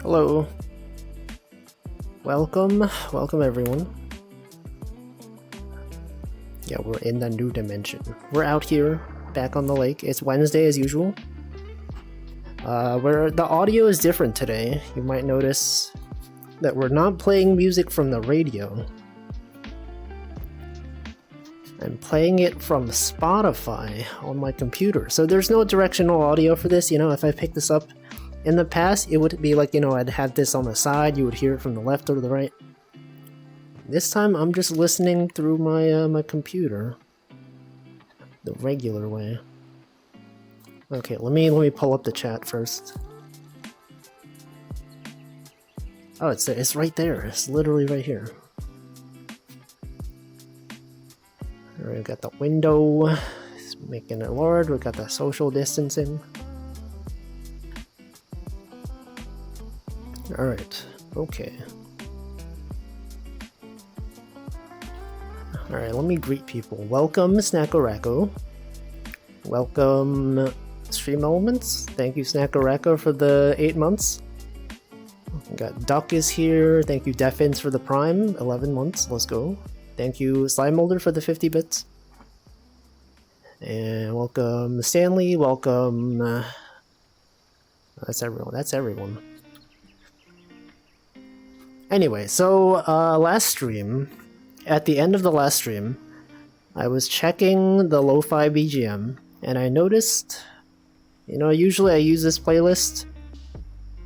Hello. Welcome everyone. Yeah, we're in the new dimension. We're out here, back on the lake. It's Wednesday as usual. Where the audio is different today. You might notice that we're not playing music from the radio. I'm playing it from Spotify on my computer. So there's no directional audio for this. You know, if I pick this up in the past, it would be like, you know, I'd have this on the side. You would hear it from the left or the right. This time, I'm just listening through my my computer, the regular way. Okay, let me pull up the chat first. Oh, it's right there. It's literally right here. Alright, we got the window. It's making it large. We got the social distancing. Alright, okay. Alright, let me greet people. Welcome, Snackoracko. Welcome, Stream Elements. Thank you, Snackoracko, for the 8 months. We got Duck is here. Thank you, Defins, for the Prime. 11 months. Let's go. Thank you, Slime Molder, for the 50 bits. And welcome, Stanley. Welcome. That's everyone. That's everyone. Anyway, so last stream, at the end of the last stream, I was checking the lo-fi BGM, and I noticed, you know, usually I use this playlist,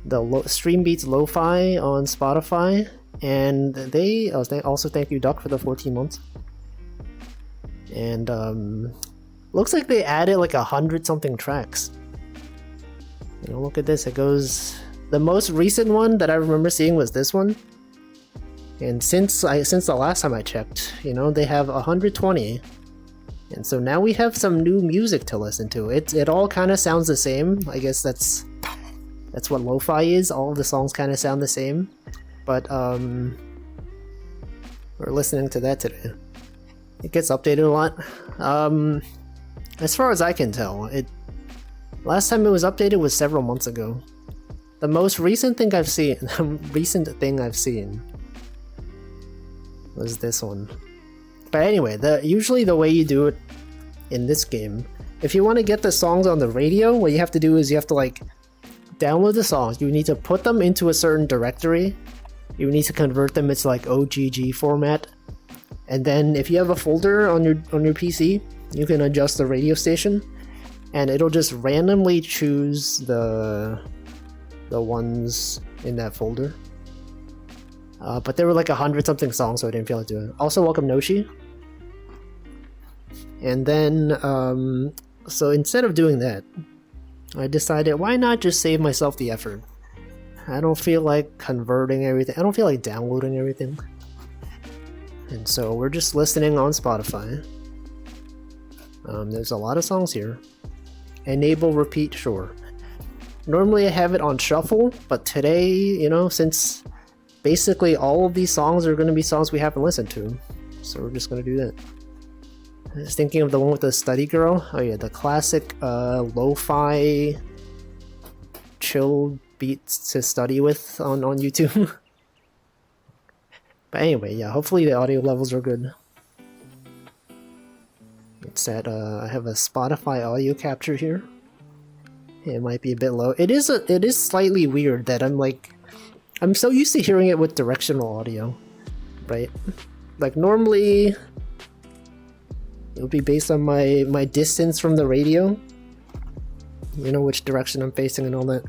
the Stream Beats Lo-Fi on Spotify, and they also thank you, Duck, for the 14 months. And looks like they added like 100-something tracks. You know, look at this. It goes. The most recent one that I remember seeing was this one. And since the last time I checked, you know, they have 120. And so now we have some new music to listen to. It all kind of sounds the same. I guess that's what lo-fi is. All of the songs kind of sound the same. But we're listening to that today. It gets updated a lot. As far as I can tell, last time it was updated was several months ago. The most recent thing I've seen was this one. But anyway, usually the way you do it in this game, if you want to get the songs on the radio, what you have to do is you have to like download the songs. You need to put them into a certain directory. You need to convert them into like OGG format. And then if you have a folder on your PC, you can adjust the radio station, and it'll just randomly choose the ones in that folder. But there were like 100-something songs, so I didn't feel like doing it. Also, welcome Noshi. And then, so instead of doing that, I decided, why not just save myself the effort? I don't feel like converting everything. I don't feel like downloading everything. And so we're just listening on Spotify. There's a lot of songs here. Enable repeat, sure. Normally I have it on shuffle, but today, you know, since basically all of these songs are going to be songs we haven't listened to, so we're just going to do that. I was thinking of the one with the study girl. Oh yeah, the classic lo-fi chill beats to study with on YouTube. But anyway, yeah, hopefully the audio levels are good. It's at I have a Spotify audio capture here. It might be a bit low. It is slightly weird that I'm so used to hearing it with directional audio, right? Like normally it would be based on my distance from the radio, you know, which direction I'm facing and all that.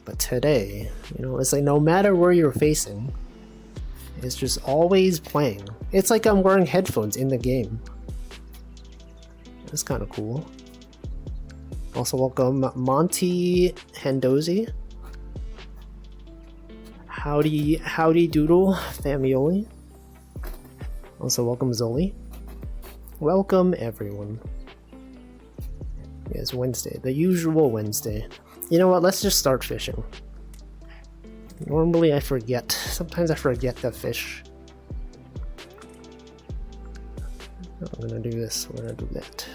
But today, you know, it's like no matter where you're facing, it's just always playing. It's like I'm wearing headphones in the game. That's kind of cool. Also welcome Monty Hendozi. Howdy doodle Famioli. Also welcome Zoli. Welcome everyone. Yeah, it's Wednesday, the usual Wednesday. You know what, let's just start fishing. Normally I forget. Sometimes I forget to fish. I'm gonna do this, we're gonna do that.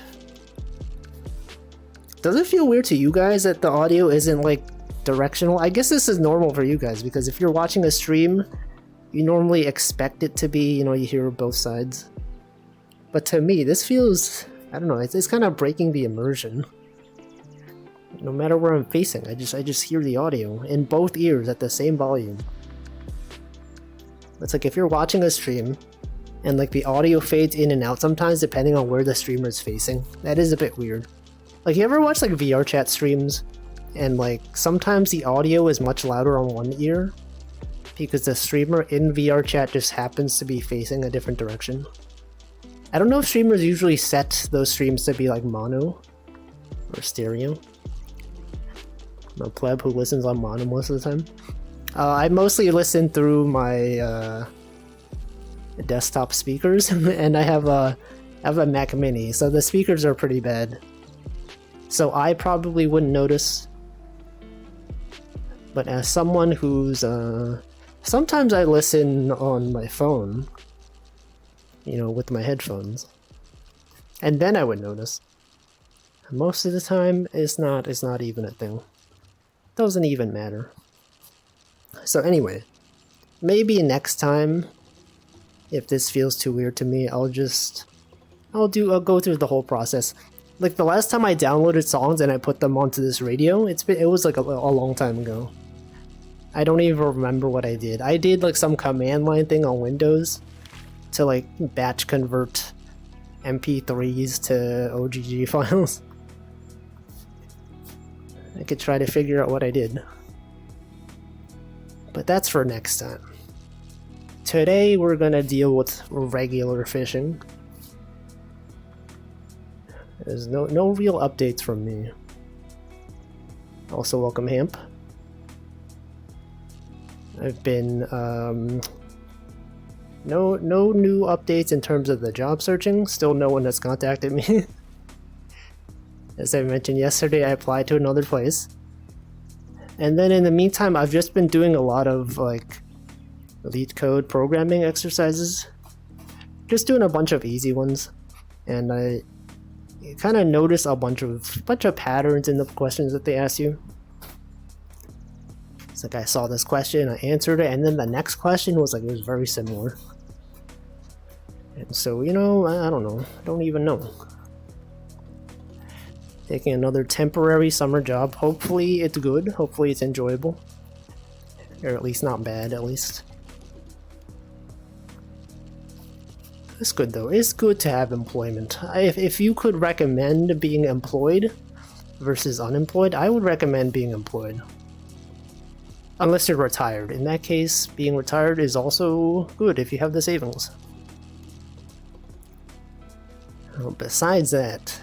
Does it feel weird to you guys that the audio isn't like directional. I guess this is normal for you guys, because if you're watching a stream, you normally expect it to be, you know, you hear both sides. But to me, this feels, I don't know, it's kind of breaking the immersion. No matter where I'm facing, I just hear the audio in both ears at the same volume. It's like if you're watching a stream and like the audio fades in and out sometimes depending on where the streamer is facing. That is a bit weird. Like, you ever watch like VR chat streams and like sometimes the audio is much louder on one ear because the streamer in VR chat just happens to be facing a different direction? I don't know if streamers usually set those streams to be like mono or stereo. I'm a pleb who listens on mono most of the time. I mostly listen through my desktop speakers, and I have a Mac Mini, so the speakers are pretty bad. So I probably wouldn't notice. But as someone who's sometimes I listen on my phone, you know, with my headphones, and then I would notice. Most of the time, it's not even a thing. Doesn't even matter. So anyway, maybe next time, if this feels too weird to me, I'll go through the whole process. Like the last time I downloaded songs and I put them onto this radio, it was like a long time ago. I don't even remember what I did. I did like some command line thing on Windows to like batch convert MP3s to OGG files. I could try to figure out what I did. But that's for next time. Today we're gonna deal with regular fishing. There's no real updates from me. Also, welcome Hamp. I've been no new updates in terms of the job searching. Still no one has contacted me. As I mentioned yesterday, I applied to another place. And then in the meantime, I've just been doing a lot of like elite code programming exercises. Just doing a bunch of easy ones. And I kind of notice a bunch of patterns in the questions that they ask you. It's like I saw this question, I answered it, and then the next question was like, it was very similar. And so, you know, I don't know. I don't even know. Taking another temporary summer job. Hopefully it's good. Hopefully it's enjoyable. Or at least not bad, at least. It's good though. It's good to have employment. If you could recommend being employed versus unemployed, I would recommend being employed. Unless you're retired. In that case, being retired is also good if you have the savings. Besides that,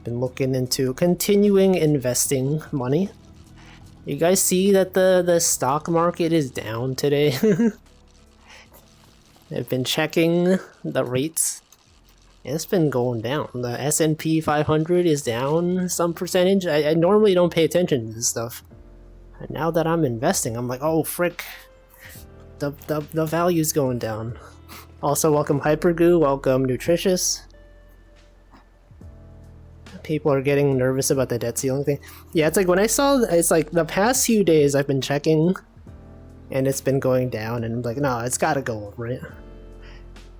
been looking into continuing investing money. You guys see that the stock market is down today? I've been checking the rates. It's been going down. The S&P 500 is down some percentage. I normally don't pay attention to this stuff. And now that I'm investing, I'm like, oh frick, the value's going down. Also, welcome Hypergoo, welcome Nutritious. People are getting nervous about the debt ceiling thing. Yeah, it's like when I saw, it's like the past few days I've been checking and it's been going down and I'm like, no, it's gotta go up, right?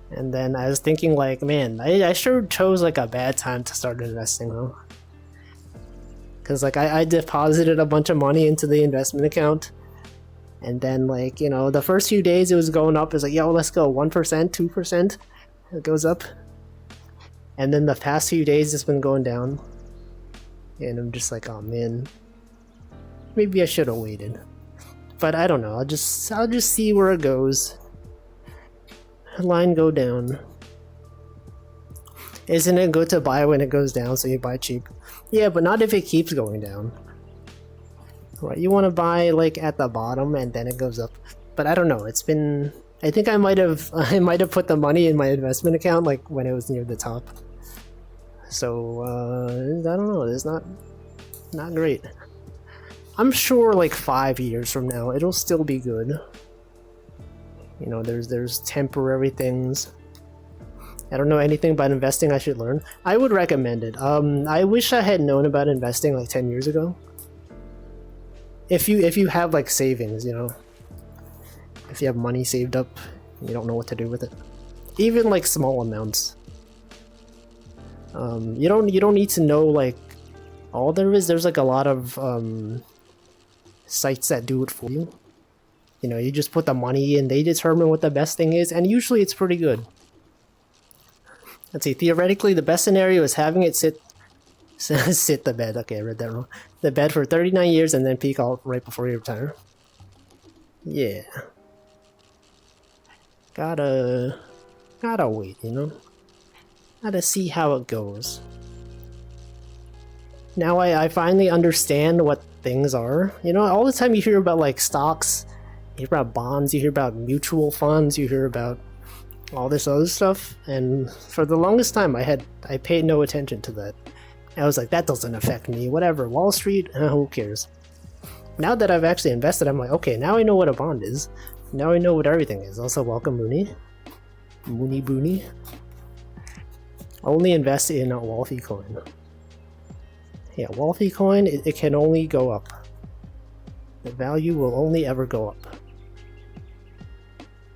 And then I was thinking like, man, I sure chose like a bad time to start investing, huh? Because like I deposited a bunch of money into the investment account and then like, you know, the first few days it was going up. It's like, yo, let's go 1%, 2%. It goes up. And then the past few days it's been going down. And I'm just like, oh man, maybe I should have waited. But I don't know, I'll just see where it goes. Line go down. Isn't it good to buy when it goes down so you buy cheap? Yeah, but not if it keeps going down. Right, you want to buy like at the bottom and then it goes up. But I don't know, it's been, I think I might have put the money in my investment account like when it was near the top. So I don't know, it's not great. I'm sure like 5 years from now it'll still be good. You know, there's temporary things. I don't know anything about investing. I should learn. I would recommend it. I wish I had known about investing like 10 years ago. If you have like savings, you know, if you have money saved up, you don't know what to do with it. Even like small amounts. You don't need to know like all there is. There's like a lot of sites that do it for you. You know, you just put the money in, they determine what the best thing is, and usually it's pretty good. Let's see, theoretically the best scenario is having it sit the bed. Okay, I read that wrong. The bed for 39 years and then peak out right before you retire. Yeah. Gotta wait, you know? Gotta see how it goes. Now I finally understand what things are. You know, all the time you hear about like stocks, you hear about bonds, you hear about mutual funds, you hear about all this other stuff, and for the longest time I paid no attention to that. I was like, that doesn't affect me, whatever, Wall Street, who cares? Now that I've actually invested, I'm like, okay, now I know what a bond is. Now I know what everything is. Also, welcome Mooney. Mooney Booney. Only invest in a Wolfie coin. Yeah, Wolfie coin, it can only go up. The value will only ever go up.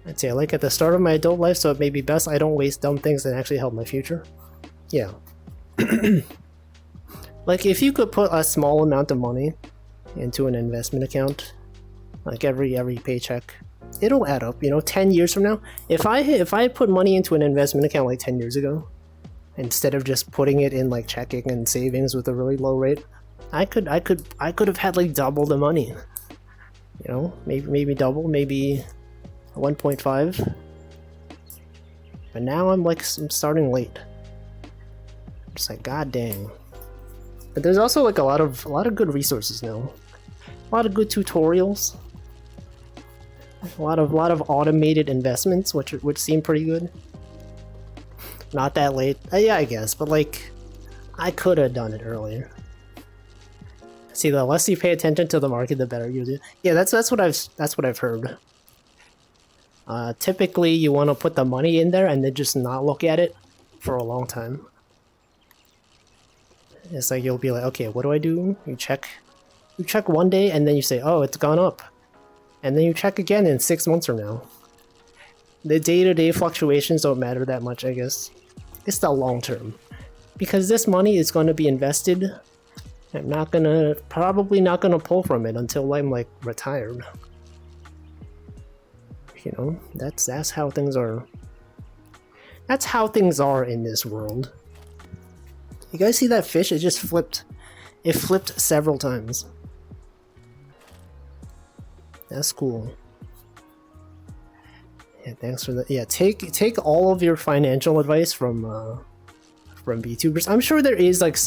I'd say I like at the start of my adult life, so it may be best I don't waste dumb things that actually help my future. Yeah. Like if you could put a small amount of money into an investment account, like every paycheck, it'll add up, you know, 10 years from now. If I put money into an investment account like 10 years ago, instead of just putting it in like checking and savings with a really low rate, I could have had like double the money. You know, maybe double, maybe 1.5. But now I'm starting late. It's like, god dang. But there's also like a lot of good resources now. A lot of good tutorials. A lot of automated investments, which seem pretty good. Not that late. Yeah, I guess, but like, I could have done it earlier. See, the less you pay attention to the market, the better you do. Yeah, that's what I've heard. Typically, you want to put the money in there and then just not look at it for a long time. It's like you'll be like, okay, what do I do? You check one day and then you say, oh, it's gone up. And then you check again in 6 months from now. The day-to-day fluctuations don't matter that much, I guess. It's the long term. Because this money is going to be invested. I'm probably not gonna pull from it until I'm like retired. You know, that's how things are. That's how things are in this world. You guys see that fish? It just flipped. It flipped several times. That's cool. Yeah, thanks for that. Yeah, take all of your financial advice from VTubers. I'm sure there is like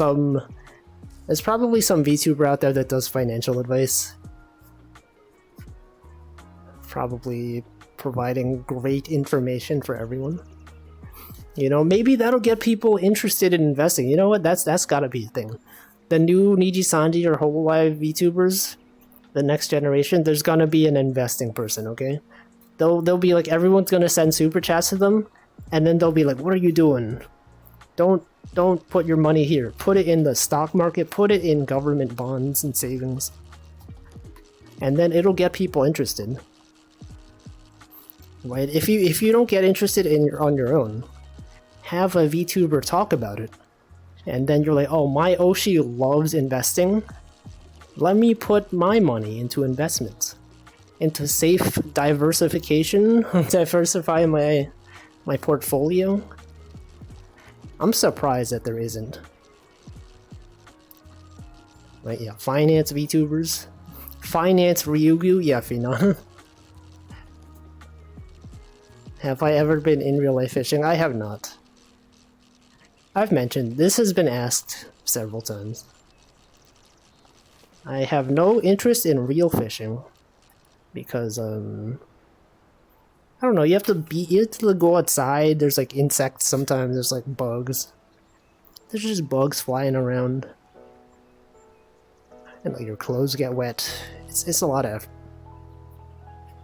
there's probably some VTuber out there that does financial advice. Probably providing great information for everyone. You know, maybe that'll get people interested in investing. You know what? That's gotta be a thing. The new Niji Sanji or Hololive VTubers, the next generation, there's gonna be an investing person, okay? They'll be like, everyone's gonna send super chats to them, and then they'll be like, what are you doing? Don't put your money here. Put it in the stock market, put it in government bonds and savings. And then it'll get people interested. Right? If you don't get interested on your own, have a VTuber talk about it. And then you're like, oh, my Oshi loves investing. Let me put my money into investments. Into safe diversification. Diversify my portfolio. I'm surprised that there isn't. Right, yeah. Finance VTubers. Finance Ryugu. Yeah, Finan. Have I ever been in real life fishing? I have not. I've mentioned, this has been asked several times. I have no interest in real fishing because I don't know, you have to go outside. There's like insects sometimes, there's like bugs. There's just bugs flying around. And like your clothes get wet. It's a lot of effort.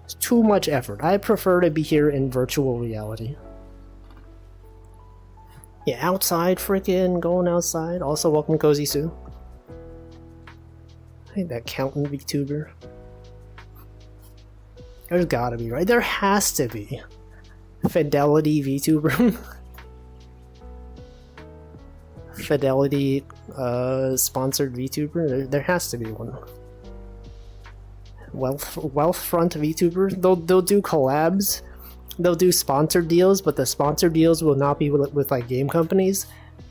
It's too much effort. I prefer to be here in virtual reality. Yeah, outside, freaking going outside. Also, welcome Cozy Sue. I think that counting VTuber. There's gotta be, right? There has to be. Fidelity VTuber. Fidelity sponsored VTuber. There has to be one. Wealthfront VTuber. They'll do collabs. They'll do sponsored deals, but the sponsored deals will not be with like game companies.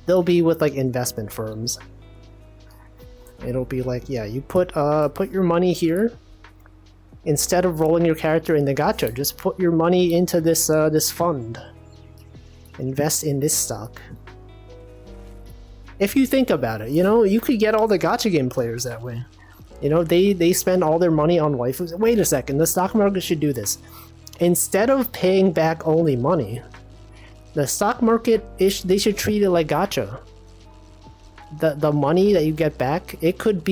They'll be with like investment firms. It'll be like, yeah, you put your money here. Instead of rolling your character in the gacha, just put your money into this this fund. Invest in this stock. If you think about it, you know, you could get all the gacha game players that way. You know, they spend all their money on waifus. Wait a second, the stock market should do this. Instead of paying back only money, the stock market, they should treat it like gacha. The money that you get back, they could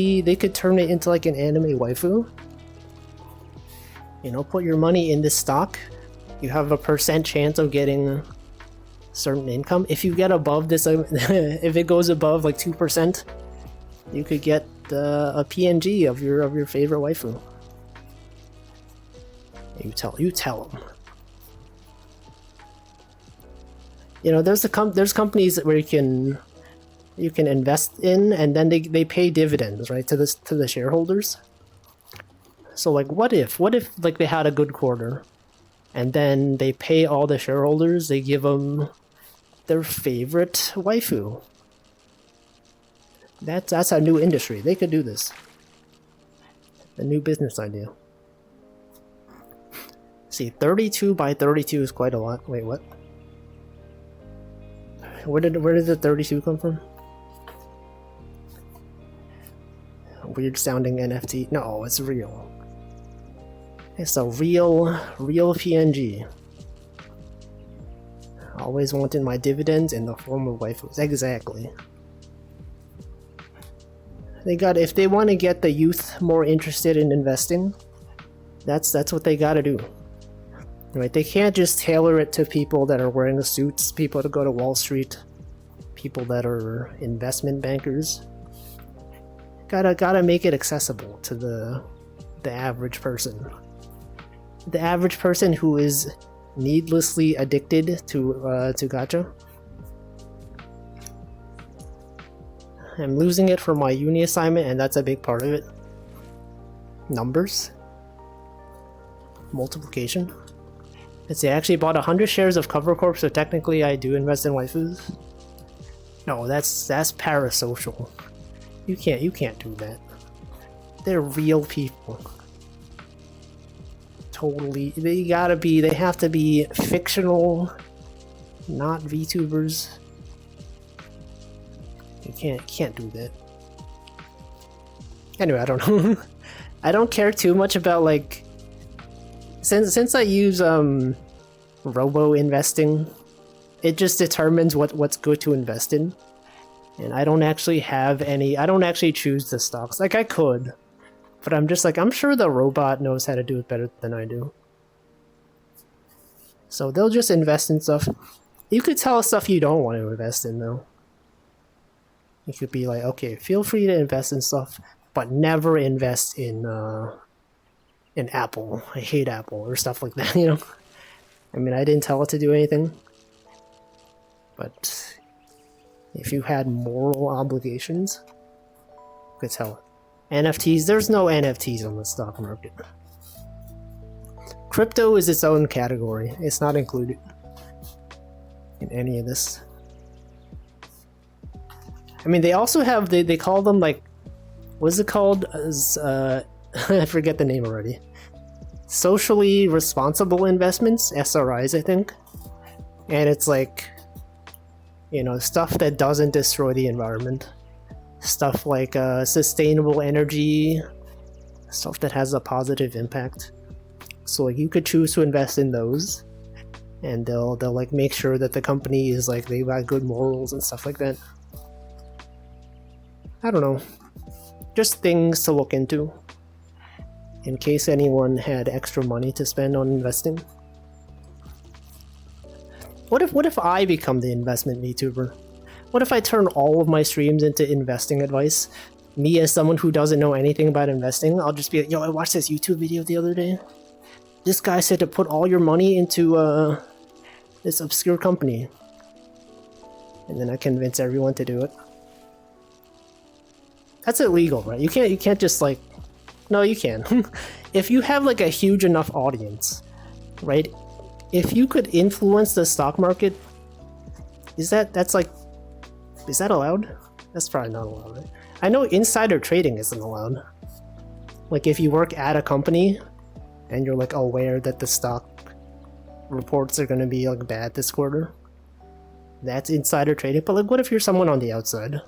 turn it into like an anime waifu. You know, put your money in this stock. You have a % chance of getting certain income. If you get above this, if it goes above like 2%, you could get a PNG of your favorite waifu. You tell them. You know, there's companies where you can invest in, and then they pay dividends, right, to the shareholders. So like, what if like they had a good quarter, and then they pay all the shareholders, they give them their favorite waifu. That's a new industry. They could do this. A new business idea. See, 32 by 32 is quite a lot. Wait, what? Where did the 32 come from? Weird sounding NFT. No, it's real. It's a real PNG. Always wanted my dividends in the form of waifus. Exactly. If they want to get the youth more interested in investing, that's what they gotta do. Right? They can't just tailor it to people that are wearing the suits, people that go to Wall Street, people that are investment bankers. Gotta make it accessible to the average person. The average person who is needlessly addicted to gacha. I'm losing it for my uni assignment, and that's a big part of it. Numbers. Multiplication. Let's see, I actually bought 100 shares of Cover Corp, so technically I do invest in waifus. No, that's parasocial. You can't do that. They're real people. Totally, they have to be fictional, not VTubers. You can't do that. Anyway, I don't know. I don't care too much about like since I use robo investing, it just determines what's good to invest in. And I don't actually choose the stocks. Like I could, but I'm just like, I'm sure the robot knows how to do it better than I do. So they'll just invest in stuff. You could tell stuff you don't want to invest in though. You could be like, okay, feel free to invest in stuff, but never invest in Apple. I hate Apple or stuff like that, you know? I mean, I didn't tell it to do anything. But if you had moral obligations, you could tell it. NFTs, there's no NFTs on the stock market. Crypto is its own category. It's not included in any of this. I mean, they also have, they call them like, what's it called? I forget the name already. Socially responsible investments, SRIs, I think. And it's like, you know, stuff that doesn't destroy the environment. Stuff like sustainable energy, stuff that has a positive impact. So like you could choose to invest in those, and they'll like make sure that the company is like, they've got good morals and stuff like that. I don't know. Just things to look into in case anyone had extra money to spend on investing. What if I become the investment VTuber? What if I turn all of my streams into investing advice? Me as someone who doesn't know anything about investing, I'll just be like, yo, I watched this YouTube video the other day. This guy said to put all your money into this obscure company. And then I convince everyone to do it. That's illegal, right? You can't just like... No, you can. If you have like a huge enough audience, right? If you could influence the stock market, is that allowed? That's probably not allowed, right? I know insider trading isn't allowed. Like if you work at a company and you're like aware that the stock reports are going to be like bad this quarter, that's insider trading. But like what if you're someone on the outside?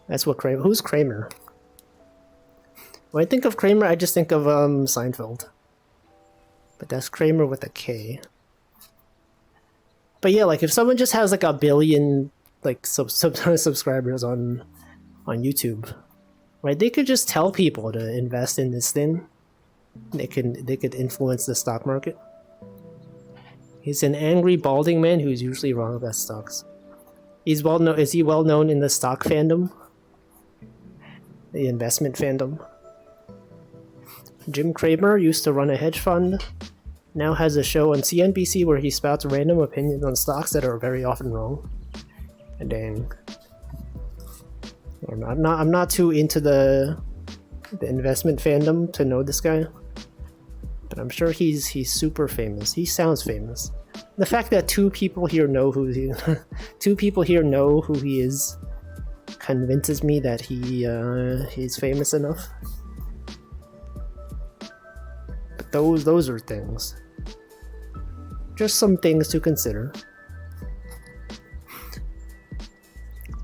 That's what Kramer... Who's Kramer? When I think of Kramer, I just think of Seinfeld. But that's Kramer with a K. But yeah, like if someone just has like a billion like subscribers on YouTube, right? They could just tell people to invest in this thing. They could influence the stock market. He's an angry balding man who's usually wrong about stocks. He's well known. Is he well known in the stock fandom? The investment fandom. Jim Cramer used to run a hedge fund. Now has a show on CNBC where he spouts random opinions on stocks that are very often wrong. And dang. I'm not too into the investment fandom to know this guy. But I'm sure he's super famous. He sounds famous. The fact that two people here know who he is convinces me that he's famous enough. But those are things. Just some things to consider.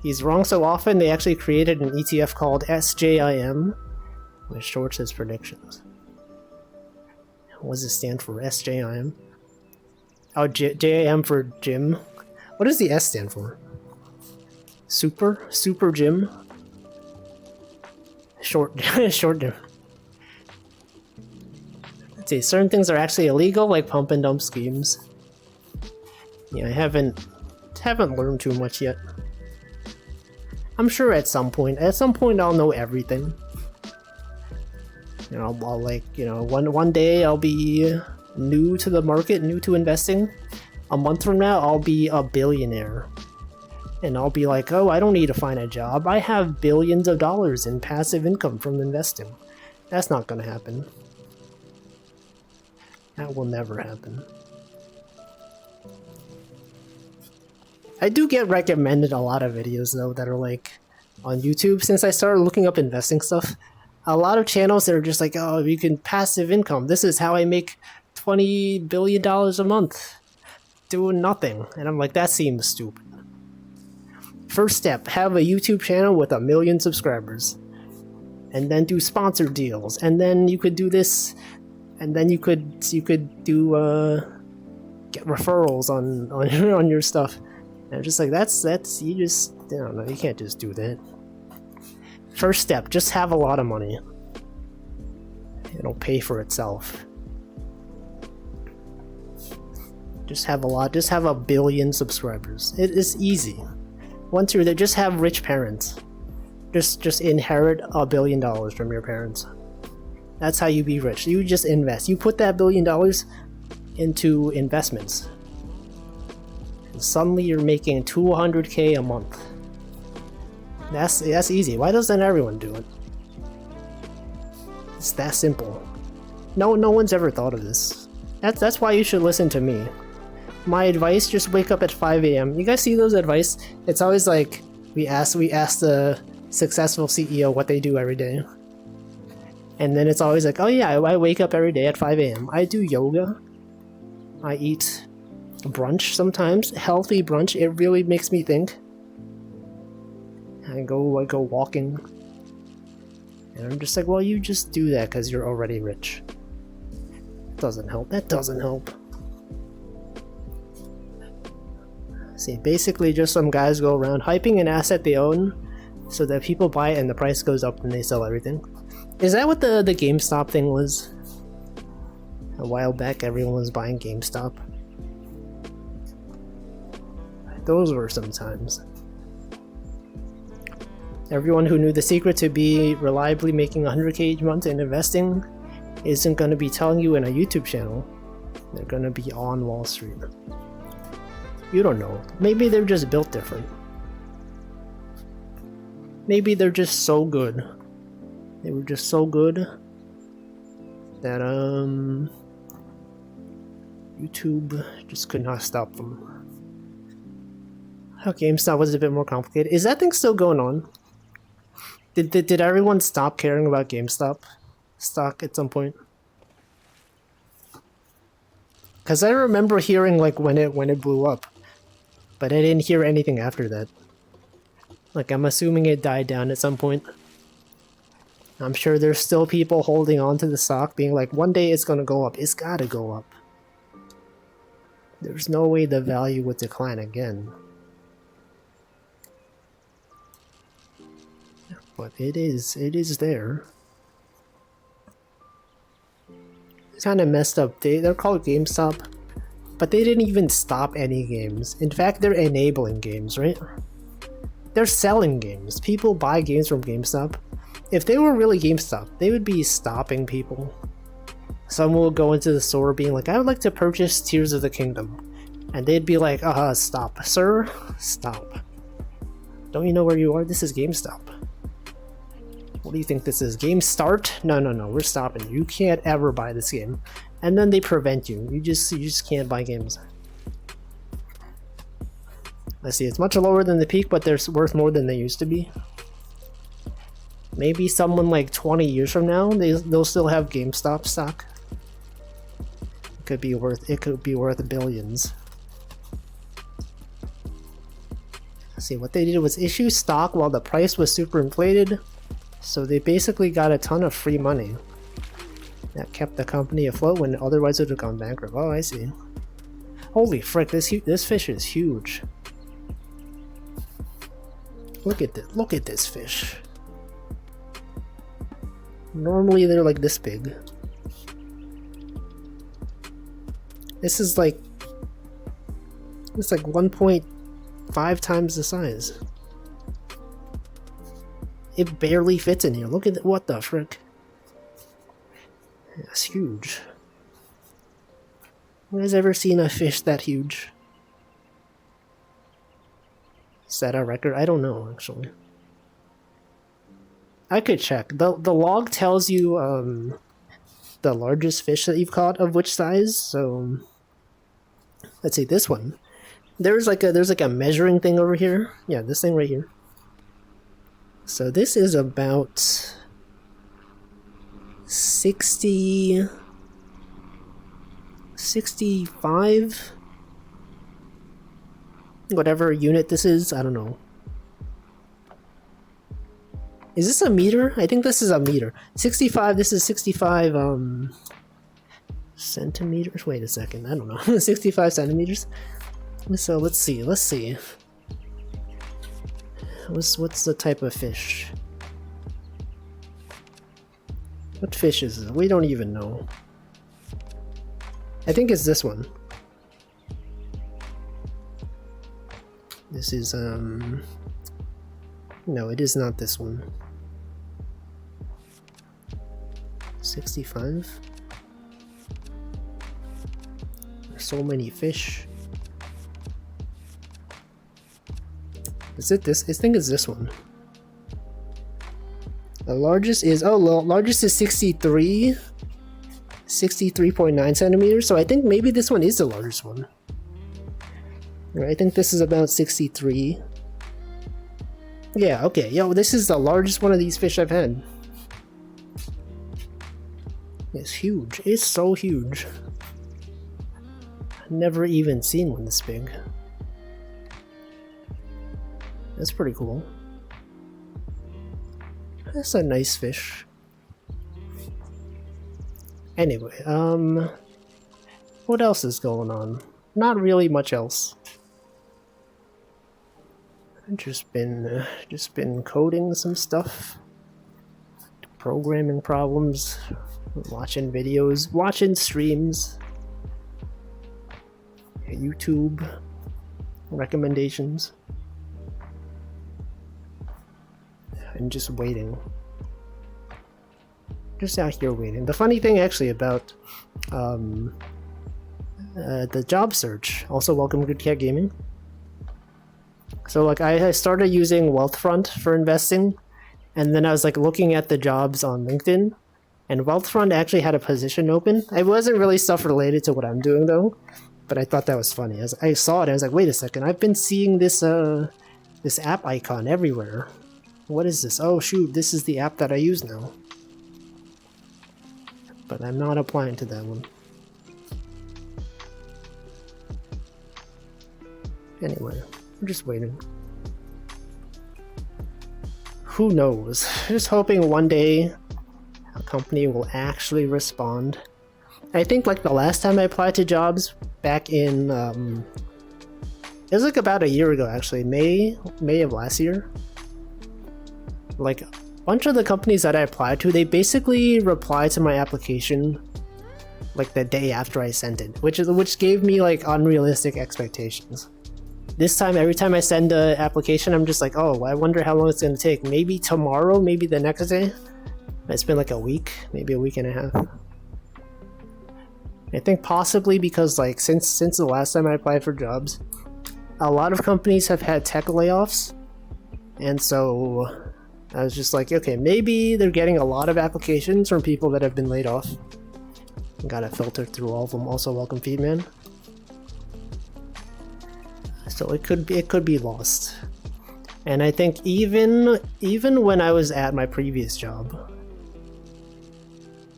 He's wrong so often they actually created an ETF called SJIM, which shorts his predictions. What does it stand for? SJIM? Oh, JIM for Jim. What does the S stand for? Super Jim? Short Jim. Let's see, certain things are actually illegal, like pump and dump schemes. Yeah, I haven't learned too much yet. I'm sure at some point I'll know everything. You know, I'll like, you know, one day I'll be new to the market, new to investing. A month from now, I'll be a billionaire. And I'll be like, oh, I don't need to find a job. I have billions of dollars in passive income from investing. That's not gonna happen. That will never happen. I do get recommended a lot of videos though that are like on YouTube. Since I started looking up investing stuff, a lot of channels that are just like, oh, you can passive income. This is how I make $20 billion a month doing nothing. And I'm like, that seems stupid. First step, have a YouTube channel with 1 million subscribers. And then do sponsored deals. And then you could do this. And then you could do get referrals on your stuff. And I'm just like, that's you just, I don't know, you can't just do that. First step, just have a lot of money. It'll pay for itself. Just have 1 billion subscribers. It is easy. Once you're there, just have rich parents. Just inherit $1 billion from your parents. That's how you be rich. You just invest. You put that $1 billion into investments. And suddenly you're making $200K a month. That's easy. Why doesn't everyone do it? It's that simple. No one's ever thought of this. That's why you should listen to me. My advice, just wake up at 5 a.m. You guys see those advice? It's always like we ask the successful CEO what they do every day. And then it's always like, oh yeah, I wake up every day at 5 a.m. I do yoga. I eat brunch sometimes. Healthy brunch. It really makes me think. I go walking. And I'm just like, well, you just do that because you're already rich. Doesn't help. That doesn't help. See, basically just some guys go around hyping an asset they own so that people buy it and the price goes up and they sell everything. Is that what the GameStop thing was? A while back, everyone was buying GameStop. Those were some times. Everyone who knew the secret to be reliably making 100k each month in investing isn't going to be telling you in a YouTube channel. They're going to be on Wall Street. You don't know. Maybe they're just built different. Maybe they're just so good. They were just so good that YouTube just could not stop them. How GameStop was a bit more complicated. Is that thing still going on? Did everyone stop caring about GameStop stock at some point? Because I remember hearing like when it blew up, but I didn't hear anything after that. Like, I'm assuming it died down at some point. I'm sure there's still people holding on to the stock being like, one day it's gonna go up. It's gotta go up. There's no way the value would decline again. But it is there. It's kind of messed up. They're called GameStop, but they didn't even stop any games. In fact, they're enabling games, right? They're selling games. People buy games from GameStop. If they were really GameStop, they would be stopping people. Someone will go into the store being like, I would like to purchase Tears of the Kingdom. And they'd be like, stop. Sir, stop. Don't you know where you are? This is GameStop. What do you think this is? Game Start? No, we're stopping you. You can't ever buy this game. And then they prevent you. You just can't buy games. Let's see, it's much lower than the peak, but they're worth more than they used to be. Maybe someone like 20 years from now, they'll still have GameStop stock. It could be worth billions. Let's see, what they did was issue stock while the price was super inflated. So they basically got a ton of free money. That kept the company afloat when otherwise it would have gone bankrupt. Oh, I see. Holy frick, this fish is huge. Look at this fish. Normally they're like this big. This is like, it's like 1.5 times the size. It barely fits in here. Look at what the frick. It's huge. Who has ever seen a fish that huge? Is that a record? I don't know, actually. I could check. The log tells you the largest fish that you've caught of which size. So let's see, this one. There's like a measuring thing over here. Yeah, this thing right here. So this is about 65, whatever unit this is, I don't know. Is this a meter? I think this is a meter. 65, this is 65 centimeters. Wait a second, I don't know. 65 centimeters. So let's see. What's the type of fish? What fish is it? We don't even know. I think it's this one. This is no, it is not this one. 65. There's so many fish. Is it this? I think it's this one. The largest is, largest is 63.9 centimeters. So I think maybe this one is the largest one. I think this is about 63. Yeah, okay. Yo, this is the largest one of these fish I've had. It's huge. It's so huge. I've never even seen one this big. That's pretty cool. That's a nice fish. Anyway, what else is going on? Not really much else. I've just been coding some stuff, programming problems, watching videos, watching streams, YouTube. recommendations. And just waiting. Just out here waiting. The funny thing actually about the job search, also welcome Good Cat Gaming. So like I started using Wealthfront for investing, and then I was like looking at the jobs on LinkedIn, and Wealthfront actually had a position open. It wasn't really stuff related to what I'm doing though, but I thought that was funny. As I saw it, I was like, wait a second, I've been seeing this this app icon everywhere. What is this? Oh shoot, this is the app that I use now. But I'm not applying to that one. Anyway, I'm just waiting. Who knows? Just hoping one day a company will actually respond. I think like the last time I applied to jobs back in it was like about a year ago actually, May of last year. Like a bunch of the companies that I applied to, they basically replied to my application like the day after I sent it, which gave me like unrealistic expectations. This time, every time I send an application, I'm just like, oh, I wonder how long it's going to take. Maybe tomorrow, maybe the next day. It's been like a week, maybe a week and a half. I think possibly because like since the last time I applied for jobs, a lot of companies have had tech layoffs, and so I was just like, okay, maybe they're getting a lot of applications from people that have been laid off. Gotta filter through all of them. Also, welcome Feedman. So it could be lost. And I think even when I was at my previous job,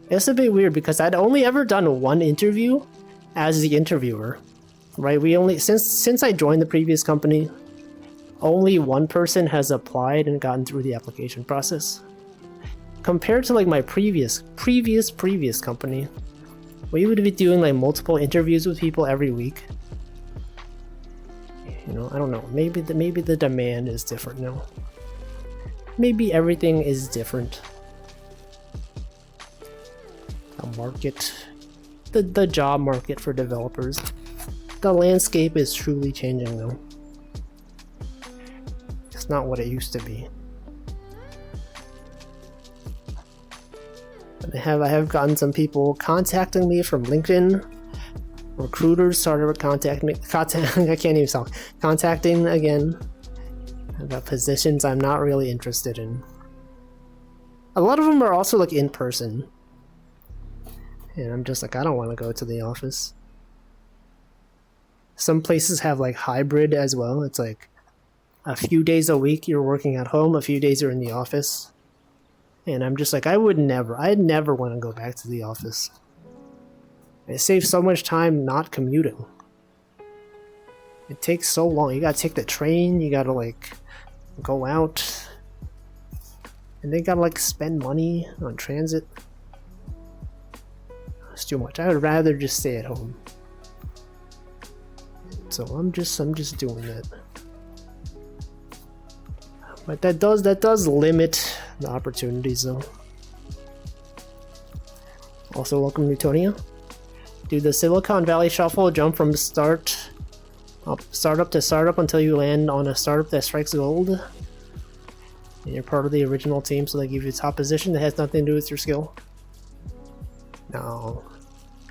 it's a bit weird because I'd only ever done one interview as the interviewer, right? We only since I joined the previous company, only one person has applied and gotten through the application process. Compared to like my previous company, we would be doing like multiple interviews with people every week. You know, I don't know. Maybe the demand is different now. Maybe everything is different. The market, the job market for developers, the landscape is truly changing now. It's not what it used to be. But I have gotten some people contacting me from LinkedIn. Recruiters started contacting again about positions I'm not really interested in. A lot of them are also like in person, and I'm just like, I don't want to go to the office. Some places have like hybrid as well. It's like a few days a week you're working at home, a few days you're in the office, and I'm just like, I'd never want to go back to the office. It saves so much time not commuting. It takes so long. You gotta take the train, you gotta like go out, and they gotta like spend money on transit. It's too much. I would rather just stay at home. So I'm just doing that. But that does limit the opportunities though. Also, welcome Newtonia. Do the Silicon Valley Shuffle, jump from startup to startup until you land on a startup that strikes gold. And you're part of the original team, so they give you a top position that has nothing to do with your skill. No.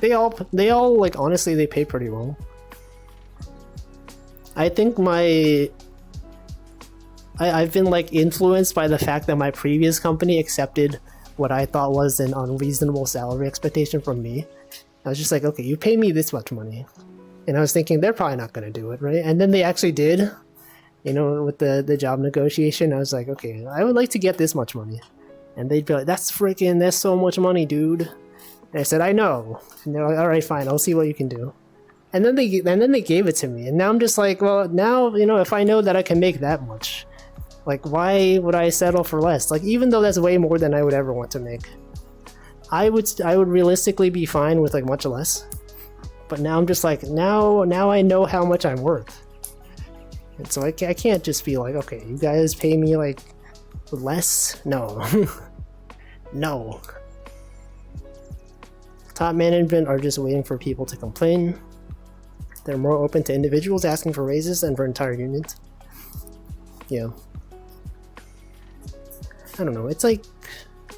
They all like, honestly, they pay pretty well. I think I've been like influenced by the fact that my previous company accepted what I thought was an unreasonable salary expectation from me. I was just like, okay, you pay me this much money. And I was thinking, they're probably not going to do it, right? And then they actually did. You know, with the job negotiation, I was like, okay, I would like to get this much money. And they'd be like, that's so much money, dude. And I said, I know. And they're like, all right, fine, I'll see what you can do. And then they gave it to me. And now I'm just like, well, now, you know, if I know that I can make that much, like, why would I settle for less? Like, even though that's way more than I would ever want to make. I would realistically be fine with like much less, but now I'm just like, now I know how much I'm worth, and so I can't just be like, okay, you guys pay me like less. No. No. Top management are just waiting for people to complain. They're more open to individuals asking for raises than for entire unions. Yeah. I don't know. It's like,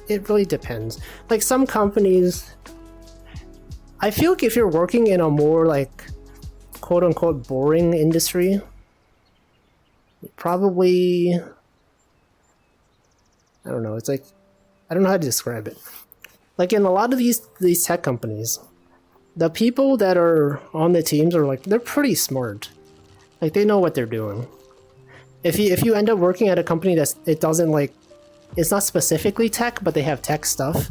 it really depends. Like some companies, I feel like if you're working in a more like quote unquote boring industry, probably, I don't know. It's like, I don't know how to describe it. Like in a lot of these tech companies, the people that are on the teams are like, they're pretty smart. Like they know what they're doing. If you end up working at a company it doesn't like, it's not specifically tech, but they have tech stuff.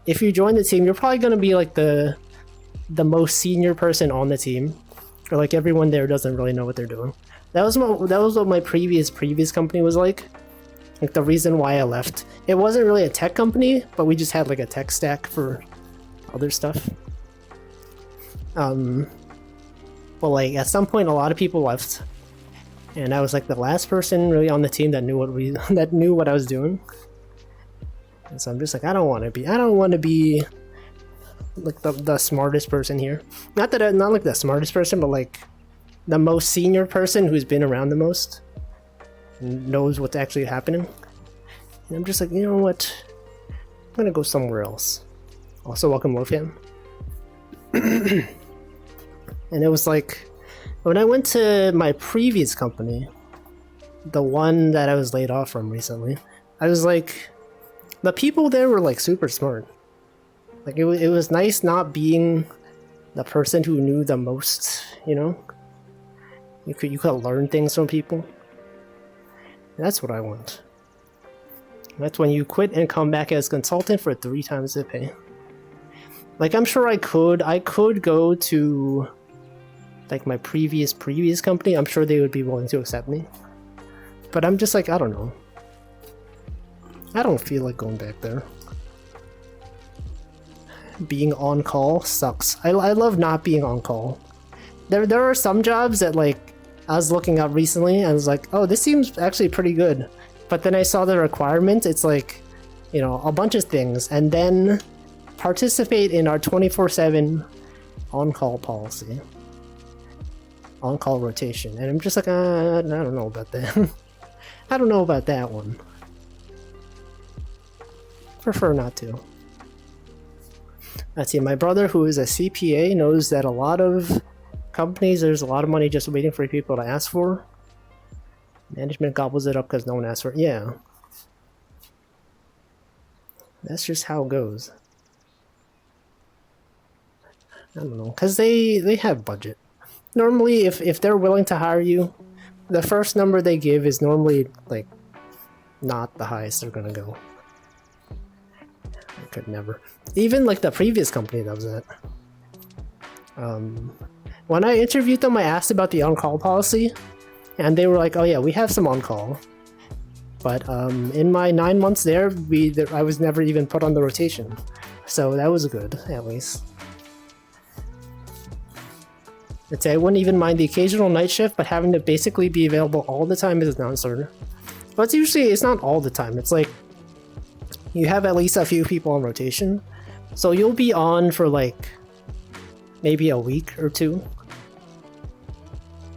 If you join the team, you're probably going to be like the most senior person on the team, or like everyone there doesn't really know what they're doing. That was what my previous company was like. Like the reason why I left. It wasn't really a tech company, but we just had like a tech stack for other stuff. But like at some point, a lot of people left, and I was like the last person really on the team that knew what I was doing. And so I'm just like, I don't want to be like the smartest person here. Not like the smartest person, but like the most senior person who's been around the most and knows what's actually happening. And I'm just like, you know what? I'm gonna go somewhere else. Also, welcome, Wolfham. And it was like, when I went to my previous company, the one that I was laid off from recently, I was like, the people there were like super smart. Like it was nice not being the person who knew the most, you know? You could learn things from people. And that's what I want. That's when you quit and come back as consultant for 3 times the pay. Like I'm sure I could go to like my previous company. I'm sure they would be willing to accept me. But I'm just like, I don't know. I don't feel like going back there. Being on call sucks. I love not being on call. There are some jobs that like I was looking up recently and I was like, oh, this seems actually pretty good. But then I saw the requirement. It's like, you know, a bunch of things, and then participate in our 24/7 on-call policy. On-call rotation. And I'm just like, I don't know about that. I don't know about that one. Prefer not to. Let's see, my brother, who is a CPA, knows that a lot of companies, there's a lot of money just waiting for people to ask for. Management gobbles it up because no one asks for it. Yeah. That's just how it goes. I don't know, because they have budget. Normally, if they're willing to hire you, the first number they give is normally, like, not the highest they're gonna go. I could never. Even, like, the previous company that was at. When I interviewed them, I asked about the on-call policy, and they were like, oh yeah, we have some on-call. But in my 9 months there, I was never even put on the rotation. So that was good, at least. I'd say I wouldn't even mind the occasional night shift, but having to basically be available all the time is a non-starter. But it's not all the time. It's like, you have at least a few people on rotation. So you'll be on for like, maybe a week or 2.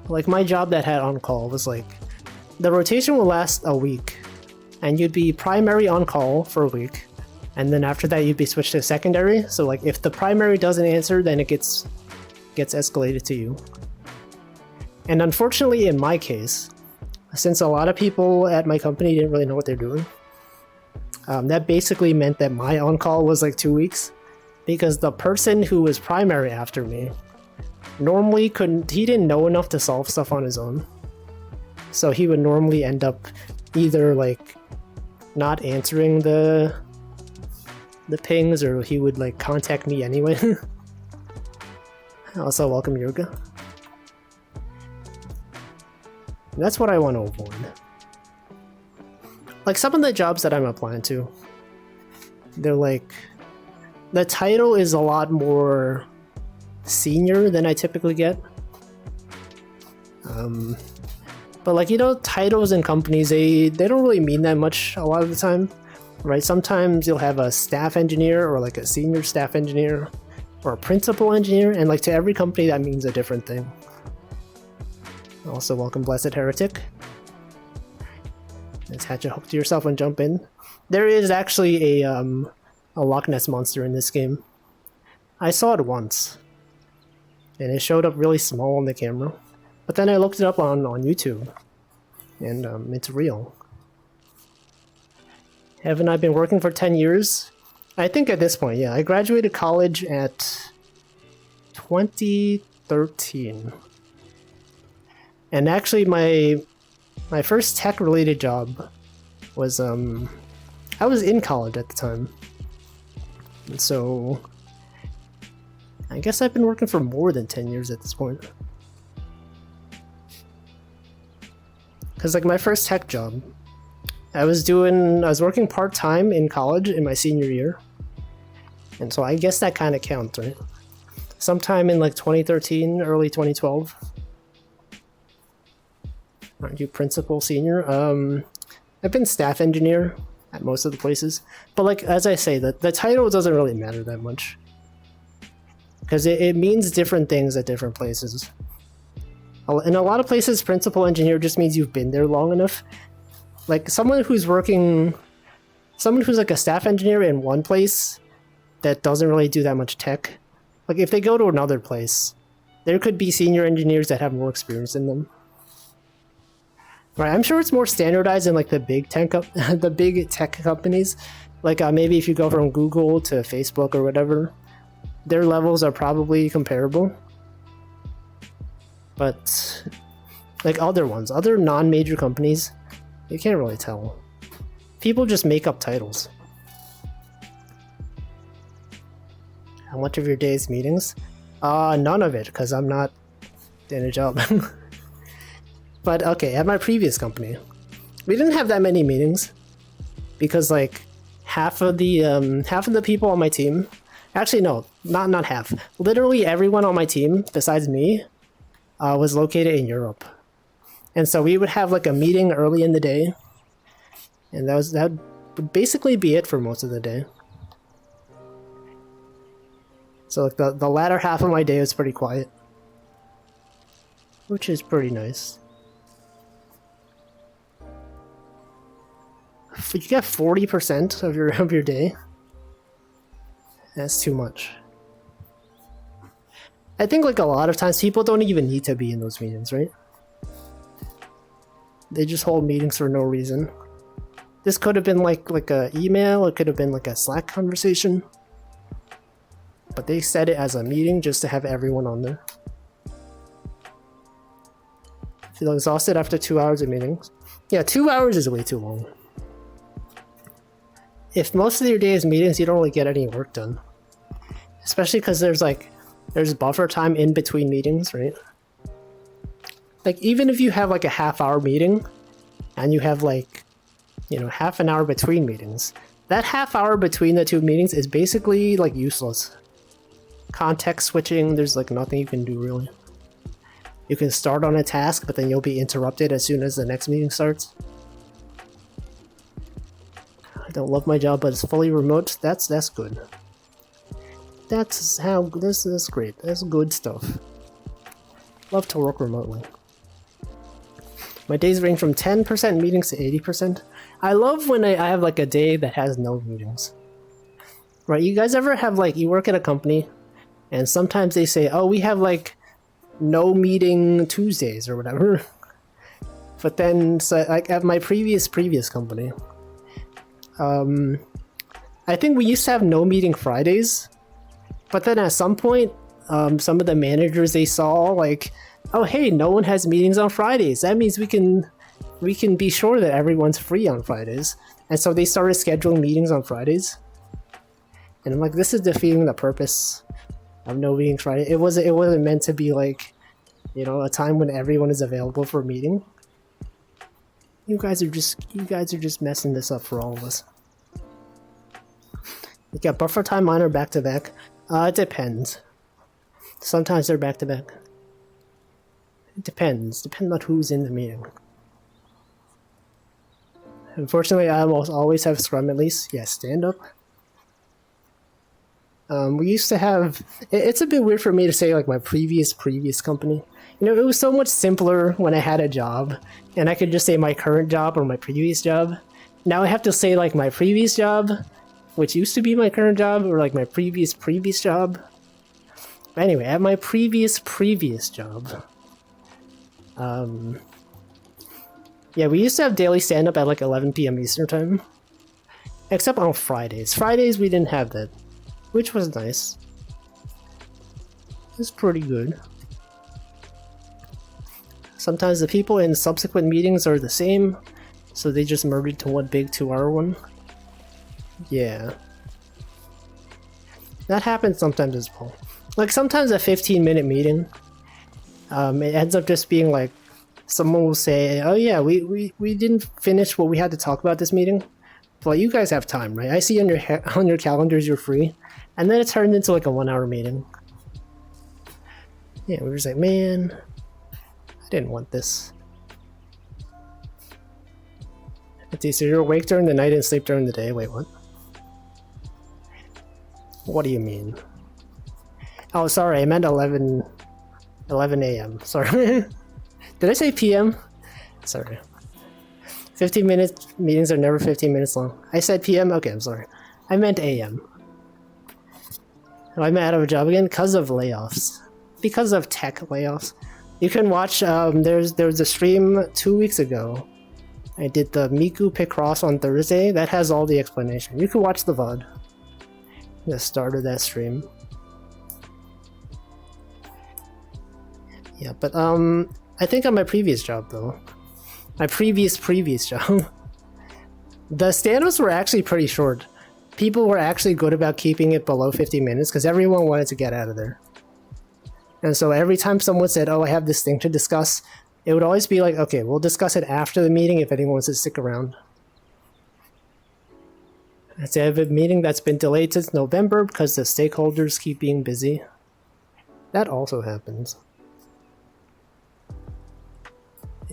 Like my job that had on-call was like, the rotation will last a week, and you'd be primary on-call for a week, and then after that you'd be switched to secondary. So like if the primary doesn't answer, then it gets escalated to you. And unfortunately in my case, since a lot of people at my company didn't really know what they're doing, that basically meant that my on-call was like 2 weeks, because the person who was primary after me normally he didn't know enough to solve stuff on his own. So he would normally end up either like not answering the pings, or he would like contact me anyway. Also, welcome, Yoga. That's what I want to avoid. Like some of the jobs that I'm applying to, they're like, the title is a lot more senior than I typically get. But like, you know, titles in companies, they don't really mean that much a lot of the time, right? Sometimes you'll have a staff engineer or like a senior staff engineer or a principal engineer, and like to every company that means a different thing. Also, welcome, Blessed Heretic. Attach a hook to yourself and jump in. There is actually a Loch Ness monster in this game. I saw it once, and it showed up really small on the camera. But then I looked it up on YouTube, and it's real. Haven't I been working for 10 years? I think at this point, yeah. I graduated college at 2013. And actually my first tech-related job was, I was in college at the time. And so I guess I've been working for more than 10 years at this point. Because like my first tech job, I was working part-time in college in my senior year. And so I guess that kind of counts, right? Sometime in like 2013, early 2012. Aren't you principal, senior? I've been staff engineer at most of the places. But like, as I say, the title doesn't really matter that much. Because it means different things at different places. In a lot of places, principal engineer just means you've been there long enough. Like someone who's like a staff engineer in one place that doesn't really do that much tech. Like if they go to another place, there could be senior engineers that have more experience in them. Right, I'm sure it's more standardized in like the big tech companies. Like maybe if you go from Google to Facebook or whatever, their levels are probably comparable. But like other non-major companies, you can't really tell. People just make up titles. How much of your day is meetings? None of it, because I'm not in a job. But okay, at my previous company, we didn't have that many meetings because like half of the people on my team, actually no, not half. Literally everyone on my team besides me was located in Europe, and so we would have like a meeting early in the day, and that would basically be it for most of the day. So like the latter half of my day was pretty quiet, which is pretty nice. You get 40% of your day. That's too much. I think like a lot of times people don't even need to be in those meetings, right? They just hold meetings for no reason. This could have been like a email, it could have been like a Slack conversation. But they set it as a meeting just to have everyone on there. Feel exhausted after 2 hours of meetings? Yeah, 2 hours is way too long. If most of your day is meetings, you don't really get any work done. Especially because there's buffer time in between meetings, right? Like even if you have like a half-hour meeting and you have like, half an hour between meetings, that half hour between the two meetings is basically like useless. Context switching, there's like nothing you can do really. You can start on a task, but then you'll be interrupted as soon as the next meeting starts. I don't love my job, but it's fully remote. That's good. This is great. That's good stuff. Love to work remotely. My days range from 10% meetings to 80%. I love when I have like a day that has no meetings. Right, you guys ever have like, you work at a company and sometimes they say, oh, we have like no meeting Tuesdays or whatever. But then so, like at my previous company, I think we used to have no meeting Fridays, but then at some point, some of the managers, they saw like, oh hey, no one has meetings on Fridays. That means we can be sure that everyone's free on Fridays. And so they started scheduling meetings on Fridays. And I'm like, this is defeating the purpose of no meeting Friday. It wasn't meant to be like, a time when everyone is available for a meeting. You guys are just messing this up for all of us. You got buffer time, mine are back to back. It depends. Sometimes they're back to back. It depends on who's in the meeting. Unfortunately, I almost always have Scrum at least. Yeah, stand up. We used to have. It's a bit weird for me to say like my previous company. You know, it was so much simpler when I had a job, and I could just say my current job or my previous job. Now I have to say like my previous job, which used to be my current job, or like my previous job. But anyway, at my previous job, yeah, we used to have daily stand-up at like 11 p.m. Eastern time. Except on Fridays. Fridays we didn't have that, which was nice. It's pretty good. Sometimes the people in subsequent meetings are the same, so they just merged into one big 2-hour one. Yeah. That happens sometimes as well. Like sometimes a 15-minute meeting, it ends up just being like, someone will say, oh yeah, we didn't finish what we had to talk about this meeting, but you guys have time, right? I see on your calendars you're free. And then it turned into like a 1-hour meeting. Yeah, we were just like, man, I didn't want this. Let's see, so you're awake during the night and sleep during the day? Wait, what? What do you mean? Oh, sorry, I meant 11 a.m. Sorry. Did I say p.m.? Sorry. 15-minute meetings are never 15 minutes long. I said p.m.? Okay, I'm sorry. I meant a.m. I'm out of a job again because of layoffs. Because of tech layoffs. You can watch, there was a stream 2 weeks ago. I did the Miku Picross on Thursday. That has all the explanation. You can watch the VOD. The start of that stream. Yeah, but I think on my previous job though. My previous job. The stand-ups were actually pretty short. People were actually good about keeping it below 50 minutes because everyone wanted to get out of there. And so every time someone said, oh, I have this thing to discuss, it would always be like, okay, we'll discuss it after the meeting if anyone wants to stick around. I'd say I have a meeting that's been delayed since November because the stakeholders keep being busy. That also happens.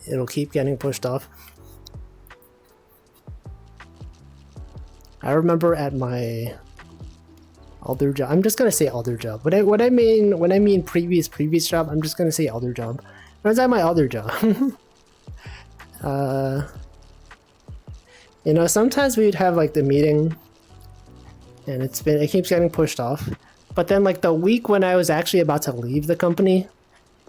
It'll keep getting pushed off. I remember at my other job, I'm just gonna say other job. When I mean previous job, I'm just gonna say other job. When I was at my other job, you know, sometimes we'd have like the meeting, and it keeps getting pushed off. But then like the week when I was actually about to leave the company,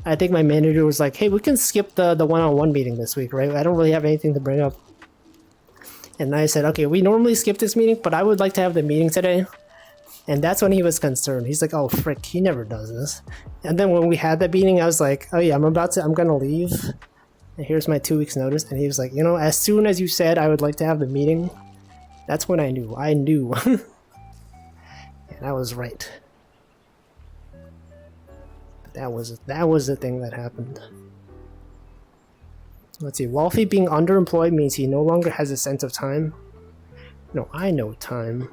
I think my manager was like, hey, we can skip the one-on-one meeting this week, right? I don't really have anything to bring up. And I said, okay, we normally skip this meeting, but I would like to have the meeting today. And that's when he was concerned. He's like, oh, frick, he never does this. And then when we had that meeting, I was like, oh yeah, I'm gonna leave. And here's my 2 weeks notice. And he was like, you know, as soon as you said I would like to have the meeting, that's when I knew. And I was right. That was the thing that happened. Let's see, Wolfie being underemployed means he no longer has a sense of time. No, I know time.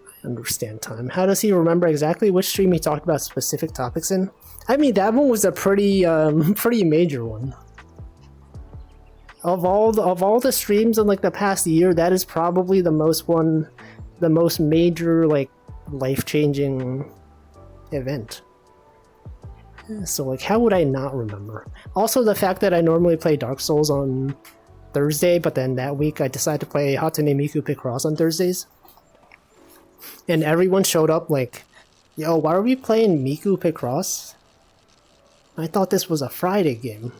I understand time. How does he remember exactly which stream he talked about specific topics in? I mean, that one was a pretty major one. Of all the streams in like the past year, that is probably the most major, like, life-changing event. So like, how would I not remember? Also the fact that I normally play Dark Souls on Thursday, but then that week I decided to play Hatsune Miku Picross on Thursdays. And everyone showed up like, yo, why are we playing Miku Picross? I thought this was a Friday game.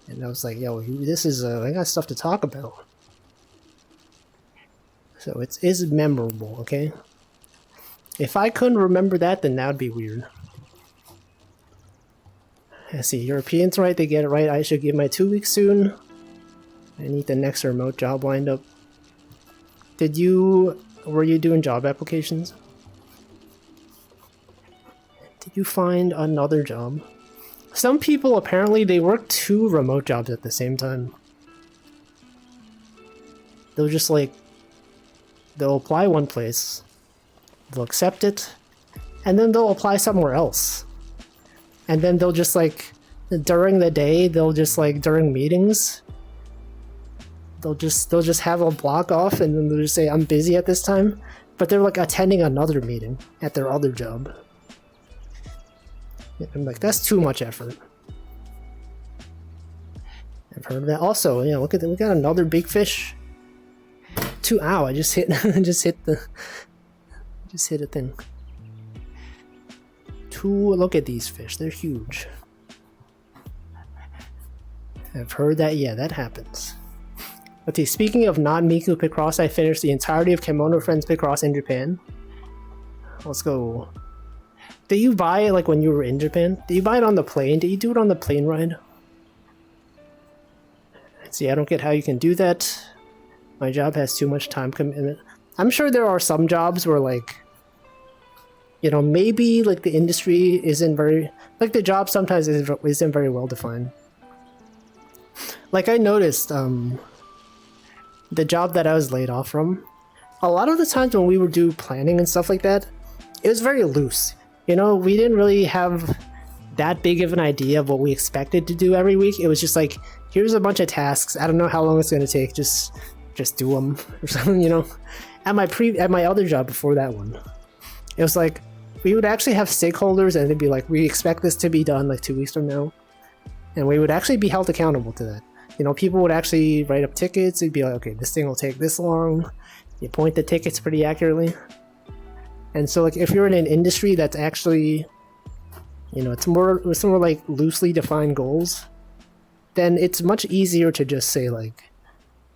And I was like, yo, this is, I got stuff to talk about. So it is memorable, okay? If I couldn't remember that, then that would be weird. I see, Europeans, right? They get it right. I should give my 2 weeks soon. I need the next remote job lined up. Were you doing job applications? Did you find another job? Some people, apparently, they work 2 remote jobs at the same time. They'll just like, they'll apply one place, they'll accept it, and then they'll apply somewhere else. And then they'll just like, during the day, they'll just like, during meetings, they'll just have a block off and then they'll just say, I'm busy at this time. but they're like attending another meeting at their other job. I'm like, that's too much effort. I've heard of that. Also, yeah, look at that. We got another big fish. Ow! I just hit, just hit a thing. Look at these fish. They're huge. I've heard that. Yeah, that happens. Okay, speaking of non-Miku Picross, I finished the entirety of Kemono Friends Picross in Japan. Let's go. Did you buy it like when you were in Japan? Did you buy it on the plane? Did you do it on the plane ride? See, I don't get how you can do that. My job has too much time commitment. I'm sure there are some jobs where, like, you know, maybe like the industry isn't very, like the job sometimes isn't very well defined. Like I noticed, the job that I was laid off from, a lot of the times when we would do planning and stuff like that, it was very loose. You know, we didn't really have that big of an idea of what we expected to do every week. It was just like, here's a bunch of tasks. I don't know how long it's going to take. Just do them or something, you know. At my other job before that one, it was like we would actually have stakeholders and they'd be like, we expect this to be done like 2 weeks from now, and we would actually be held accountable to that. You know, people would actually write up tickets. It'd be like, okay, this thing will take this long. You point the tickets pretty accurately. And so, like, if you're in an industry that's actually, you know, it's more like loosely defined goals, then it's much easier to just say, like,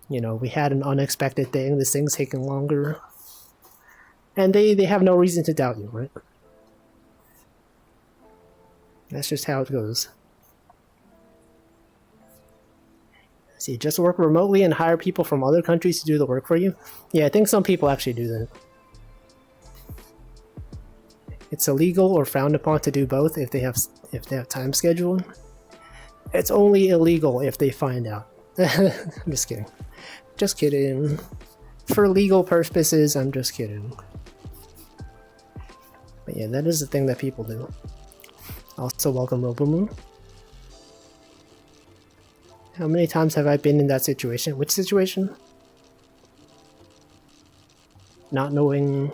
you know, we had an unexpected thing, this thing's taking longer. And they have no reason to doubt you, right? That's just how it goes. See, just work remotely and hire people from other countries to do the work for you? Yeah, I think some people actually do that. It's illegal or frowned upon to do both if they have time scheduling. It's only illegal if they find out. I'm just kidding. Just kidding. For legal purposes, I'm just kidding. But yeah, that is the thing that people do. Also, welcome Robomoo. How many times have I been in that situation? Which situation? Not knowing...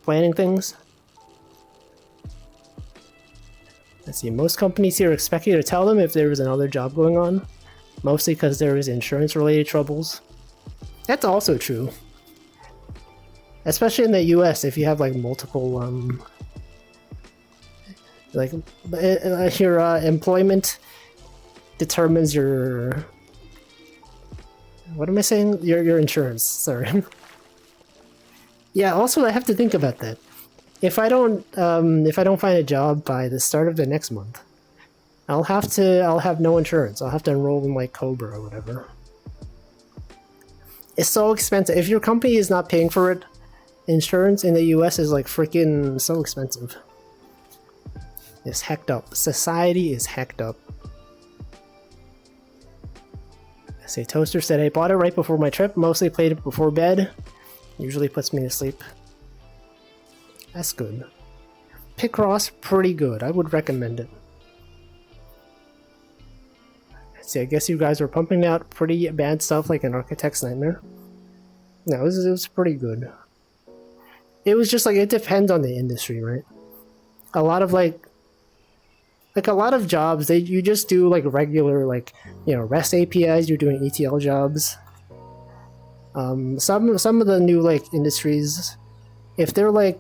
planning things? Let's see, most companies here expect you to tell them if there is another job going on. Mostly because there is insurance-related troubles. That's also true. Especially in the US, if you have like multiple, like, your employment determines your... What am I saying? Your insurance, sorry. Yeah, also I have to think about that. If I don't find a job by the start of the next month, I'll have no insurance. I'll have to enroll in like Cobra or whatever. It's so expensive. If your company is not paying for it, insurance in the US is like freaking so expensive. It's hecked up. Society is hecked up. I say Toaster said I bought it right before my trip. Mostly played it before bed. Usually puts me to sleep. That's good. Picross, pretty good. I would recommend it. See, I guess you guys were pumping out pretty bad stuff like an Architect's Nightmare. No, it was pretty good. It was just like, it depends on the industry, right? A lot of like a lot of jobs, you just do like regular, like, you know, REST APIs, you're doing ETL jobs. Some of the new like industries, if they're like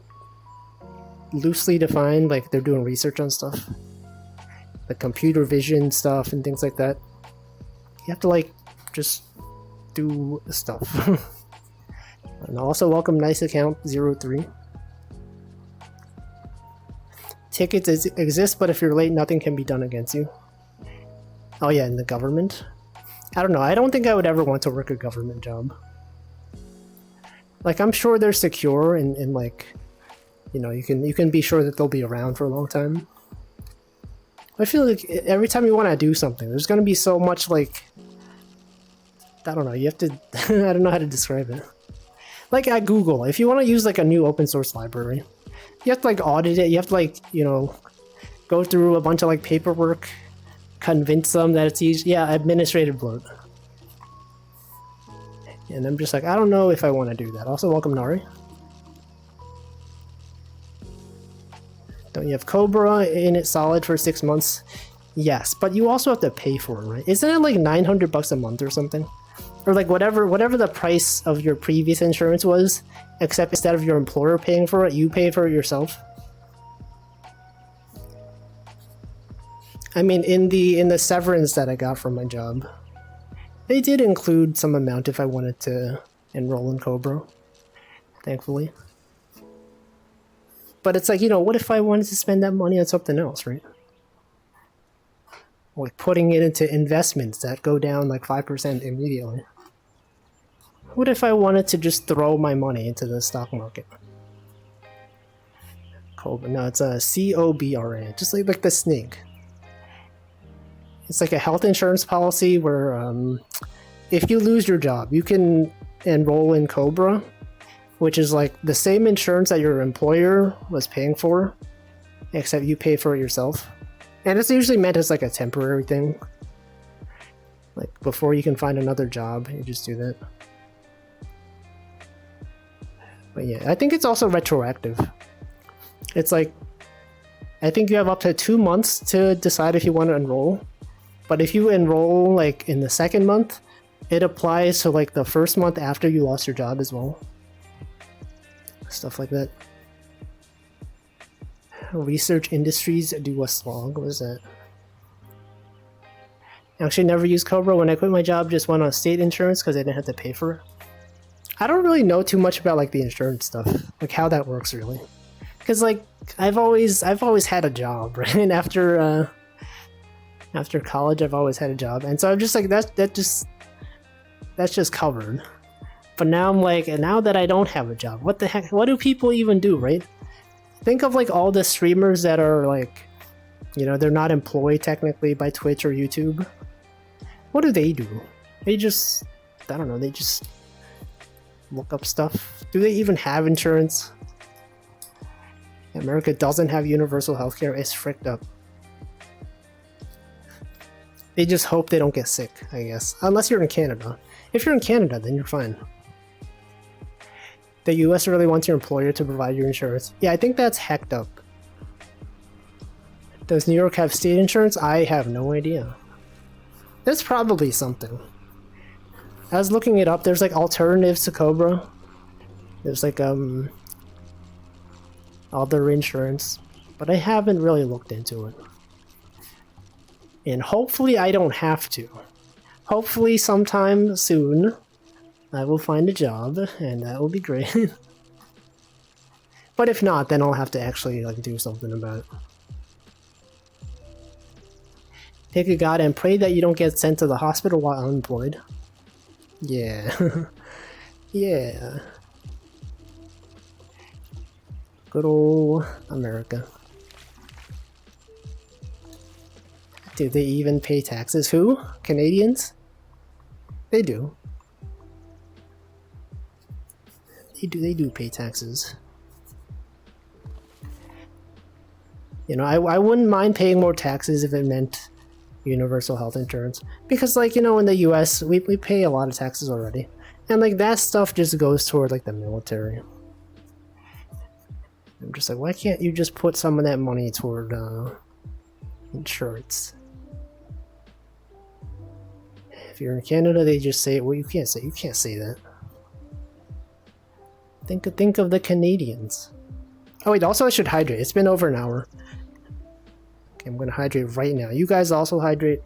loosely defined, like they're doing research on stuff, like computer vision stuff and things like that, you have to like just do stuff. And also welcome nice account 03. Tickets exist, but if you're late, nothing can be done against you. Oh yeah, in the government? I don't know, I don't think I would ever want to work a government job. Like, I'm sure they're secure and like, you know, you can be sure that they'll be around for a long time. I feel like every time you want to do something, there's going to be so much, like, I don't know, you have to, I don't know how to describe it. Like at Google, if you want to use like a new open source library, you have to like audit it, you have to like, you know, go through a bunch of like paperwork, convince them that it's easy. Yeah, administrative bloat. And I'm just like, I don't know if I want to do that. Also, welcome Nari. Don't you have Cobra in it solid for 6 months? Yes, but you also have to pay for it, right? Isn't it like 900 bucks a month or something? Or like whatever the price of your previous insurance was, except instead of your employer paying for it, you pay for it yourself. I mean, in the severance that I got from my job, they did include some amount if I wanted to enroll in Cobra, thankfully. But it's like, you know, what if I wanted to spend that money on something else, right? Like putting it into investments that go down like 5% immediately. What if I wanted to just throw my money into the stock market? Cobra, no, it's a COBRA, just like the snake. It's like a health insurance policy where if you lose your job, you can enroll in Cobra, which is like the same insurance that your employer was paying for, except you pay for it yourself. And it's usually meant as like a temporary thing. Like before you can find another job, you just do that. But yeah, I think it's also retroactive. It's like, I think you have up to 2 months to decide if you want to enroll. But if you enroll like in the second month, it applies to like the first month after you lost your job as well. Stuff like that. Research industries do a slog. What is that? I actually never used Cobra. When I quit my job, just went on state insurance because I didn't have to pay for it. I don't really know too much about like the insurance stuff, like how that works really. Because like I've always had a job, right? And after college, I've always had a job, and so I'm just like that's just covered. But now I'm like, and now that I don't have a job, what the heck? What do people even do, right? Think of like all the streamers that are like, you know, they're not employed technically by Twitch or YouTube. What do? They just, I don't know, they just look up stuff. Do they even have insurance? America doesn't have universal healthcare. It's fricked up. They just hope they don't get sick, I guess. Unless you're in Canada. If you're in Canada, then you're fine. The US really wants your employer to provide your insurance. Yeah, I think that's hacked up. Does New York have state insurance? I have no idea. There's probably something. I was looking it up. There's like alternatives to Cobra. There's like other insurance, but I haven't really looked into it. And hopefully I don't have to. Hopefully sometime soon I will find a job, and that will be great. But if not, then I'll have to actually like do something about it. Pick a god and pray that you don't get sent to the hospital while unemployed. Yeah. Yeah. Good old America. Do they even pay taxes? Who? Canadians? They do. They do pay taxes. You know, I wouldn't mind paying more taxes if it meant universal health insurance. Because, like, you know, in the US, we pay a lot of taxes already. And, like, that stuff just goes toward, like, the military. I'm just like, why can't you just put some of that money toward, insurance? If you're in Canada, they just say, well, you can't say that. Think of the Canadians. Oh wait, also I should hydrate. It's been over an hour. Okay, I'm gonna hydrate right now. You guys also hydrate.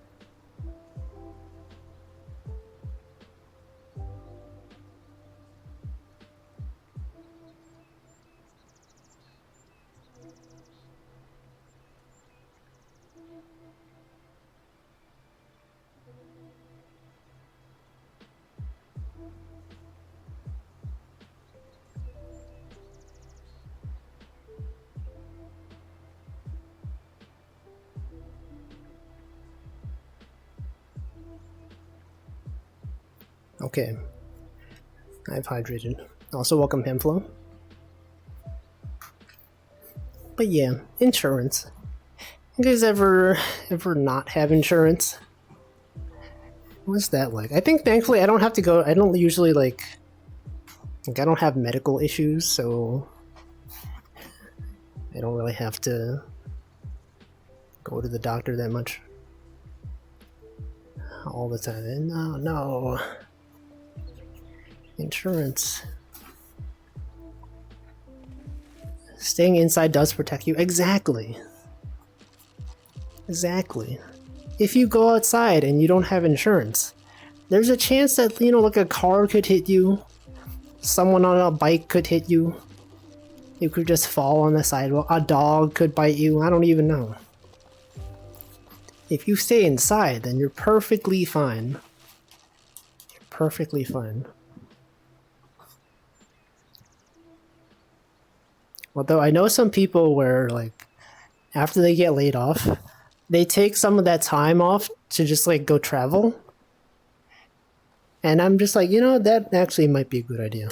Okay, I've hydrated. Also, welcome Hemflow. But yeah, insurance. You guys ever not have insurance? What's that like? I think thankfully I don't have to go. I don't usually like I don't have medical issues, so I don't really have to go to the doctor that much all the time. And no. Insurance. Staying inside does protect you. Exactly. Exactly. If you go outside and you don't have insurance, there's a chance that, you know, like a car could hit you. Someone on a bike could hit you. You could just fall on the sidewalk. A dog could bite you. I don't even know. If you stay inside, then you're perfectly fine. You're perfectly fine. Although I know some people where, like, after they get laid off, they take some of that time off to just, like, go travel. And I'm just like, you know, that actually might be a good idea.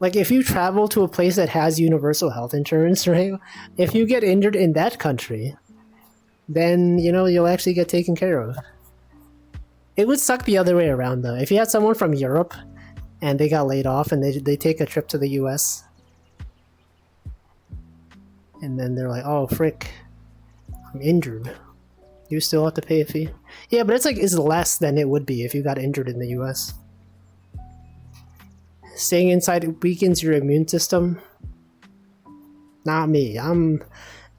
Like, if you travel to a place that has universal health insurance, right? If you get injured in that country, then, you know, you'll actually get taken care of. It would suck the other way around, though. If you had someone from Europe and they got laid off and they take a trip to the US, and then they're like, oh, frick, I'm injured. You still have to pay a fee? Yeah, but it's less than it would be if you got injured in the US. Staying inside weakens your immune system. Not me.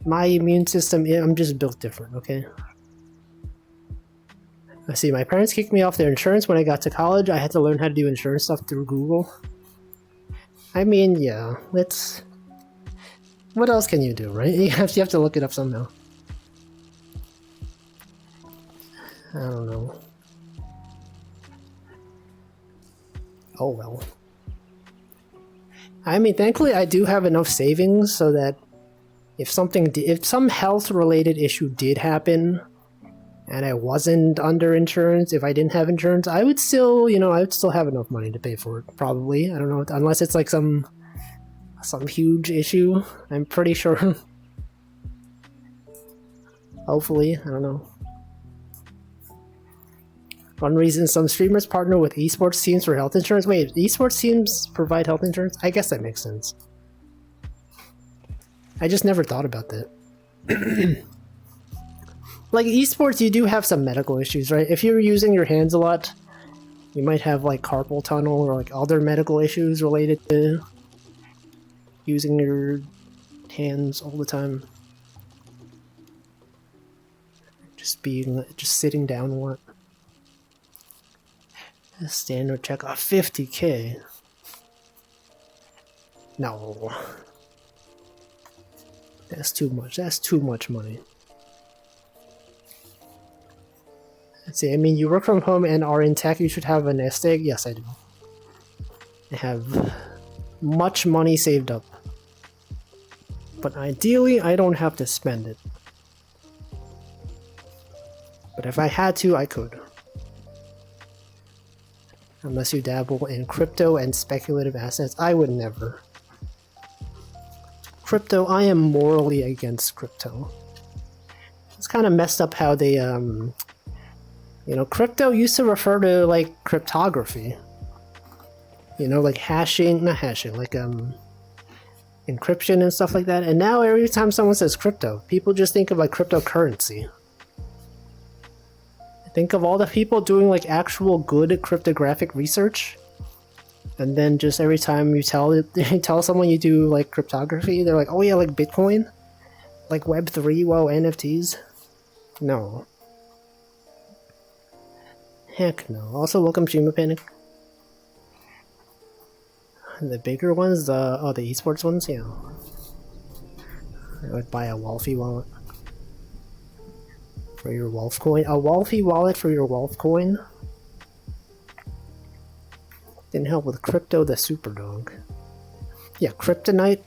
My immune system, I'm just built different, okay? I see, my parents kicked me off their insurance when I got to college. I had to learn how to do insurance stuff through Google. I mean, yeah, let's... What else can you do, right? You have to look it up somehow. I don't know. Oh well. I mean, thankfully I do have enough savings so that if some health-related issue did happen, and I wasn't under insurance, if I didn't have insurance, I would still, you know, I would still have enough money to pay for it. Probably. I don't know, unless it's like some huge issue. I'm pretty sure. Hopefully, I don't know. One reason some streamers partner with esports teams for health insurance. Wait, esports teams provide health insurance? I guess that makes sense. I just never thought about that. Like, esports, you do have some medical issues, right? If you're using your hands a lot, you might have, like, carpal tunnel or, like, other medical issues related to using your hands all the time. Just sitting down a lot. A standard check off 50k. No. That's too much. That's too much money. Let's see, I mean, you work from home and are in tech, you should have a nest egg. Yes, I do. I have much money saved up. But ideally, I don't have to spend it. But if I had to, I could. Unless you dabble in crypto and speculative assets, I would never. Crypto, I am morally against crypto. It's kind of messed up how they, you know, crypto used to refer to, like, cryptography. You know, like not hashing, like, encryption and stuff like that. And now every time someone says crypto, people just think of, like, cryptocurrency. Think of all the people doing, like, actual good cryptographic research. And then just every time you tell someone you do, like, cryptography, they're like, oh yeah, like Bitcoin? Like Web3, whoa, NFTs? No. Heck no. Also, welcome Shima Panic. The bigger ones, the esports ones, yeah. I would buy a Wolfie wallet. For your Wolf coin? A Wolfie wallet for your Wolf coin? Didn't help with Crypto the Superdog. Yeah, Kryptonite.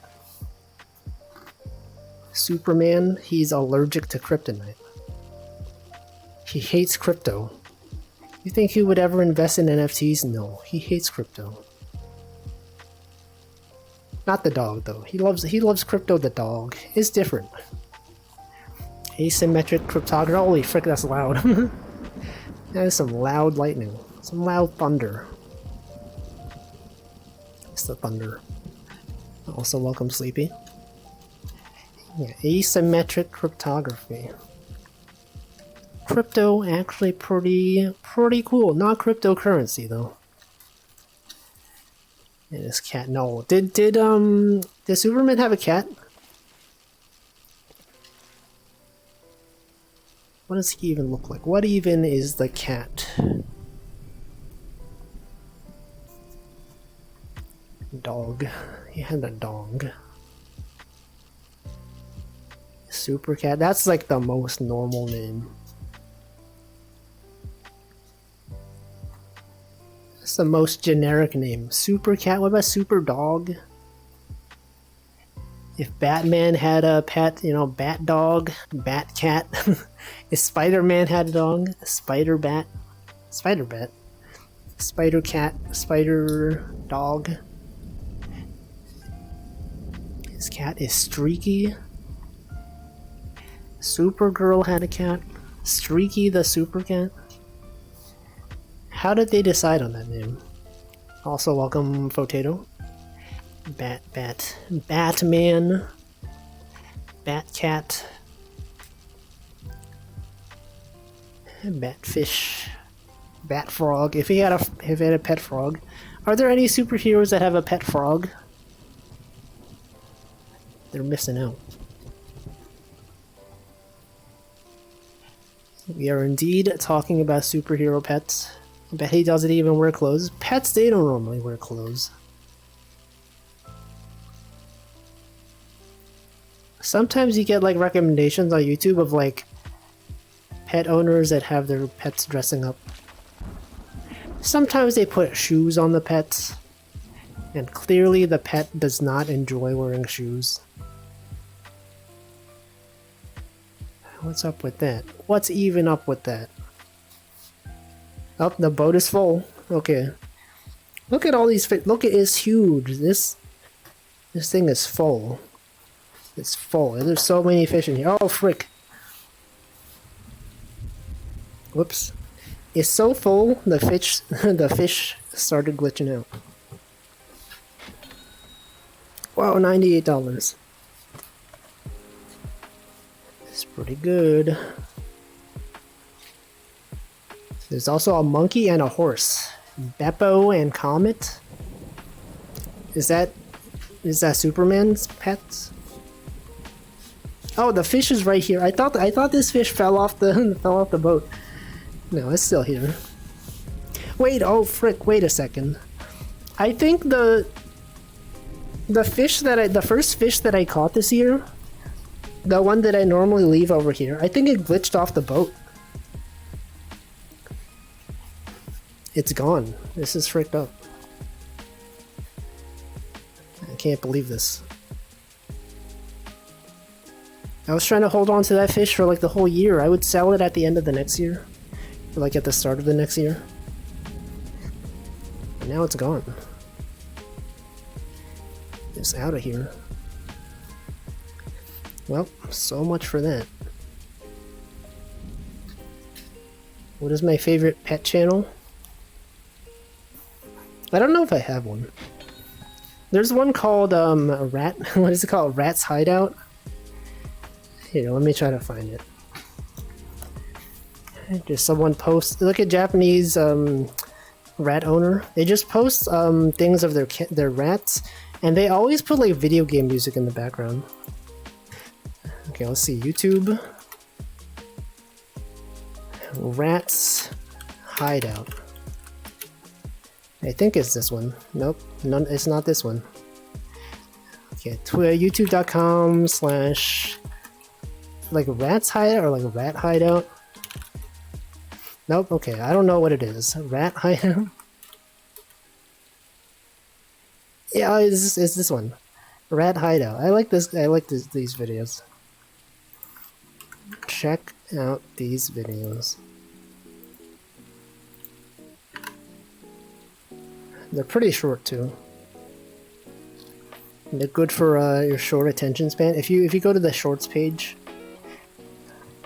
Superman, he's allergic to kryptonite. He hates crypto. You think he would ever invest in NFTs? No, he hates crypto. Not the dog though. He loves crypto the dog. It's different. Asymmetric cryptography. Holy frick, that's loud. That is some loud lightning. Some loud thunder. It's the thunder. Also, welcome Sleepy. Yeah, asymmetric cryptography. Crypto actually pretty cool. Not cryptocurrency though. And this cat, no. Did Superman have a cat? What does he even look like? What even is the cat? Dog. He had a dog. Super cat. That's like the most normal name. That's the most generic name. Super cat. What about super dog? If Batman had a pet, you know, bat dog, bat cat. If Spider-Man had a dog, spider bat, spider bat, spider cat, spider dog. His cat is Streaky. Supergirl had a cat. Streaky the super cat. How did they decide on that name? Also, welcome, Potato. Batman. Batcat. Batfish. Batfrog. If he had a pet frog. Are there any superheroes that have a pet frog? They're missing out. We are indeed talking about superhero pets. I bet he doesn't even wear clothes. Pets, they don't normally wear clothes. Sometimes you get like recommendations on YouTube of like pet owners that have their pets dressing up. Sometimes they put shoes on the pets, and clearly the pet does not enjoy wearing shoes. What's up with that? What's even up with that? Oh, the boat is full. Okay. Look at all these fish. Look, it's huge. This thing is full. It's full. There's so many fish in here. Oh, frick. Whoops. It's so full, the fish started glitching out. Wow, $98. It's pretty good. There's also a monkey and a horse. Beppo and Comet. Is that Superman's pets? Oh, the fish is right here. I thought this fish fell off the boat. No, it's still here. Wait, oh frick, wait a second. I think the first fish that I caught this year, the one that I normally leave over here, I think it glitched off the boat. It's gone. This is fricked up. I can't believe this. I was trying to hold on to that fish for like the whole year. I would sell it at the end of the next year. Or like at the start of the next year. But now it's gone. It's out of here. Well, so much for that. What is my favorite pet channel? I don't know if I have one. There's one called what is it called? Rat's Hideout? Here, let me try to find it. Just someone posts. Look at Japanese rat owner. They just post things of their rats, and they always put like video game music in the background. Okay, let's see. YouTube. Rat's Hideout. I think it's this one. Nope, none. It's not this one. Okay, youtube.com/ like Rat's Hideout or like Rat Hideout. Nope. Okay, I don't know what it is. Rat Hideout. Yeah, it's this one. Rat Hideout. I like this. I like these videos. Check out these videos. They're pretty short too. They're good for your short attention span. If you go to the shorts page,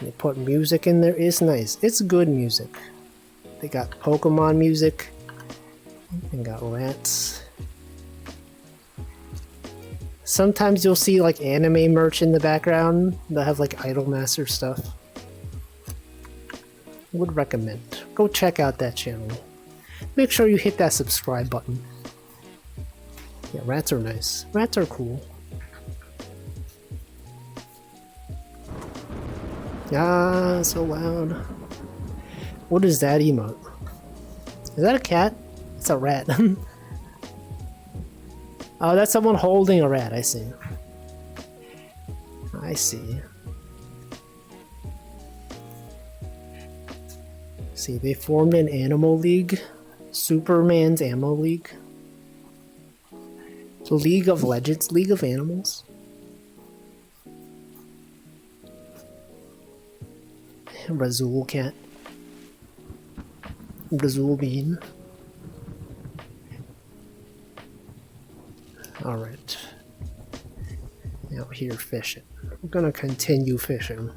they put music in there. It's nice. It's good music. They got Pokemon music. They got rats. Sometimes you'll see like anime merch in the background that have like Idolmaster stuff. Would recommend. Go check out that channel. Make sure you hit that subscribe button. Yeah, rats are nice. Rats are cool. Ah, so loud. What is that emote? Is that a cat? It's a rat. Oh, that's someone holding a rat, I see. I see. See, they formed an animal league. Superman's Ammo League. League of Legends, League of Animals. Razul cat. Razul bean. Alright. Out here fishing. We're gonna continue fishing.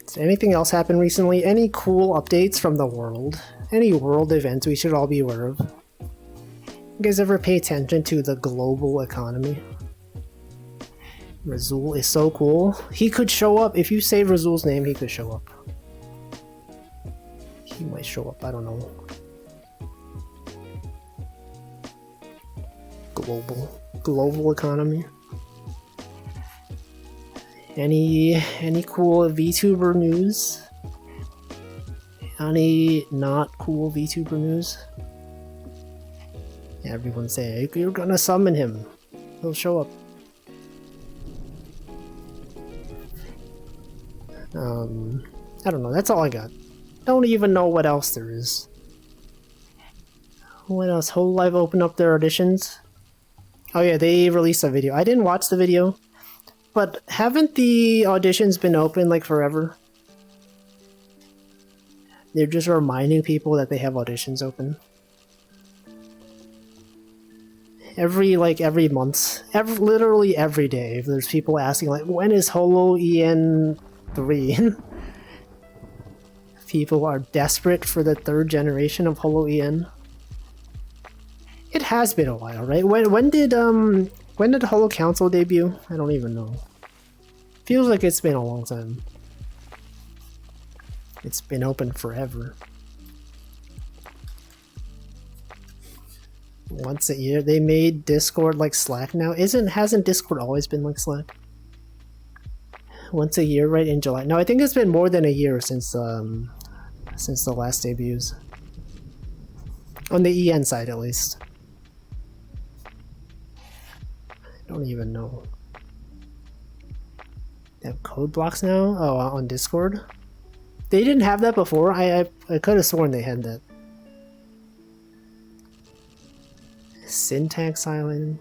Did anything else happen recently? Any cool updates from the world? Any world events we should all be aware of? You guys ever pay attention to the global economy? Razul is so cool. He could show up. If you say Razul's name, he could show up. He might show up, I don't know. Global economy. Any cool VTuber news? Any not cool VTuber news? Yeah, everyone's saying, hey, you're gonna summon him. He'll show up. I don't know, that's all I got. Don't even know what else there is. What else? Whole Live opened up their auditions? Oh yeah, they released a video. I didn't watch the video, but haven't the auditions been open like forever? They're just reminding people that they have auditions open. Every month, literally every day, there's people asking like, when is Holo EN 3? People are desperate for the third generation of Holo EN. It has been a while, right? When did Holo Council debut? I don't even know. Feels like it's been a long time. It's been open forever. Once a year. They made Discord like Slack now. Hasn't Discord always been like Slack? Once a year, right, in July. No, I think it's been more than a year since the last debuts. On the EN side, at least. I don't even know. They have code blocks now? Oh, on Discord? They didn't have that before? I could have sworn they had that. Syntax Island.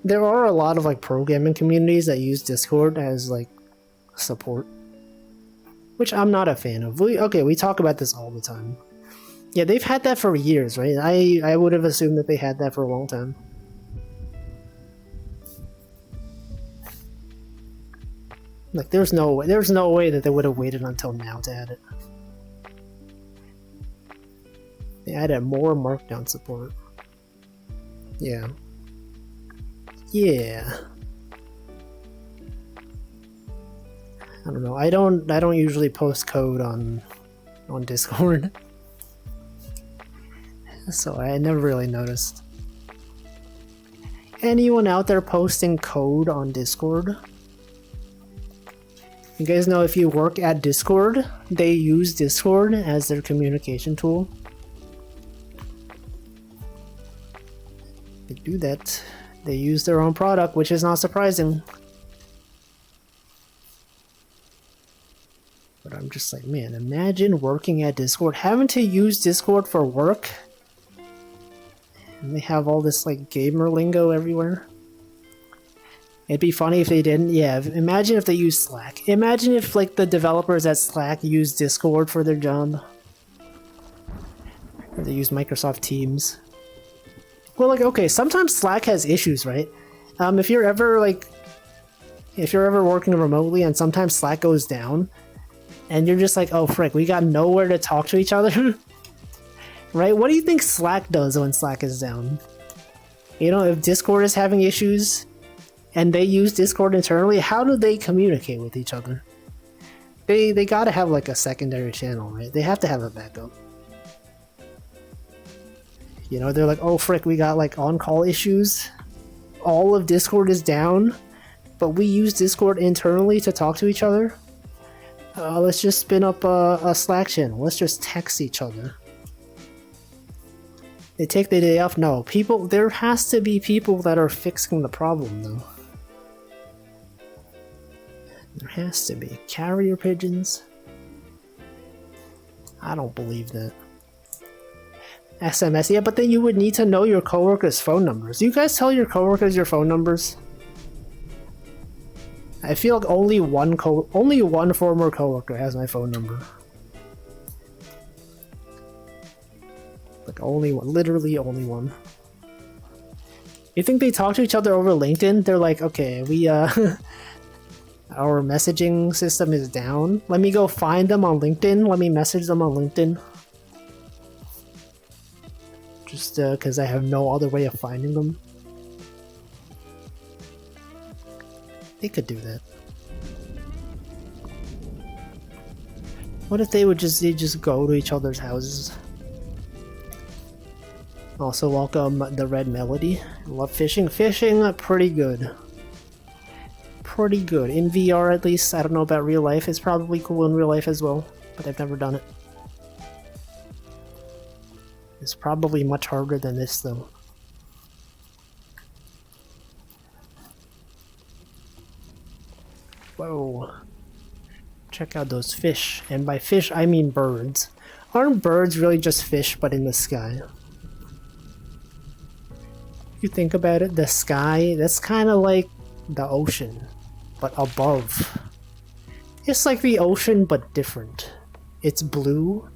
There are a lot of like programming communities that use Discord as like support, which I'm not a fan of. We talk about this all the time. Yeah, they've had that for years, right? I would have assumed that they had that for a long time. Like there's no way that they would have waited until now to add it. They added more Markdown support. Yeah. Yeah. I don't know. I don't usually post code on Discord. So I never really noticed. Anyone out there posting code on Discord? You guys know if you work at Discord, they use Discord as their communication tool. They do that. They use their own product, which is not surprising. But I'm just like, man, imagine working at Discord, having to use Discord for work. And they have all this like gamer lingo everywhere. It'd be funny if they didn't. Yeah, imagine if they used Slack. Imagine if like the developers at Slack use Discord for their job. Or they use Microsoft Teams. Well, like, okay, sometimes Slack has issues, right? If you're ever working remotely and sometimes Slack goes down, and you're just like, oh frick, we got nowhere to talk to each other. Right? What do you think Slack does when Slack is down? You know, if Discord is having issues and they use Discord internally, how do they communicate with each other? They gotta have like a secondary channel, right? They have to have a backup. You know, they're like, oh frick, we got like on-call issues. All of Discord is down, but we use Discord internally to talk to each other. Let's just spin up a Slack channel. Let's just text each other. They take the day off? No. There has to be people that are fixing the problem, though. There has to be. Carrier pigeons? I don't believe that. SMS, yeah, but then you would need to know your coworkers' phone numbers. Do you guys tell your coworkers your phone numbers? I feel like only one former coworker has my phone number. Like only one, literally only one. You think they talk to each other over LinkedIn? They're like, okay, we our messaging system is down. Let me go find them on LinkedIn. Let me message them on LinkedIn. Just because I have no other way of finding them. They could do that. What if they just go to each other's houses? Also, welcome the Red Melody. Love fishing. Fishing, pretty good. Pretty good. In VR at least. I don't know about real life. It's probably cool in real life as well, but I've never done it. It's probably much harder than this though. Whoa. Check out those fish. And by fish, I mean birds. Aren't birds really just fish, but in the sky? If you think about it, the sky, that's kind of like the ocean, but above. It's like the ocean, but different. It's blue.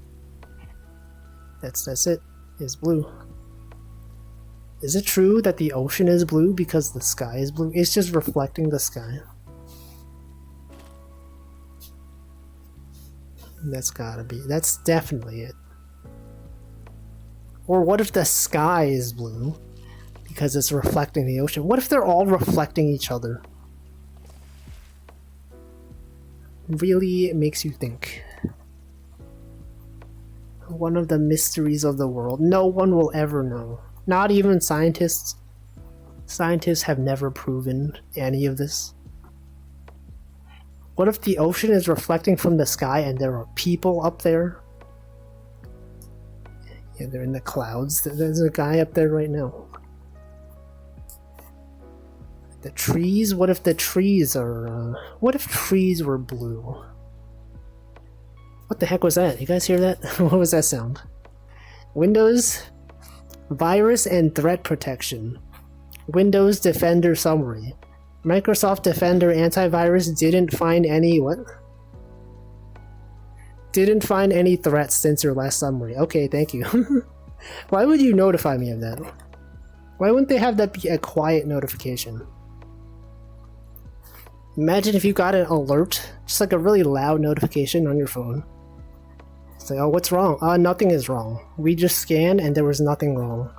That's it. It's blue. Is it true that the ocean is blue because the sky is blue? It's just reflecting the sky. That's gotta be. That's definitely it. Or what if the sky is blue because it's reflecting the ocean? What if they're all reflecting each other? Really, it makes you think. One of the mysteries of the world. No one will ever know. Not even scientists. Scientists have never proven any of this. What if the ocean is reflecting from the sky and there are people up there? Yeah, they're in the clouds. There's a guy up there right now. The trees? What if the trees are... what if trees were blue? What the heck was that? You guys hear that? What was that sound? Windows, virus and threat protection. Windows Defender summary. Microsoft Defender antivirus didn't find any what? Didn't find any threats since your last summary. Okay, thank you. Why would you notify me of that? Why wouldn't they have that be a quiet notification? Imagine if you got an alert, just like a really loud notification on your phone. It's like, oh, what's wrong? Nothing is wrong. We just scanned and there was nothing wrong.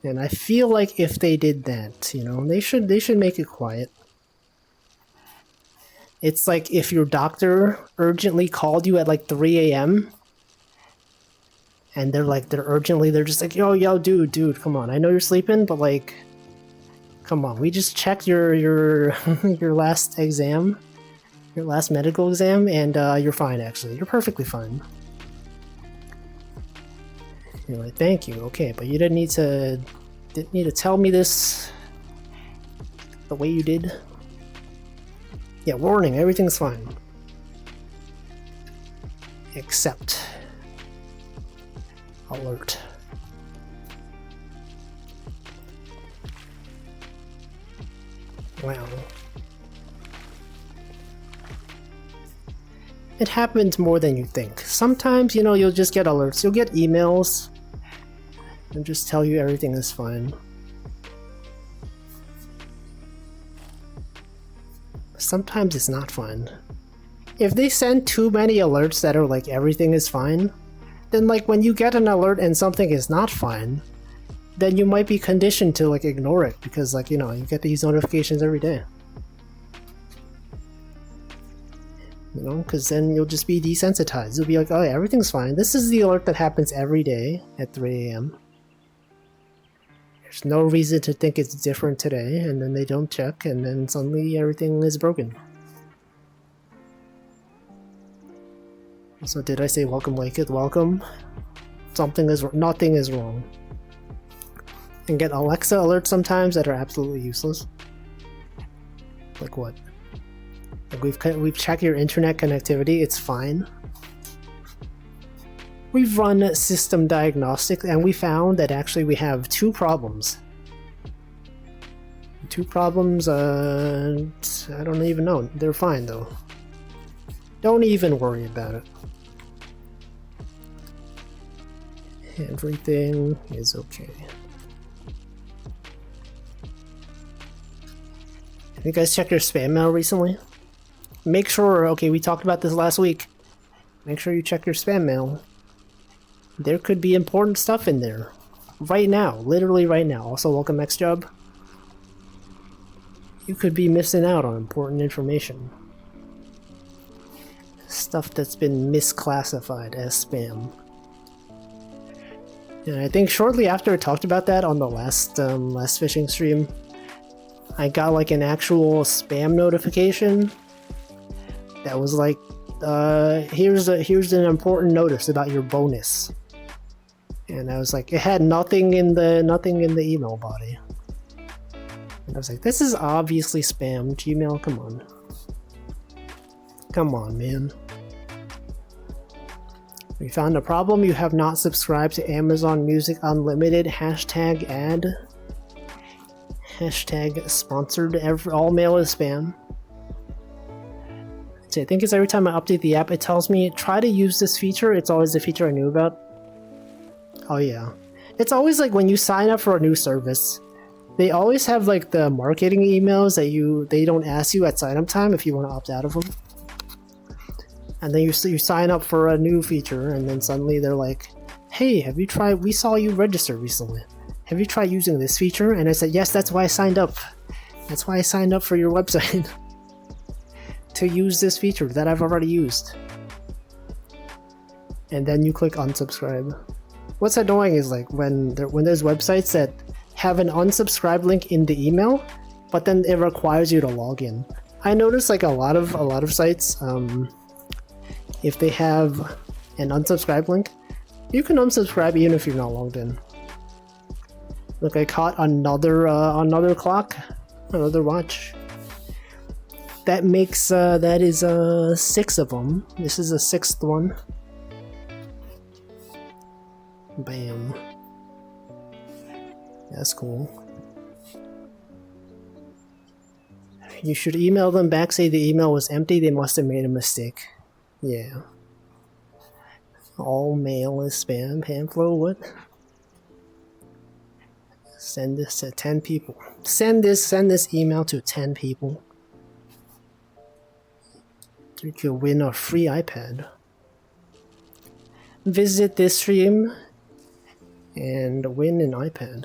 And I feel like if they did that, you know, they should make it quiet. It's like if your doctor urgently called you at like 3 a.m. and they're just like, yo, dude, come on. I know you're sleeping, but like, come on. We just checked your your last exam, your last medical exam, and you're fine. Actually, you're perfectly fine. You're like, thank you, okay, but you didn't need to tell me this the way you did. Yeah, warning, everything's fine. Except alert. Wow. It happens more than you think. Sometimes, you know, you'll just get alerts. You'll get emails and just tell you everything is fine. Sometimes it's not fine. If they send too many alerts that are like everything is fine, then like when you get an alert and something is not fine, then you might be conditioned to like ignore it because like, you know, you get these notifications every day. You know, because then you'll just be desensitized. You'll be like, oh yeah, everything's fine. This is the alert that happens every day at 3 a.m. There's no reason to think it's different today, and then they don't check, and then suddenly everything is broken. So did I say welcome like it? Welcome. Nothing is wrong. And get Alexa alerts sometimes that are absolutely useless. Like what? Like we've checked your internet connectivity, it's fine. We've run system diagnostics and we found that actually we have two problems. I don't even know. They're fine though. Don't even worry about it. Everything is okay. Have you guys checked your spam mail recently? Make sure, okay, we talked about this last week. Make sure you check your spam mail. There could be important stuff in there. Right now, literally right now. Also, welcome next job. You could be missing out on important information. Stuff that's been misclassified as spam. And I think shortly after I talked about that on the last phishing stream, I got like an actual spam notification that was like, here's an important notice about your bonus. And I was like, it had nothing in the email body. And I was like, this is obviously spam. Gmail, come on. Come on, man. We found a problem. You have not subscribed to Amazon Music Unlimited. Hashtag ad. Hashtag sponsored. All mail is spam. So I think it's every time I update the app, it tells me, try to use this feature. It's always the feature I knew about. Oh yeah. It's always like when you sign up for a new service, they always have like the marketing emails that they don't ask you at sign up time if you want to opt out of them. And then you sign up for a new feature and then suddenly they're like, hey, have you tried, we saw you register recently. Have you tried using this feature? And I said, yes, that's why I signed up. That's why I signed up for your website. To use this feature that I've already used. And then you click unsubscribe. What's annoying is like when there's websites that have an unsubscribe link in the email, but then it requires you to log in. I noticed like a lot of sites, if they have an unsubscribe link, you can unsubscribe even if you're not logged in. Look, I caught another clock, another watch. That makes that is 6 of them. This is the 6th one. Bam. That's cool. You should email them back, say the email was empty, they must have made a mistake. Yeah. All mail is spam. Pamflo, what? Send this to 10 people. Send this email to 10 people. You'll win a free iPad. Visit this stream and win an iPad.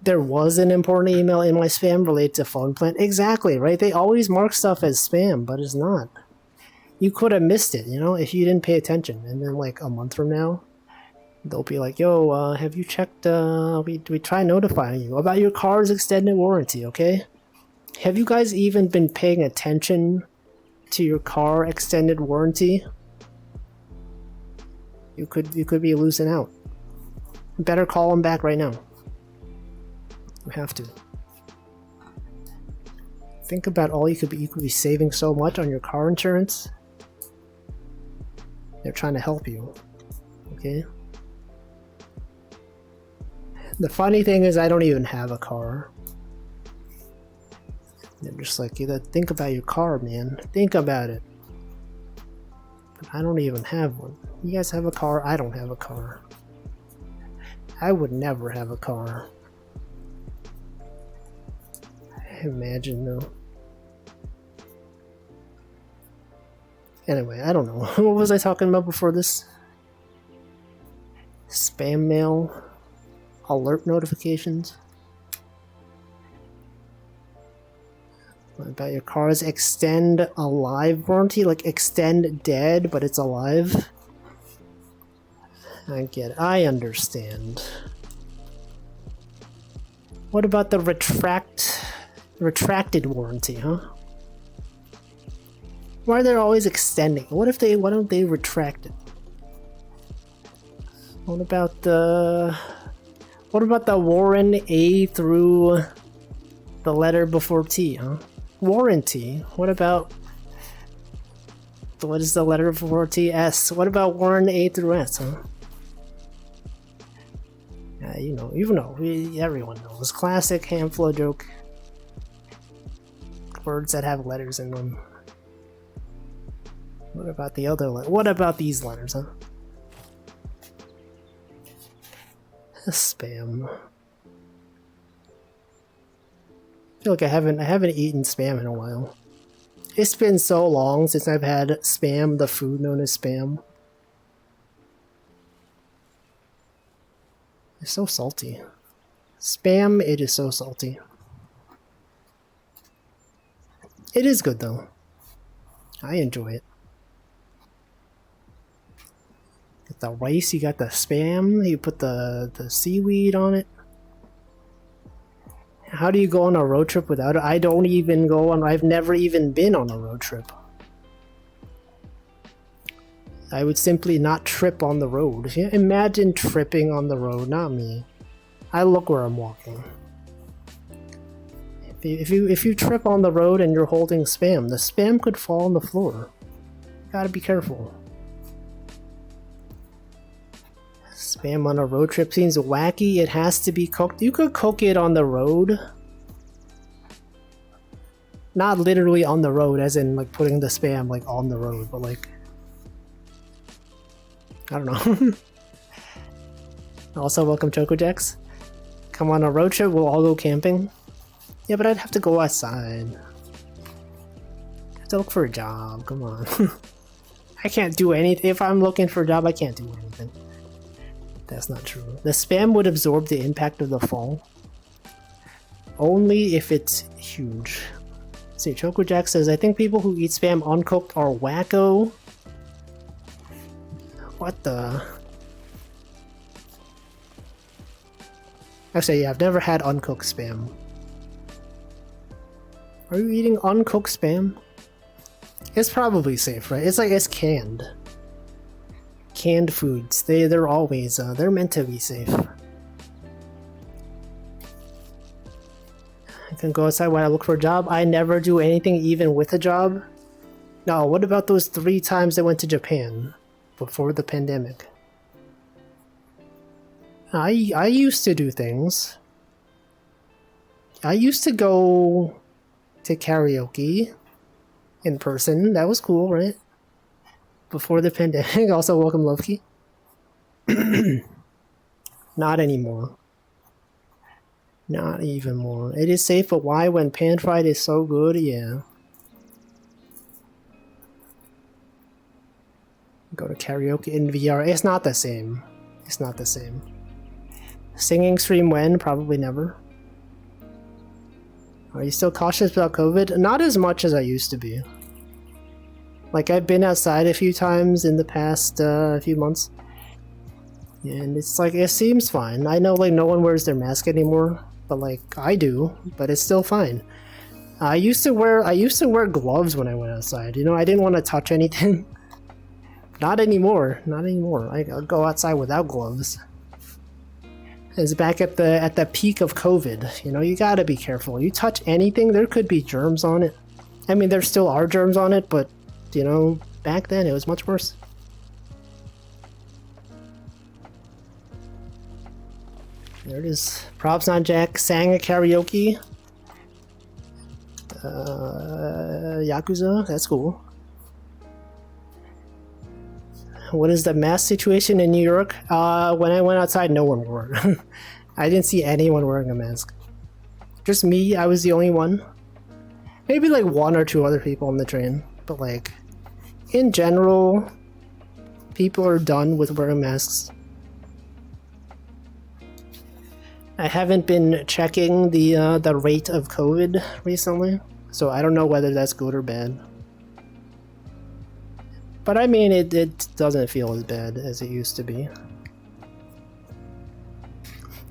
There was an important email in my spam related to phone plan. Exactly, right? They always mark stuff as spam, but it's not. You could have missed it, you know, if you didn't pay attention. And then like a month from now, they'll be like, yo, have you checked, we try notifying you about your car's extended warranty, okay? Have you guys even been paying attention to your car extended warranty? You could be losing out. Better call them back right now. You have to. Think about all you could be saving so much on your car insurance. They're trying to help you. Okay? The funny thing is I don't even have a car. They're just like, you gotta think about your car, man. Think about it. But I don't even have one. You guys have a car? I don't have a car. I would never have a car. Imagine though. Anyway, I don't know. What was I talking about before this? Spam mail. Alert notifications. What about your car's extend alive warranty? Like extend dead, but it's alive? I get it. I understand. What about the retracted warranty, huh? Why are they always extending? Why don't they retract it? What about the Warren A through the letter before T, huh? Warranty. What is the letter before T? S. What about Warren A through S, huh? Everyone knows. Classic Hamflow joke. Words that have letters in them. What about the other what about these letters, huh? Spam. I feel like I haven't eaten spam in a while. It's been so long since I've had spam, the food known as spam. It's so salty. Spam, it is so salty. It is good though. I enjoy it. Get the rice, you got the spam, you put the seaweed on it. How do you go on a road trip without it? I don't even go on, I've never even been on a road trip. I would simply not trip on the road. Imagine tripping on the road, not me. I look where I'm walking. If you trip on the road and you're holding spam, the spam could fall on the floor. You gotta be careful. Spam on a road trip seems wacky. It has to be cooked. You could cook it on the road. Not literally on the road, as in like putting the spam like on the road, but like, I don't know. Also, welcome Choco Jacks. Come on a road trip, we'll all go camping. Yeah, but I'd have to go outside. I have to look for a job, come on. I can't do anything. If I'm looking for a job, I can't do anything. That's not true. The spam would absorb the impact of the fall. Only if it's huge. See, Choco Jack says, I think people who eat spam uncooked are wacko. What the? Actually, yeah, I've never had uncooked spam. Are you eating uncooked spam? It's probably safe, right? It's like, it's canned. Canned foods. They're always, they're meant to be safe. I can go outside while I look for a job. I never do anything even with a job. No, what about those 3 times I went to Japan before the pandemic? I used to do things. I used to go to karaoke in person. That was cool, right? Before the pandemic. Also, welcome Lovekey. Not anymore. Not even more. It is safe, but why when pan fried is so good? Yeah. Go to karaoke in VR. It's not the same. It's not the same. Singing stream when? Probably never. Are you still cautious about COVID? Not as much as I used to be. Like, I've been outside a few times in the past few months. And it's like, it seems fine. I know, like, no one wears their mask anymore. But, like, I do. But it's still fine. I used to wear gloves when I went outside. You know, I didn't want to touch anything. Not anymore. Not anymore. I'll go outside without gloves. It's back at the peak of COVID. You know, you gotta be careful. You touch anything, there could be germs on it. I mean, there still are germs on it, but, you know, back then it was much worse. There it is. Props on Jack sang at karaoke. Yakuza, that's cool. What is the mask situation in New York? When I went outside, no one wore it. I didn't see anyone wearing a mask. Just me, I was the only one. Maybe like 1 or 2 other people on the train. But like, in general, people are done with wearing masks. I haven't been checking the rate of COVID recently, so I don't know whether that's good or bad. But I mean, it doesn't feel as bad as it used to be.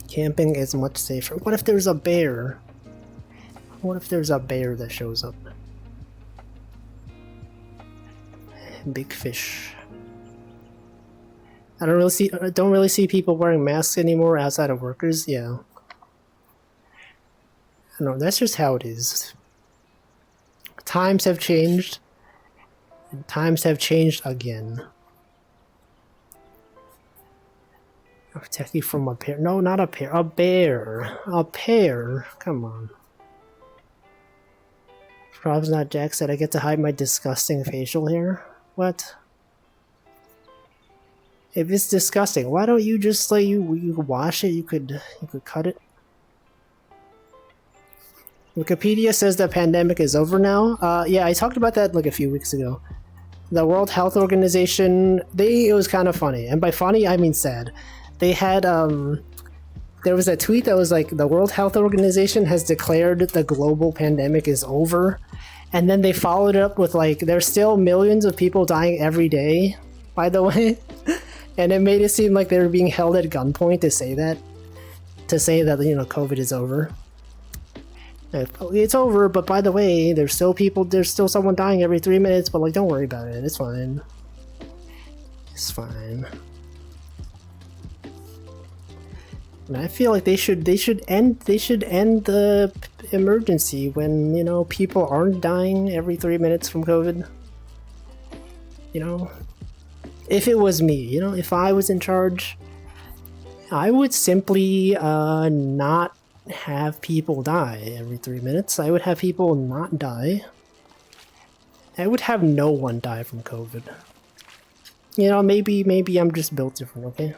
Camping is much safer. What if there's a bear? What if there's a bear that shows up? Big fish. I don't really see people wearing masks anymore outside of workers. Yeah. I don't know, that's just how it is. Times have changed. And times have changed again. A techie from a pear. No, not a pear. A bear. A pear. Come on. Prob's not Jack said I get to hide my disgusting facial hair. What? If it's disgusting, why don't you just like you wash it? You could cut it. Wikipedia says the pandemic is over now. Yeah, I talked about that like a few weeks ago. The World Health Organization, it was kind of funny, and by funny I mean sad. They had there was a tweet that was like, the World Health Organization has declared the global pandemic is over, and then they followed it up with like, there's still millions of people dying every day, by the way. And it made it seem like they were being held at gunpoint to say that, you know, COVID is over. It's over, but by the way, there's still someone dying every 3 minutes, but like, don't worry about it, it's fine. It's fine. And I feel like they should end the emergency when, you know, people aren't dying every 3 minutes from COVID. You know? If it was me, you know, if I was in charge, I would simply not have people die every 3 minutes. I would have people not die. I would have no one die from COVID. You know, maybe I'm just built different, okay?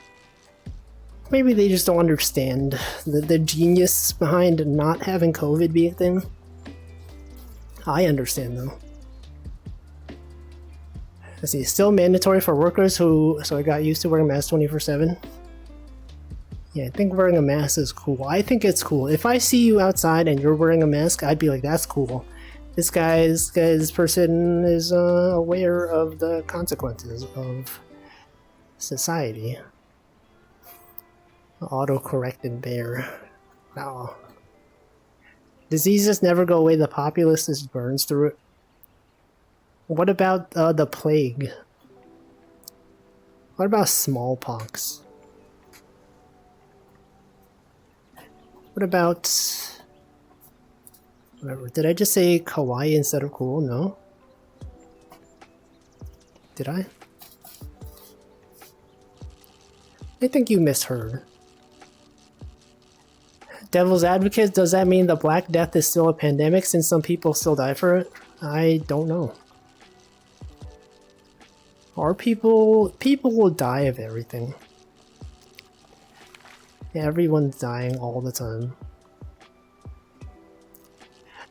Maybe they just don't understand the genius behind not having COVID be a thing. I understand though. Let's see, still mandatory for workers so I got used to wearing masks 24/7. Yeah, I think wearing a mask is cool. I think it's cool. If I see you outside and you're wearing a mask, I'd be like, that's cool. This person is aware of the consequences of society. Auto-corrected bear. No. Diseases never go away, the populace just burns through it. What about the plague? What about smallpox? What about... whatever. Did I just say kawaii instead of cool? No. Did I? I think you misheard. Devil's advocate, does that mean the Black Death is still a pandemic since some people still die for it? I don't know. Or people will die of everything. Everyone's dying all the time.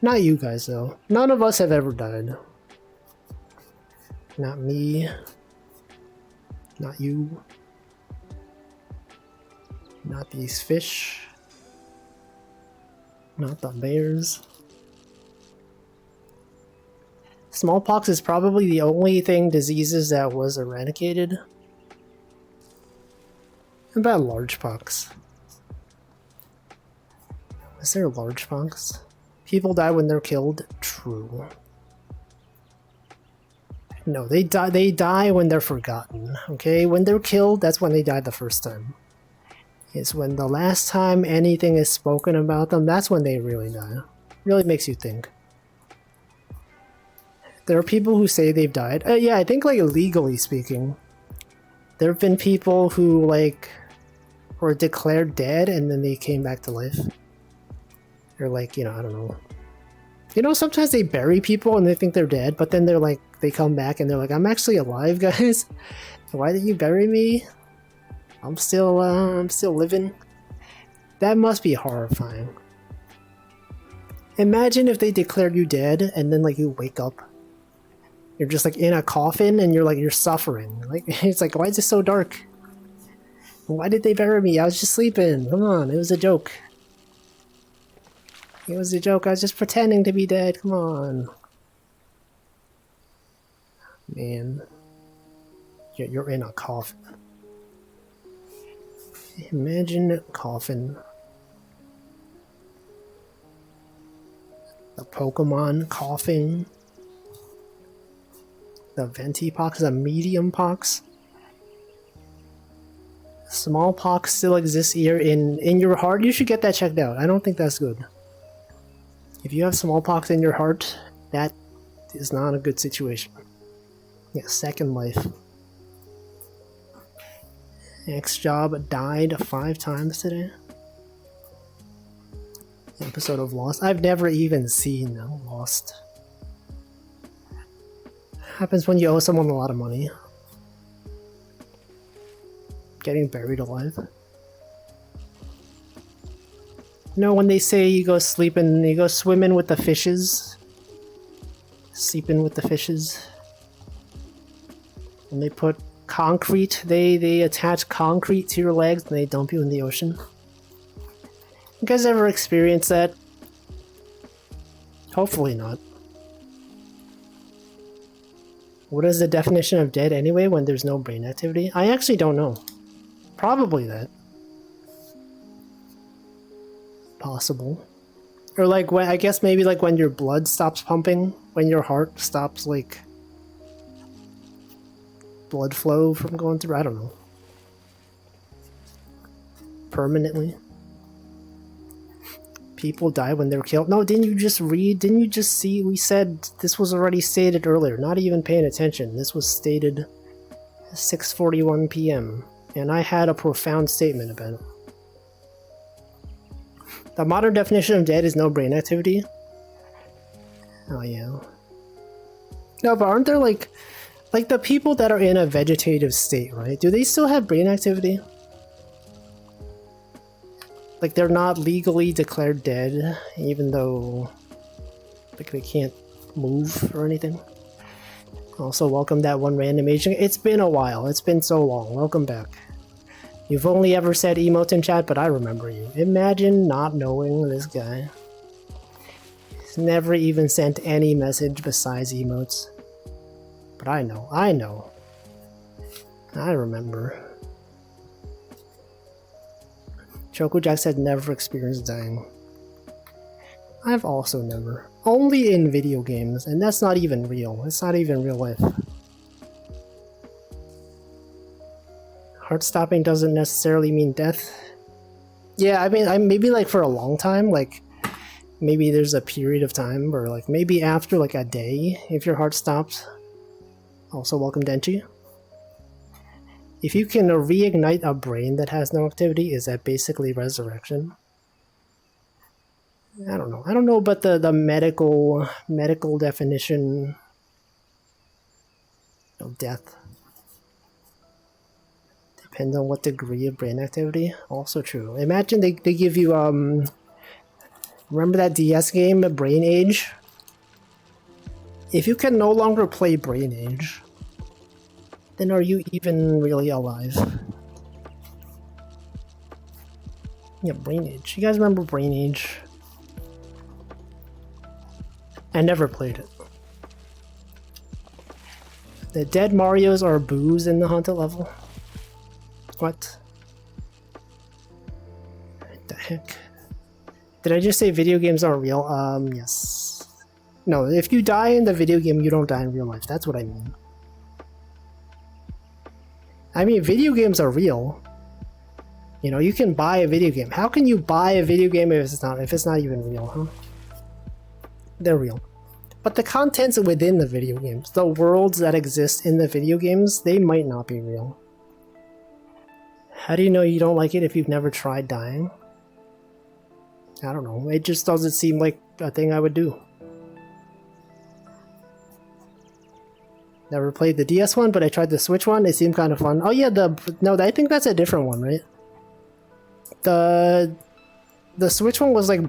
Not you guys though. None of us have ever died. Not me. Not you. Not these fish. Not the bears. Smallpox is probably the only diseases that was eradicated. What about largepox? Is there largepox? People die when they're killed? True. No, they die when they're forgotten, okay? When they're killed, that's when they died the first time. It's when the last time anything is spoken about them, that's when they really die. Really makes you think. There are people who say they've died. Yeah, I think like legally speaking, there have been people who like were declared dead and then they came back to life. Or like, you know, I don't know. You know, sometimes they bury people and they think they're dead, but then they're like, they come back and they're like, I'm actually alive, guys. Why did you bury me? I'm still living. That must be horrifying. Imagine if they declared you dead and then like you wake up. You're just like in a coffin and you're suffering. Like, it's like, why is it so dark? Why did they bury me? I was just sleeping. Come on, it was a joke. It was a joke. I was just pretending to be dead. Come on. Man. You're in a coffin. Imagine a coffin. The Pokemon coughing. The Ventipox, the medium pox. Smallpox still exists here in your heart. You should get that checked out. I don't think that's good. If you have smallpox in your heart, that is not a good situation. Yeah, second life. X-Job died 5 times today. Episode of Lost. I've never even seen Lost. Happens when you owe someone a lot of money. Getting buried alive. You know when they say you go sleeping, you go swimming with the fishes? Sleeping with the fishes. And they put concrete, they attach concrete to your legs and they dump you in the ocean. You guys ever experienced that? Hopefully not. What is the definition of dead anyway when there's no brain activity? I actually don't know. Probably that. Possible. Or like when, I guess maybe like when your blood stops pumping, when your heart stops like blood flow from going through, I don't know. Permanently. People die when they're killed. No, didn't you just read? Didn't you just see? We said this was already stated earlier. Not even paying attention. This was stated 6:41 p.m. And I had a profound statement about it. The modern definition of dead is no brain activity. Oh yeah. No, but aren't there like the people that are in a vegetative state, right? Do they still have brain activity? Like they're not legally declared dead, even though like they can't move or anything. Also, welcome that one random agent. It's been a while. It's been so long. Welcome back. You've only ever said emote in chat, but I remember you. Imagine not knowing this guy. He's never even sent any message besides emotes. But I know. I remember. Choco Jack said never experienced dying. I've also never. Only in video games, and that's not even real. It's not even real life. Heart stopping doesn't necessarily mean death. Yeah, I mean, maybe like for a long time, like maybe there's a period of time where like maybe after like a day, if your heart stops. Also, welcome Denchi. If you can reignite a brain that has no activity, is that basically resurrection? I don't know. I don't know about the medical definition of death. Depends on what degree of brain activity. Also true. Imagine they give you remember that DS game, Brain Age? If you can no longer play Brain Age, then are you even really alive? Yeah, Brain Age. You guys remember Brain Age? I never played it. The dead Marios are boos in the haunted level. What? What the heck? Did I just say video games aren't real? Yes. No, if you die in the video game, you don't die in real life. That's what I mean. I mean, video games are real. You know, you can buy a video game. How can you buy a video game if it's not even real, huh? They're real. But the contents within the video games, the worlds that exist in the video games, they might not be real. How do you know you don't like it if you've never tried dying? I don't know. It just doesn't seem like a thing I would do. Never played the DS one, but I tried the Switch one. It seemed kind of fun. Oh yeah, no, I think that's a different one, right? The Switch one was like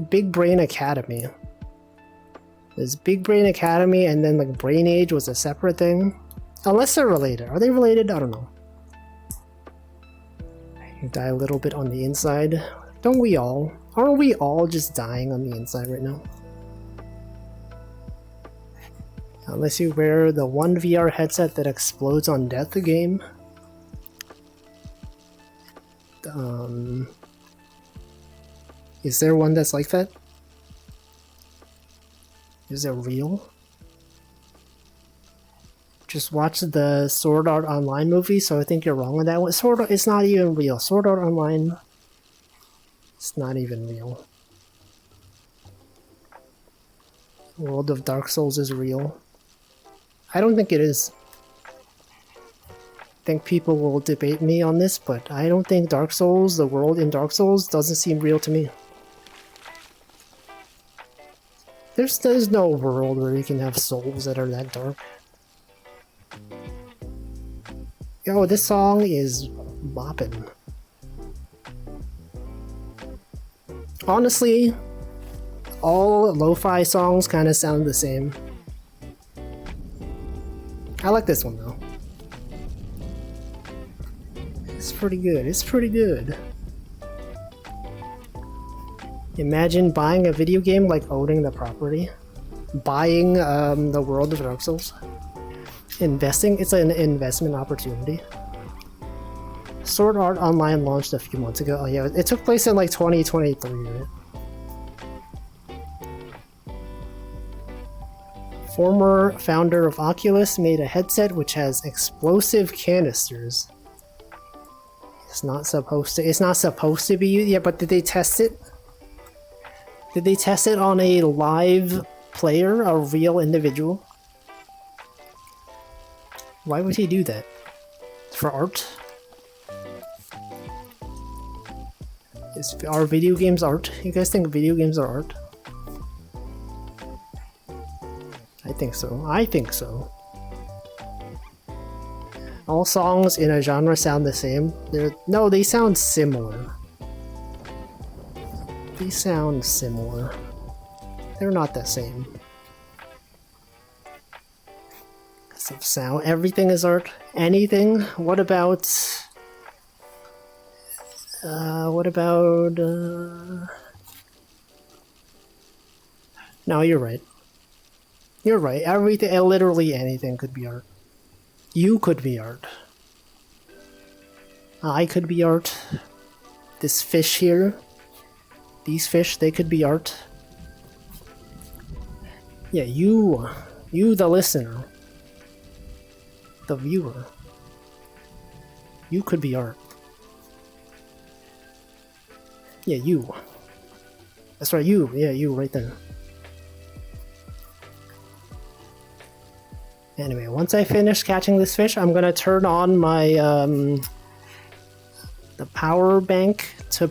Big Brain Academy. There's Big Brain Academy, and then like Brain Age was a separate thing. Unless they're related. Are they related? I don't know. You die a little bit on the inside. Don't we all? Aren't we all just dying on the inside right now? Unless you wear the one VR headset that explodes on death game. Is there one that's like that? Is it real? Just watch the Sword Art Online movie, so I think you're wrong on that one. Sword Art, it's not even real. Sword Art Online, it's not even real. World of Dark Souls is real. I don't think it is. I think people will debate me on this, but I don't think Dark Souls, the world in Dark Souls, doesn't seem real to me. There's no world where you can have souls that are that dark. Yo, this song is bopping. Honestly, all lo-fi songs kind of sound the same. I like this one though. It's pretty good. It's pretty good. Imagine buying a video game like owning the property. Buying the world of Dark Souls. Investing, it's an investment opportunity. Sword Art Online launched a few months ago. Oh yeah, it took place in like 2023, right? Former founder of Oculus made a headset which has explosive canisters. It's not supposed to be used. Yeah, but did they test it? Did they test it on a live player, a real individual? Why would he do that? For art? Are video games art? You guys think video games are art? I think so. I think so. All songs in a genre sound the same. No, they sound similar. They sound similar. They're not the same. Because of sound, everything is art. Anything? What about... No, you're right. You're right. Everything, literally anything could be art. You could be art. I could be art. This fish here. These fish, they could be art. Yeah, you the listener. The viewer. You could be art. Yeah, you. That's right, you. Yeah, you right there. Anyway, once I finish catching this fish, I'm gonna turn on my the power bank to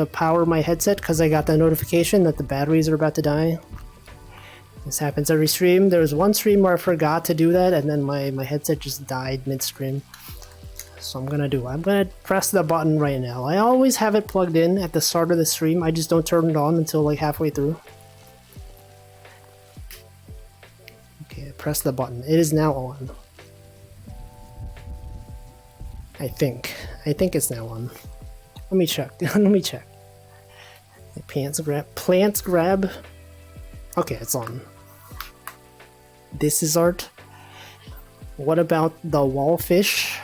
power my headset because I got the notification that the batteries are about to die. This happens every stream. There was one stream where I forgot to do that, and then my headset just died mid-stream. So I'm gonna press the button right now. I always have it plugged in at the start of the stream. I just don't turn it on until like halfway through. Okay, press the button. It is now on. I think it's now on. Let me check. Let me check. Plants grab. Okay, it's on. This is art. What about the wallfish?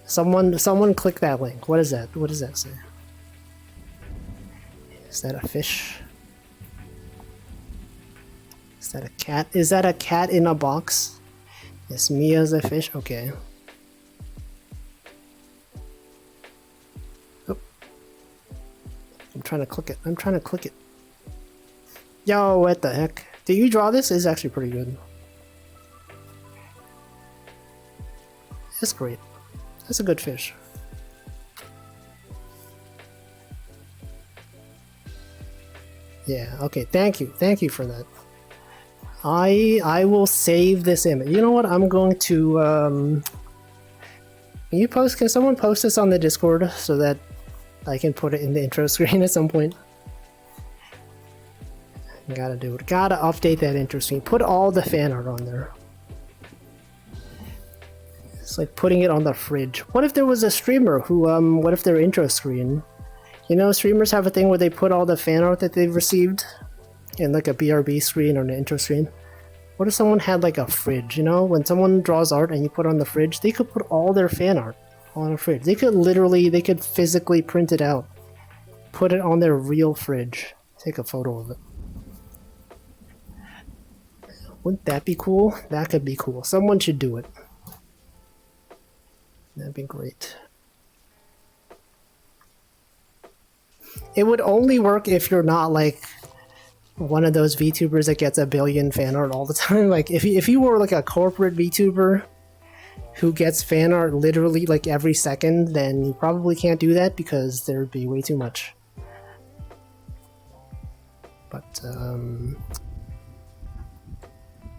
Someone click that link. What is that? What does that say? Is that a fish? Is that a cat? Is that a cat in a box? Yes, Mia's a fish. Okay. Oh. I'm trying to click it. Yo, what the heck? Did you draw this? It's actually pretty good. That's great. That's a good fish. Yeah, okay, thank you for that. I will save this image. You know what, I'm going to, can someone post this on the Discord so that I can put it in the intro screen at some point? Gotta do it. Gotta update that intro screen. Put all the fan art on there. It's like putting it on the fridge. What if there was a streamer who, what if their intro screen You know, streamers have a thing where they put all the fan art that they've received in like a BRB screen or an intro screen. What if someone had like a fridge, you know? When someone draws art and you put on the fridge, they could put all their fan art on a fridge. They could physically print it out. Put it on their real fridge. Take a photo of it. Wouldn't that be cool? That could be cool. Someone should do it. That'd be great. It would only work if you're not like one of those VTubers that gets a billion fan art all the time. Like if you were like a corporate VTuber who gets fan art literally like every second, then you probably can't do that because there'd be way too much. But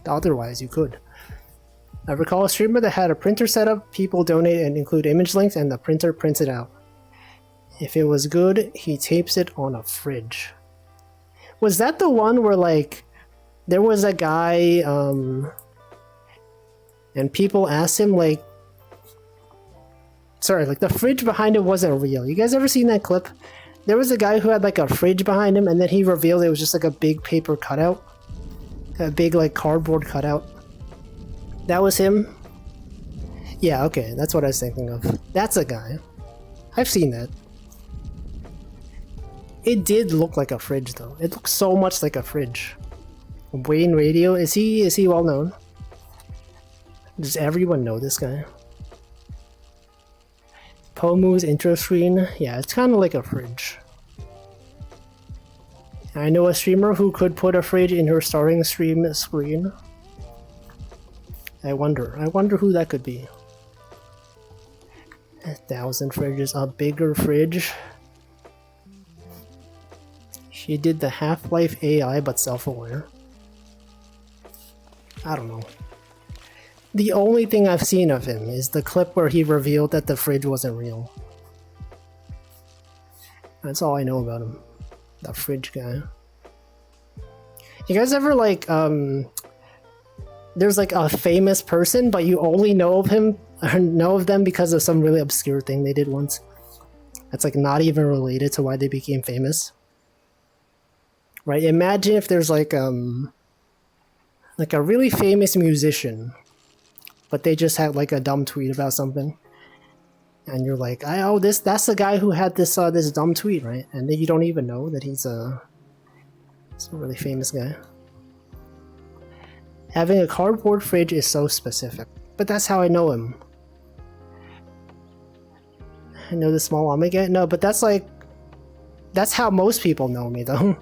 otherwise you could. I recall a streamer that had a printer setup, people donate and include image links, and the printer prints it out. If it was good, he tapes it on a fridge. Was that the one where like there was a guy and people asked him like, sorry, like the fridge behind it wasn't real. You guys ever seen that clip? There was a guy who had like a fridge behind him and then he revealed it was just like a big paper cutout. A big like cardboard cutout. That was him? Yeah, okay, that's what I was thinking of. That's a guy. I've seen that. It did look like a fridge though. It looks so much like a fridge. Wayne Radio, is he well known? Does everyone know this guy? Pomu's intro screen, yeah, it's kind of like a fridge. I know a streamer who could put a fridge in her starting stream screen. I wonder who that could be. 1,000 fridges, a bigger fridge. She did the Half-Life AI but self-aware. I don't know. The only thing I've seen of him is the clip where he revealed that the fridge wasn't real. That's all I know about him. The fridge guy. You guys ever like, there's like a famous person, but you only know of him, or know of them because of some really obscure thing they did once. That's like not even related to why they became famous. Right? Imagine if there's like a really famous musician, but they just had like a dumb tweet about something. And you're like, oh, that's the guy who had this this dumb tweet, right? And then you don't even know that he's a really famous guy. Having a cardboard fridge is so specific, but that's how I know him. I know the small Omega? No, but that's how most people know me though.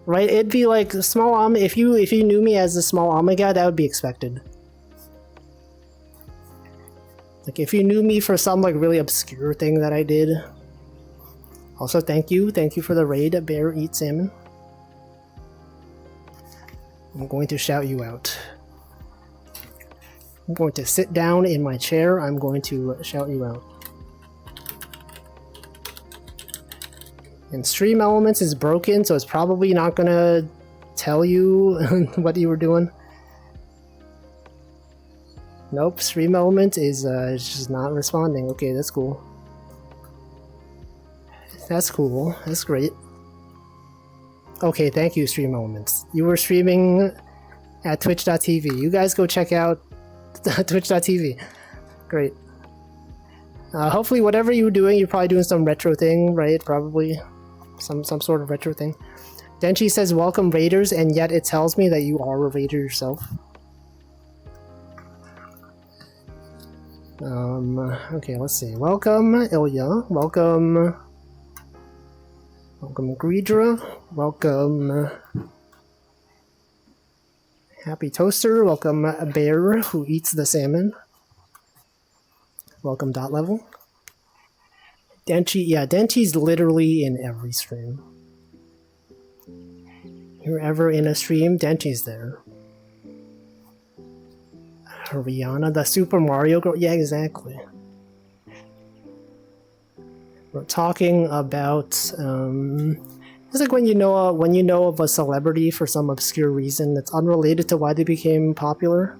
Right? It'd be like small Omega. If you knew me as the small Omega, that would be expected. Like if you knew me for some like really obscure thing that I did. Also, thank you for the raid, Bear Eat Salmon. I'm going to shout you out. I'm going to sit down in my chair. I'm going to shout you out. And Stream Elements is broken, so it's probably not gonna tell you what you were doing. Nope, Stream Element is just not responding. Okay, that's cool. That's cool. That's great. Okay, thank you, Stream Elements. You were streaming at twitch.tv. You guys go check out twitch.tv. Great. Hopefully whatever you were doing, you're probably doing some retro thing, right? Probably some sort of retro thing. Denchi says, welcome Raiders, and yet it tells me that you are a Raider yourself. Okay, let's see. Welcome, Ilya. Welcome Greedra. Welcome Happy Toaster. Welcome Bear, who eats the salmon. Welcome Dot Level. Denchi, yeah, Denchi's literally in every stream. You're ever in a stream, Denchi's there. Rihanna, the Super Mario girl? Yeah, exactly. We're talking about, it's like when you know of a celebrity for some obscure reason that's unrelated to why they became popular.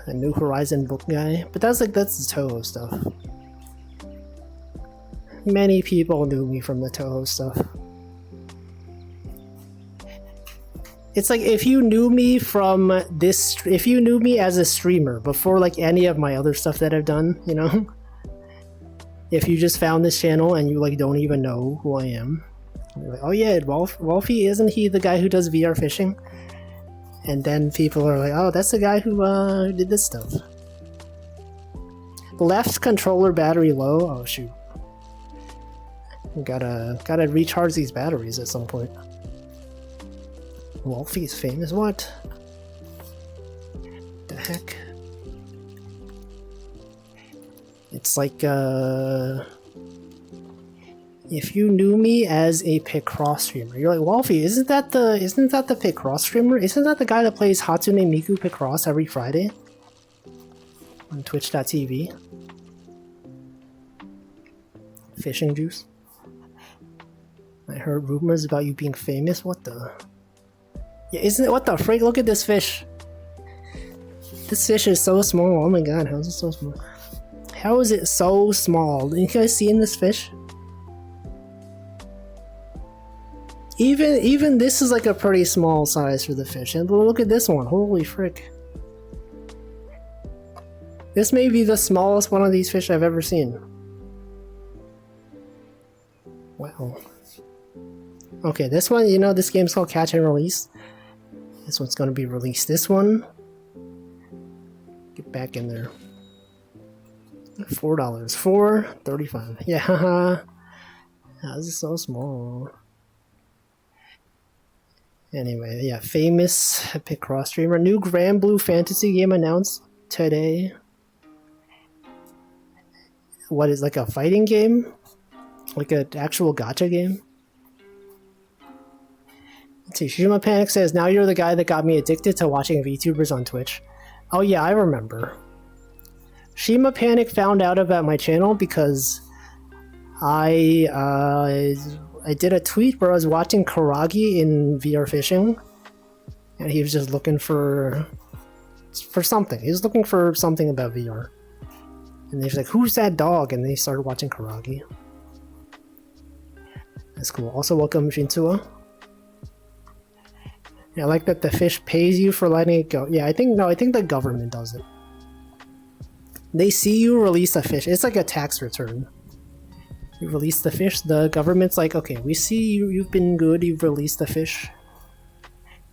A New Horizon book guy. But that's Toho stuff. Many people knew me from the Toho stuff. It's like if you knew me from this, if you knew me as a streamer before like any of my other stuff that I've done, you know? If you just found this channel and you like don't even know who I am. You're like, oh yeah, Wolfie, isn't he the guy who does VR fishing? And then people are like, oh, that's the guy who did this stuff. Left controller battery low. Oh shoot. Gotta recharge these batteries at some point. Wolfie's famous? What? The heck? It's like if you knew me as a Picross streamer, you're like, Wolfie, isn't that the Picross streamer? Isn't that the guy that plays Hatsune Miku Picross every Friday on Twitch.tv? Fishing juice. I heard rumors about you being famous. What the? Yeah, isn't it? What the freak? Look at this fish. This fish is so small. Oh my god, how is it so small? How is it so small? You guys seeing this fish? Even this is like a pretty small size for the fish. And look at this one. Holy frick. This may be the smallest one of these fish I've ever seen. Wow. Okay, this one, you know, this game's called Catch and Release. This one's gonna be released. This one. Get back in there. $4. $4.35. Yeah, haha. This is so small. Anyway, yeah, famous Picross streamer. New Grand Blue Fantasy game announced today. What is like a fighting game? Like an actual gacha game? Let's see, Shima Panic says, now you're the guy that got me addicted to watching VTubers on Twitch. Oh yeah, I remember. Shima Panic found out about my channel because I did a tweet where I was watching Karagi in VR fishing, and he was just looking for something. He was looking for something about VR, and he was like, "Who's that dog?" And then he started watching Karagi. That's cool. Also, welcome Shinsuo. Yeah, I like that the fish pays you for letting it go. Yeah, I think the government does it. They see you release a fish. It's like a tax return. You release the fish, the government's like, okay, we see you've been good, you've released the fish.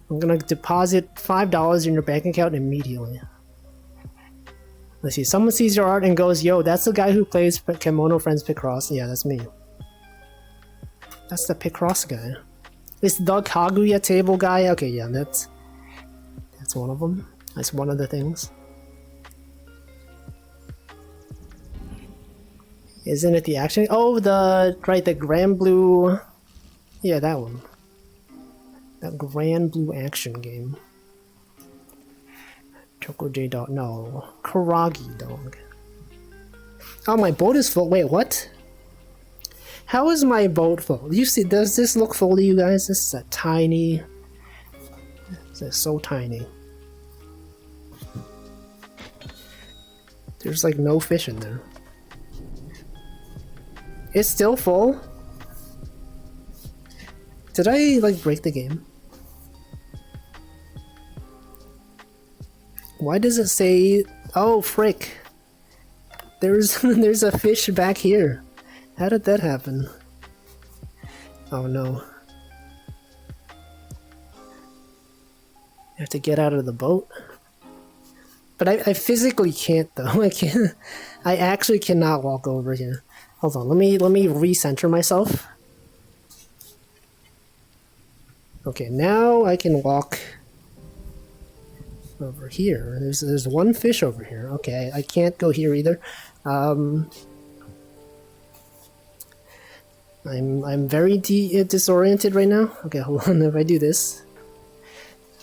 I'm gonna deposit $5 in your bank account immediately. Let's see, someone sees your art and goes, yo, that's the guy who plays Kemono Friends Picross. Yeah, that's me. That's the Picross guy. Is the Kaguya table guy? Okay, yeah, that's one of them. That's one of the things. Isn't it the action? Oh, the Grand Blue. Yeah, that one. That Grand Blue action game. Choco J Dog. No, Karagi Dog. Oh, my boat is full. Wait, what? How is my boat full? You see, does this look full to you guys? This is a tiny. This is so tiny. There's like no fish in there. It's still full? Did I like break the game? Why does it say, oh frick, there's a fish back here. How did that happen? Oh no. I have to get out of the boat. But I physically can't though. I actually cannot walk over here. Hold on, let me recenter myself. Okay, now I can walk over here. There's one fish over here. Okay, I can't go here either. I'm very disoriented right now. Okay, hold on. If I do this,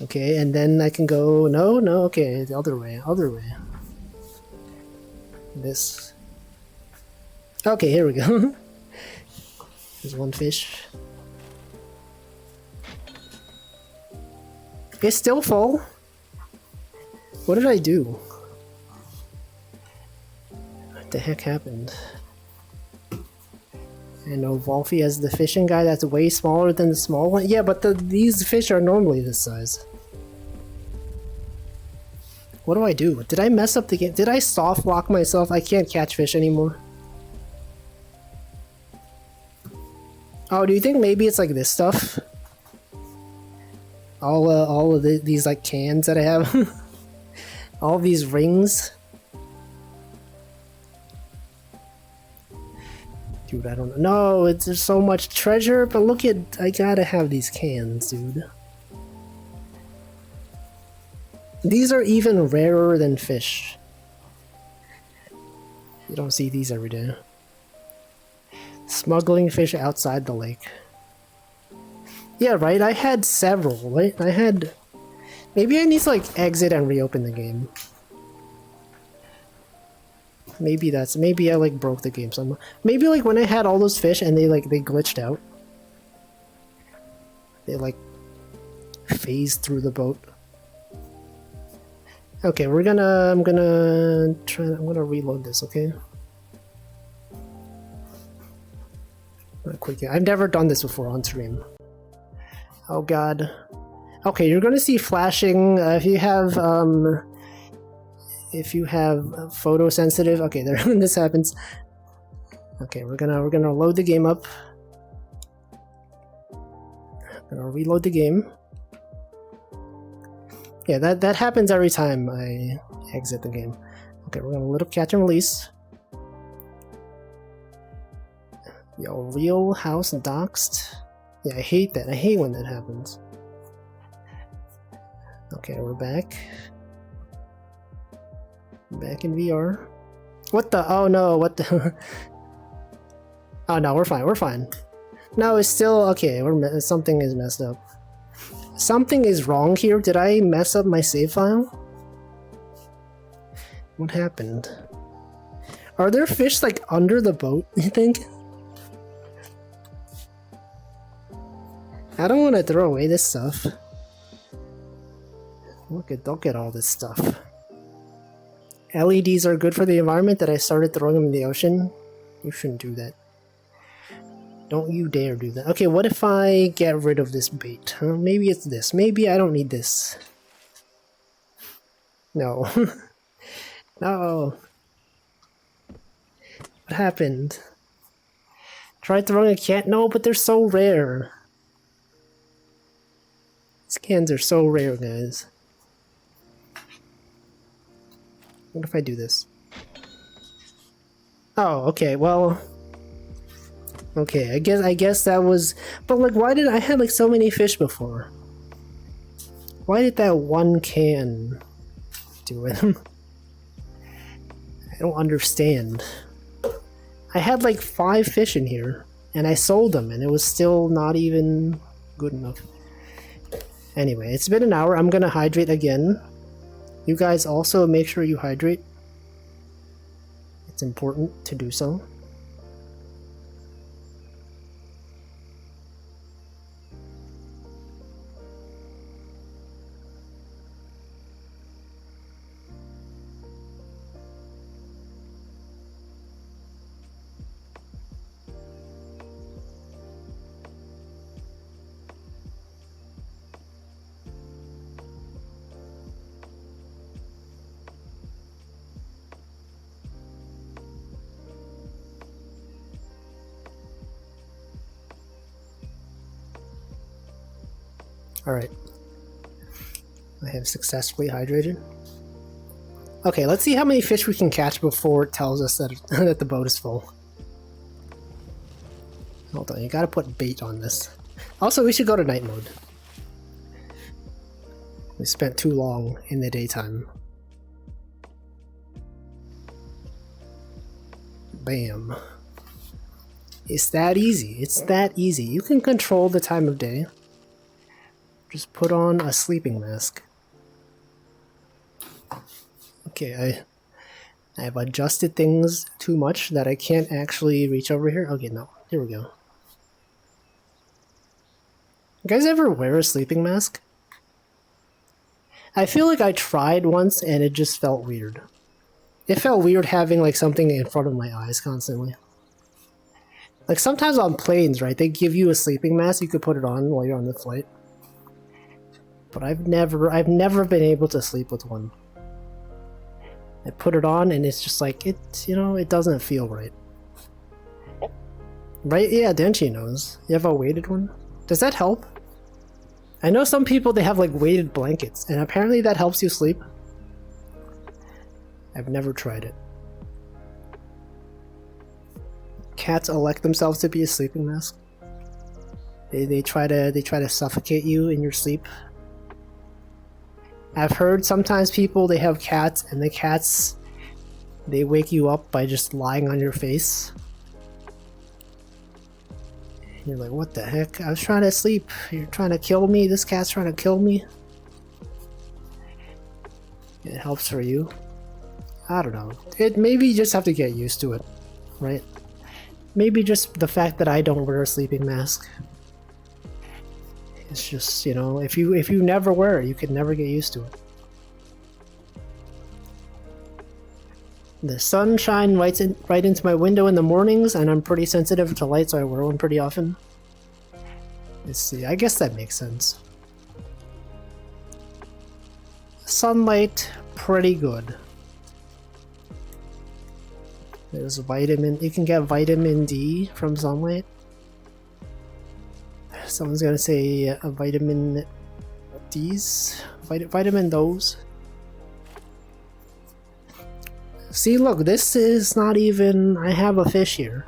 okay, and then I can go. No, okay, the other way. This. Okay, here we go. There's one fish. It's still full. What did I do? What the heck happened? I know Wolfie has the fishing guy that's way smaller than the small one. Yeah, but these fish are normally this size. What do I do? Did I mess up the game? Did I soft lock myself? I can't catch fish anymore. Oh, do you think maybe it's like this stuff? All of these like cans that I have, all these rings. Dude, I don't know. No, there's so much treasure, but look at, I gotta have these cans, dude. These are even rarer than fish. You don't see these every day. Smuggling fish outside the lake. Yeah, right? I had several, right? I had... Maybe I need to, like, exit and reopen the game. Maybe that's... Maybe I, like, broke the game somehow. Maybe, like, when I had all those fish and they glitched out. They, like, phased through the boat. Okay, I'm gonna reload this, okay? Quick, I've never done this before on stream. Oh god. Okay, you're gonna see flashing if you have photosensitive. Okay, there when this happens. Okay, we're gonna load the game up. Gonna reload the game. Yeah, that happens every time I exit the game. Okay, we're gonna load up catch and release. Yo, real house doxed. Yeah, I hate that. I hate when that happens. Okay, we're back. Back in VR. What the? Oh no, what the? Oh no, we're fine, we're fine. No, it's still okay. Something is messed up. Something is wrong here. Did I mess up my save file? What happened? Are there fish like under the boat, you think? I don't want to throw away this stuff. Look at all this stuff. LEDs are good for the environment that I started throwing them in the ocean. You shouldn't do that. Don't you dare do that. Okay, what if I get rid of this bait? Maybe it's this. Maybe I don't need this. No. No. What happened? Tried throwing a can? No, but they're so rare. These cans are so rare, guys. What if I do this? Oh, okay, well... Okay, I guess that was... But like, why did I had like so many fish before? Why did that one can do it? I don't understand. I had like 5 fish in here, and I sold them, and it was still not even good enough. Anyway, it's been an hour. I'm gonna hydrate again. You guys also make sure you hydrate. It's important to do so. Alright. I have successfully hydrated. Okay, let's see how many fish we can catch before it tells us that, that the boat is full. Hold on, you gotta put bait on this. Also, we should go to night mode. We spent too long in the daytime. Bam. It's that easy. It's that easy. You can control the time of day. Just put on a sleeping mask. Okay, I've adjusted things too much that I can't actually reach over here. Okay, no. Here we go. You guys ever wear a sleeping mask? I feel like I tried once and it just felt weird. It felt weird having like something in front of my eyes constantly. Like sometimes on planes, right? They give you a sleeping mask. You could put it on while you're on the flight. But I've never been able to sleep with one. I put it on and it's just like it doesn't feel right. Right? Yeah, Denchi knows. You have a weighted one? Does that help? I know some people, they have like weighted blankets, and apparently that helps you sleep. I've never tried it. Cats elect themselves to be a sleeping mask. They try to suffocate you in your sleep. I've heard sometimes people, they have cats, and the cats, they wake you up by just lying on your face. You're like, what the heck? I was trying to sleep. You're trying to kill me? This cat's trying to kill me? It helps for you. I don't know. Maybe you just have to get used to it, right? Maybe just the fact that I don't wear a sleeping mask. It's just, if you never wear it, you can never get used to it. The sun shines right into my window in the mornings, and I'm pretty sensitive to light, so I wear one pretty often. Let's see, I guess that makes sense. Sunlight, pretty good. There's vitamin, you can get vitamin D from sunlight. Someone's gonna say a vitamin D's? Vitamin those? See, look, this is not even... I have a fish here.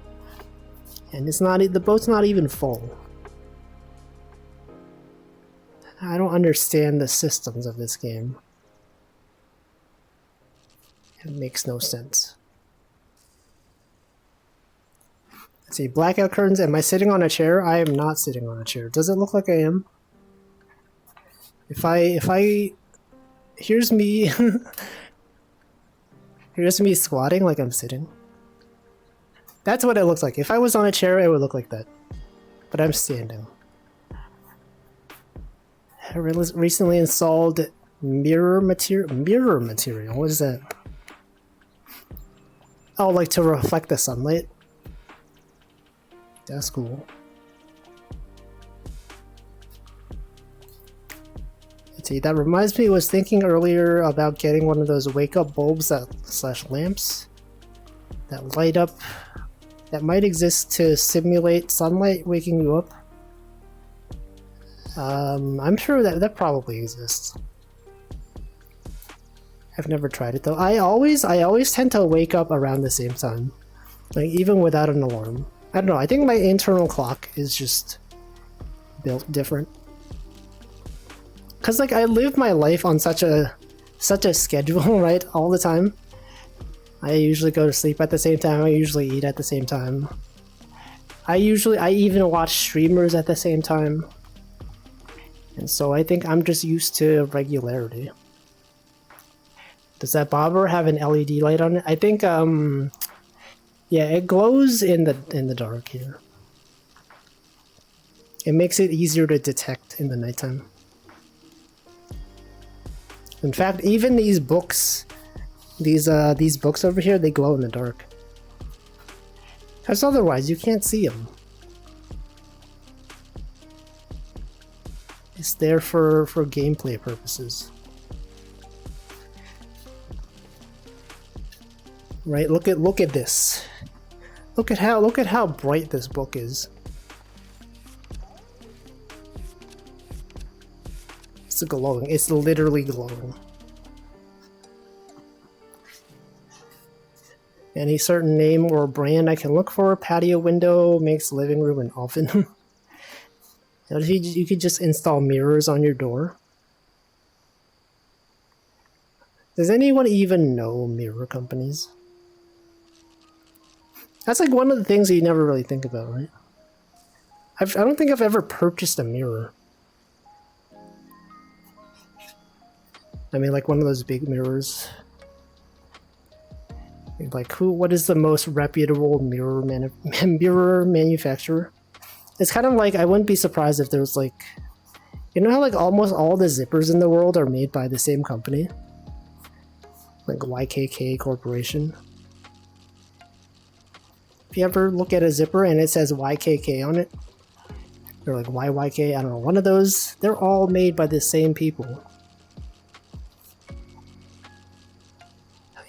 And it's not... the boat's not even full. I don't understand the systems of this game. It makes no sense. Let's see, blackout curtains. Am I sitting on a chair? I am not sitting on a chair. Does it look like I am? If I... Here's me... Here's me squatting like I'm sitting. That's what it looks like. If I was on a chair, it would look like that. But I'm standing. I recently installed mirror material. Mirror material? What is that? Oh, like to reflect the sunlight? That's cool. Let's see, that reminds me, I was thinking earlier about getting one of those wake-up bulbs slash lamps that light up, that might exist to simulate sunlight waking you up. I'm sure that probably exists. I've never tried it though. I always tend to wake up around the same time, like even without an alarm. I don't know, I think my internal clock is just built different. Cause like I live my life on such a schedule, right? All the time. I usually go to sleep at the same time, I usually eat at the same time. I even watch streamers at the same time. And so I think I'm just used to regularity. Does that bobber have an LED light on it? I think yeah, it glows in the dark here. It makes it easier to detect in the nighttime. In fact, even these books, these books over here, they glow in the dark. Because otherwise, you can't see them. It's there for gameplay purposes. Right? Look at this. Look at how bright this book is. It's glowing. It's literally glowing. Any certain name or brand I can look for? Patio window makes living room an oven. You could just install mirrors on your door. Does anyone even know mirror companies? That's like one of the things that you never really think about, right? I don't think I've ever purchased a mirror. I mean, like one of those big mirrors. Like, what is the most reputable mirror manufacturer? It's kind of like, I wouldn't be surprised if there was like, you know how like almost all the zippers in the world are made by the same company? Like YKK Corporation. If you ever look at a zipper and it says YKK on it, or like YYK, I don't know, one of those, they're all made by the same people.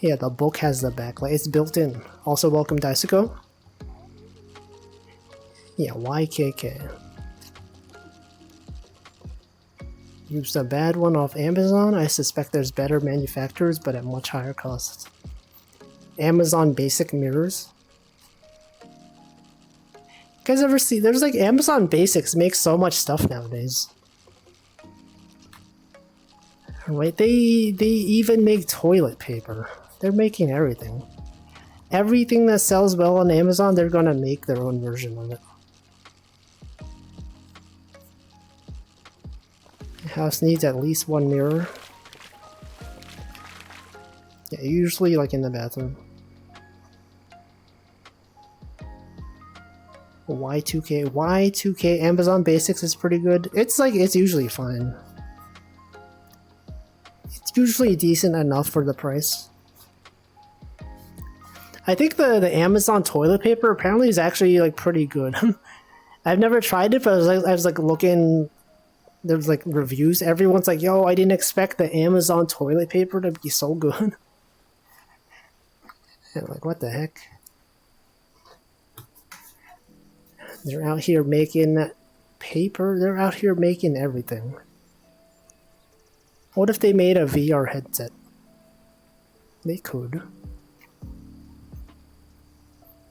Yeah, the book has the backlight. It's built in. Also, welcome Daisuko. Yeah, YKK. Used a bad one off Amazon. I suspect there's better manufacturers, but at much higher costs. Amazon Basic mirrors. You guys ever see? There's like Amazon Basics makes so much stuff nowadays. Right? They even make toilet paper. They're making everything. Everything that sells well on Amazon, they're gonna make their own version of it. The house needs at least one mirror. Yeah, usually like in the bathroom. Y2K Amazon Basics is pretty good. It's usually fine. It's usually decent enough for the price. I think the Amazon toilet paper apparently is actually like pretty good. I've never tried it, but I was like looking. There was like reviews. Everyone's like, "Yo, I didn't expect the Amazon toilet paper to be so good." And like, what the heck? They're out here making paper. They're out here making everything. What if they made a VR headset? They could.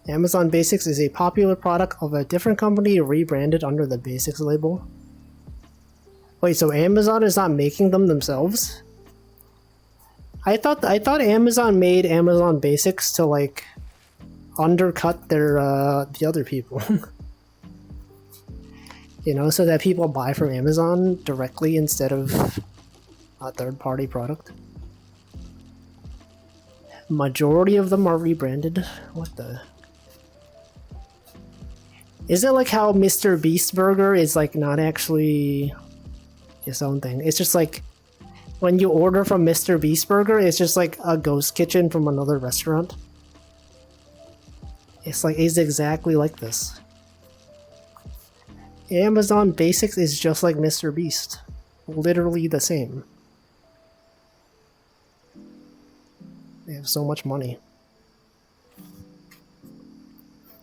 Amazon Basics is a popular product of a different company rebranded under the Basics label. Wait, so Amazon is not making them themselves? I thought Amazon made Amazon Basics to like undercut their the other people. You know, so that people buy from Amazon directly instead of a third-party product. Majority of them are rebranded. What the? Is it like how Mr. Beast Burger is like not actually its own thing? It's just like when you order from Mr. Beast Burger, it's just like a ghost kitchen from another restaurant. It's exactly like this. Amazon Basics is just like Mr. Beast. Literally the same. They have so much money.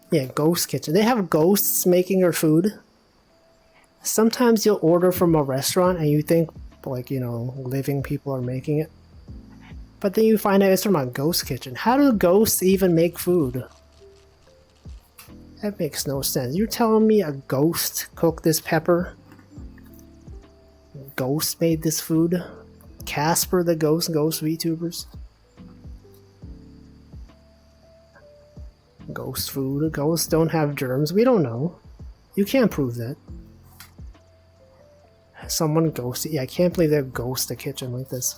Yeah, ghost kitchen. They have ghosts making your food. Sometimes you'll order from a restaurant and you think, like, you know, living people are making it. But then you find out it's from a ghost kitchen. How do ghosts even make food? That makes no sense. You're telling me a ghost cooked this pepper? Ghost made this food? Casper the ghost VTubers? Ghost food. Ghosts don't have germs. We don't know. You can't prove that. Someone ghosted. Yeah, I can't believe they ghost a kitchen like this.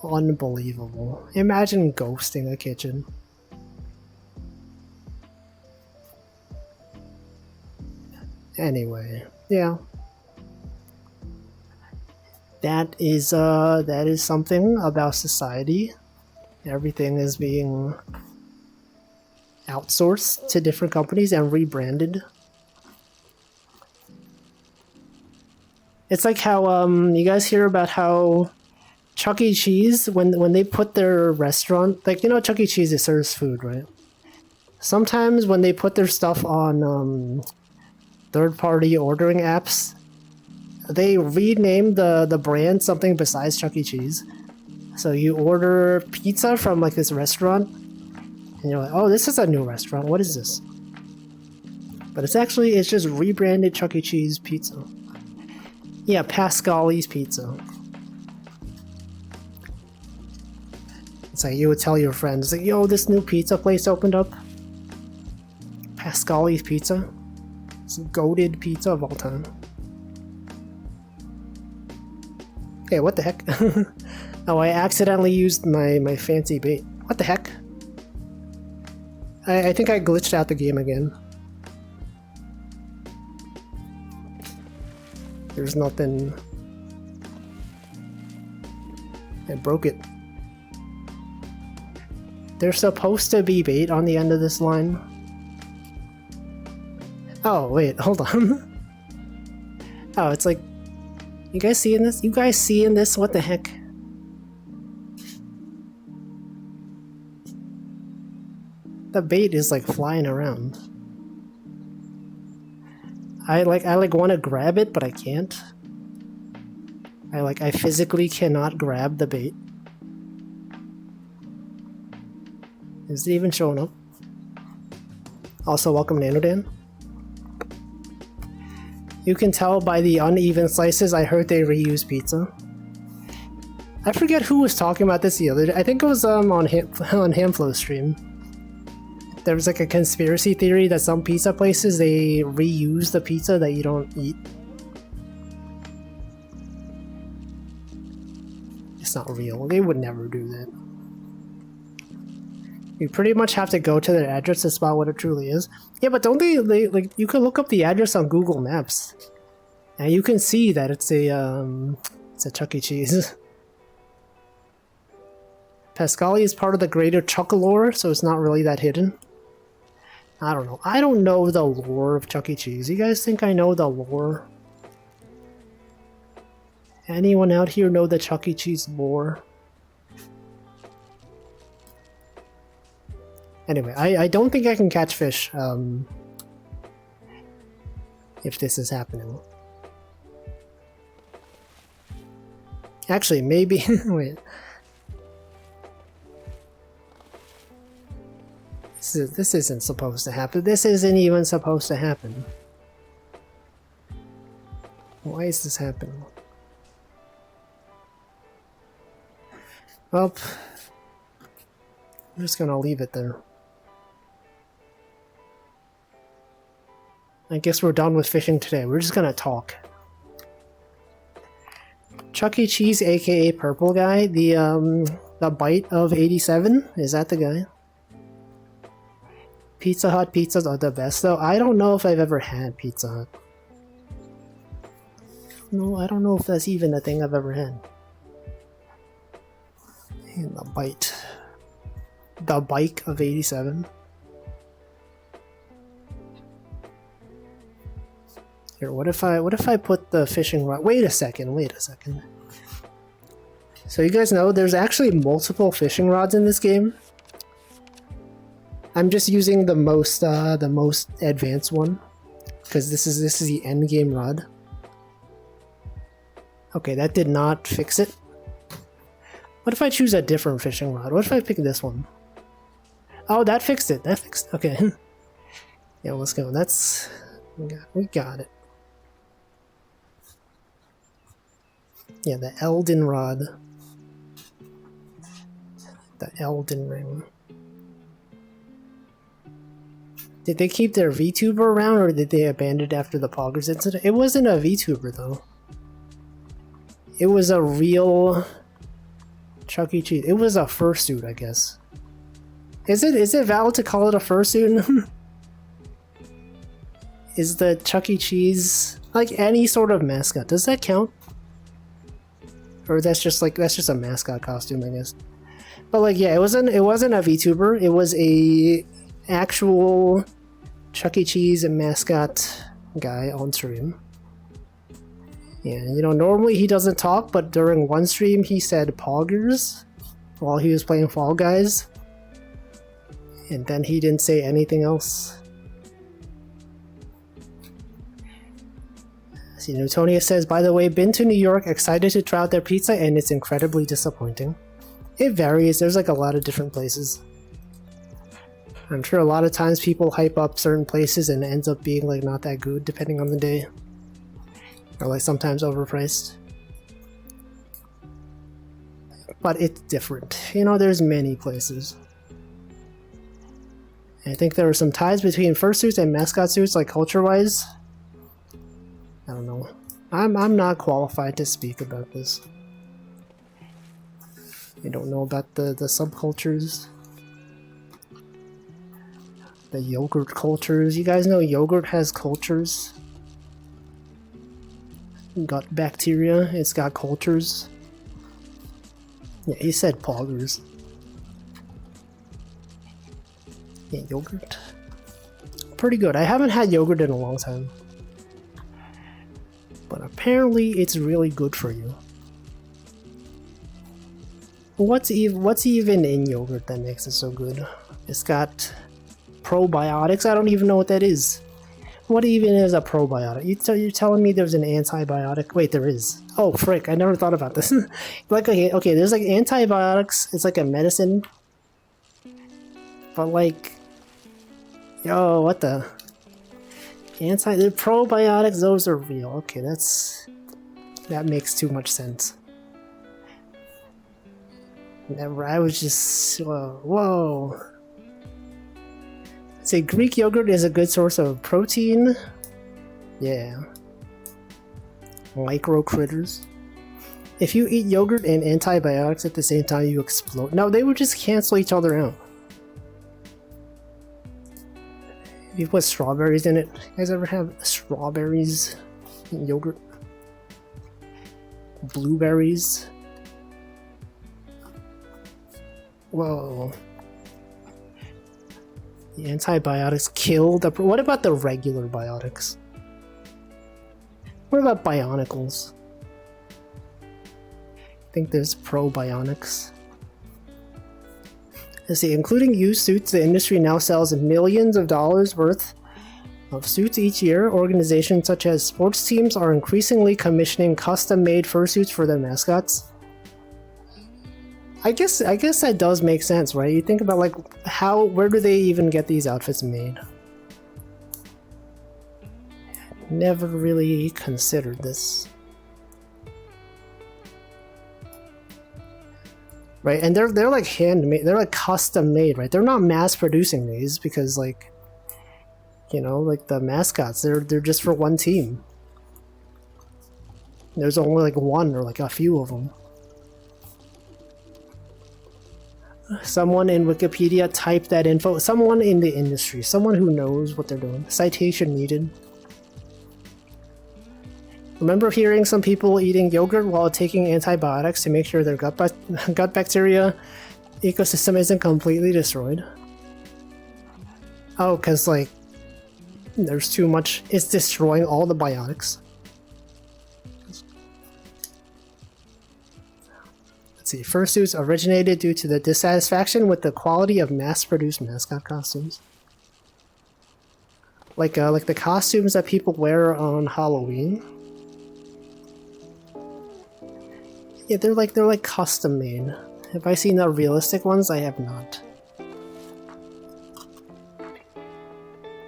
Unbelievable. Imagine ghosting a kitchen. Anyway, yeah. That is something about society. Everything is being outsourced to different companies and rebranded. It's like how you guys hear about how Chuck E. Cheese, when they put their restaurant, like, you know, Chuck E. Cheese serves food, right? Sometimes when they put their stuff on third-party ordering apps, they rename the brand something besides Chuck E. Cheese. So you order pizza from like this restaurant, and you're like, oh, this is a new restaurant. What is this? But it's just rebranded Chuck E. Cheese pizza. Yeah, Pascali's Pizza. It's like you would tell your friends, like, yo, this new pizza place opened up. Pascali's Pizza. It's the goated pizza of all time. Hey, what the heck? Oh, I accidentally used my fancy bait. What the heck? I think I glitched out the game again. There's nothing. I broke it. There's supposed to be bait on the end of this line. Oh, wait, hold on. Oh, it's like... You guys seeing this? You guys seeing this? What the heck? The bait is like flying around. I want to grab it, but I can't. I physically cannot grab the bait. Is it even showing up? Also, welcome Nanodan. You can tell by the uneven slices, I heard they reuse pizza. I forget who was talking about this the other day. I think it was on Hamflow's stream. There was like a conspiracy theory that some pizza places, they reuse the pizza that you don't eat. It's not real. They would never do that. You pretty much have to go to their address to spot what it truly is. Yeah, but don't they like, you can look up the address on Google Maps. And you can see that it's a Chuck E. Cheese. Pascali is part of the greater Chuck lore, so it's not really that hidden. I don't know. I don't know the lore of Chuck E. Cheese. You guys think I know the lore? Anyone out here know the Chuck E. Cheese lore? Anyway, I don't think I can catch fish if this is happening. Actually, maybe... wait. This isn't supposed to happen. This isn't even supposed to happen. Why is this happening? Well, I'm just gonna leave it there. I guess we're done with fishing today. We're just gonna talk. Chuck E. Cheese, aka Purple Guy, the bite of 87? Is that the guy? Pizza Hut pizzas are the best, though. I don't know if I've ever had Pizza Hut. No, I don't know if that's even a thing I've ever had. And the bite. The bike of 87. Here, what if I put the fishing rod? Wait a second. So you guys know there's actually multiple fishing rods in this game. I'm just using the most advanced one because this is the end game rod. Okay, that did not fix it. What if I choose a different fishing rod? What if I pick this one? Oh, that fixed it. Okay. Yeah, let's go. We got it. Yeah, the Elden rod. The Elden ring. Did they keep their VTuber around, or did they abandon it after the Poggers incident? It wasn't a VTuber, though. It was a real Chuck E. Cheese. It was a fursuit, I guess. Is it valid to call it a fursuit? Is the Chuck E. Cheese like any sort of mascot? Does that count? Or that's just a mascot costume, I guess. But like, yeah, it wasn't a VTuber. It was a actual Chuck E. Cheese mascot guy on stream. Yeah, you know, normally he doesn't talk, but during one stream he said poggers while he was playing Fall Guys. And then he didn't say anything else. See, Newtonia says, by the way, been to New York, excited to try out their pizza, and it's incredibly disappointing. It varies, there's like a lot of different places. I'm sure a lot of times people hype up certain places and it ends up being like not that good depending on the day. Or like sometimes overpriced. But it's different. You know, there's many places. I think there are some ties between fursuits and mascot suits, like culture-wise. I don't know. I'm not qualified to speak about this. I don't know about the subcultures. The yogurt cultures. You guys know yogurt has cultures? Got bacteria, it's got cultures. Yeah, he said poggers. Yeah, yogurt. Pretty good. I haven't had yogurt in a long time. But apparently it's really good for you. What's even in yogurt that makes it so good? It's got probiotics. I don't even know what that is. What even is a probiotic? You're telling me there's an antibiotic? Wait, there is. Oh, frick. I never thought about this. Like, okay, there's like antibiotics. It's like a medicine. But like... Yo, what the... The probiotics, those are real. Okay, that makes too much sense. Never, I was just... Whoa. Say Greek yogurt is a good source of protein. Yeah. Micro critters. If you eat yogurt and antibiotics at the same time, you explode. No, they would just cancel each other out. If you put strawberries in it, you guys ever have strawberries in yogurt? Blueberries? Whoa. The antibiotics kill the... What about the regular biotics? What about bionicles? I think there's probionics. Let's see, including used suits, the industry now sells millions of dollars worth of suits each year. Organizations such as sports teams are increasingly commissioning custom-made fursuits for their mascots. I guess that does make sense, right? You think about like where do they even get these outfits made? Never really considered this. Right, and they're like handmade, they're like custom made, right? They're not mass producing these because like, you know, like the mascots, they're just for one team. There's only like one or like a few of them. Someone in Wikipedia typed that info. Someone in the industry. Someone who knows what they're doing. Citation needed. Remember hearing some people eating yogurt while taking antibiotics to make sure their gut bacteria ecosystem isn't completely destroyed? Oh, because like there's too much. It's destroying all the biotics. See, fursuits originated due to the dissatisfaction with the quality of mass-produced mascot costumes. Like the costumes that people wear on Halloween. Yeah, they're like custom made. Have I seen the realistic ones? I have not.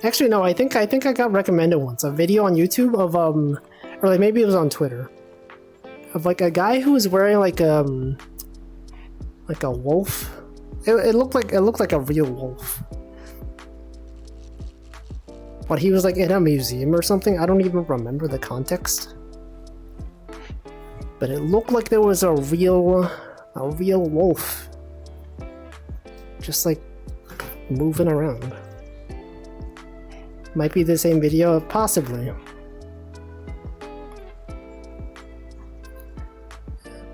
Actually, no. I think I got recommended once a video on YouTube of or like maybe it was on Twitter, of like a guy who was wearing like a wolf. It looked like a real wolf, but he was like in a museum or something. I don't even remember the context, but it looked like there was a real wolf just like moving around. Might be the same video, possibly.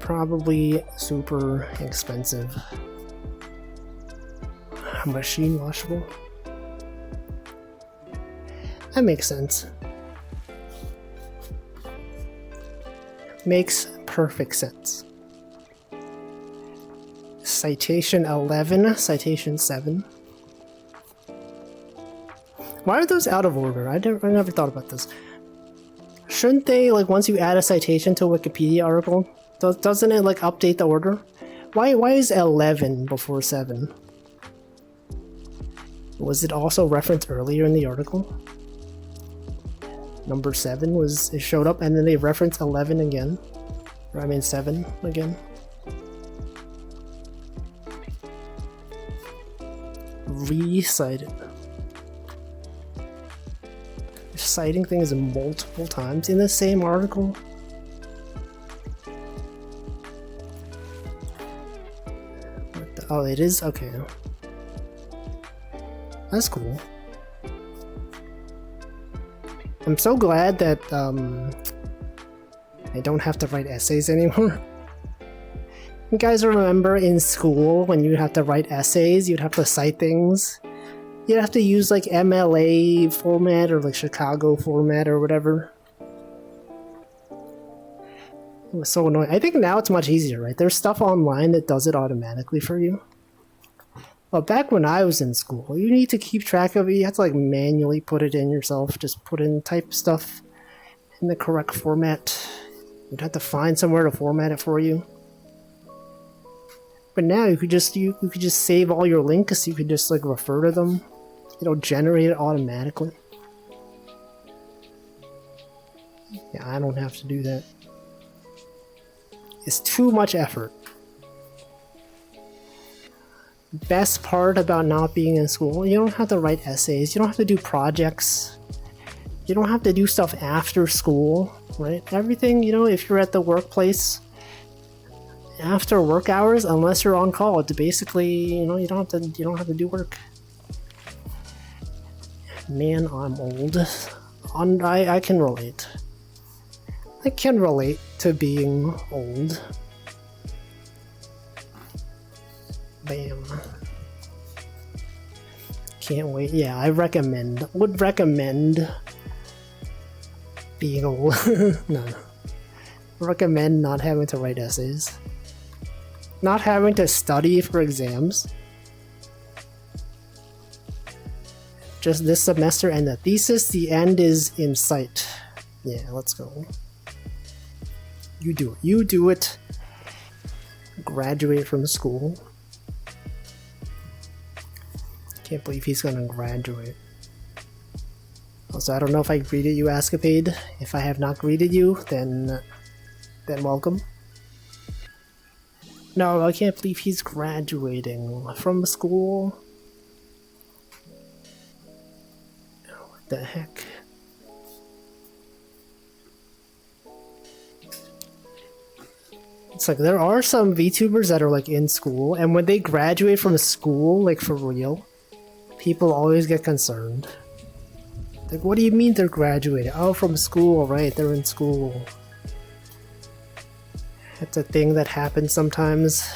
Probably super expensive. Machine washable. That makes sense. Makes perfect sense. Citation 11, citation 7. Why are those out of order? I never thought about this. Shouldn't they, like, once you add a citation to a Wikipedia article, doesn't it like update the order? Why is 11 before 7? Was it also referenced earlier in the article? Number 7 it showed up and then they referenced 11 again. Or I mean 7 again. Recited. Citing things multiple times in the same article. Oh, it is? Okay. That's cool. I'm so glad that I don't have to write essays anymore. You guys remember in school when you have to write essays, you'd have to cite things? you'd have to use like MLA format or like Chicago format or whatever. It was so annoying. I think now it's much easier, right? There's stuff online that does it automatically for you. But back when I was in school, you need to keep track of it. You have to like manually put it in yourself. Just put in type stuff in the correct format. You'd have to find somewhere to format it for you. But now you could just save all your links. You could just like refer to them. It'll generate it automatically. Yeah, I don't have to do that. It's too much effort. Best part about not being in school, you don't have to write essays, you don't have to do projects, you don't have to do stuff after school, right? Everything, you know, if you're at the workplace after work hours, unless you're on call, it's basically, you know, you don't have to do work. Man, I'm old. I can relate. I can relate to being old. Bam. Can't wait. Yeah, I would recommend being old. No. Recommend not having to write essays. Not having to study for exams. Just this semester and the thesis, the end is in sight. Yeah, let's go. You do it. You do it. Graduate from school. Can't believe he's gonna graduate. Also, I don't know if I greeted you, Escapade. If I have not greeted you, then welcome. No, I can't believe he's graduating from school. What the heck? It's like there are some VTubers that are like in school, and when they graduate from school, like for real, people always get concerned. Like, what do you mean they're graduating? Oh, from school, right? They're in school. It's a thing that happens sometimes.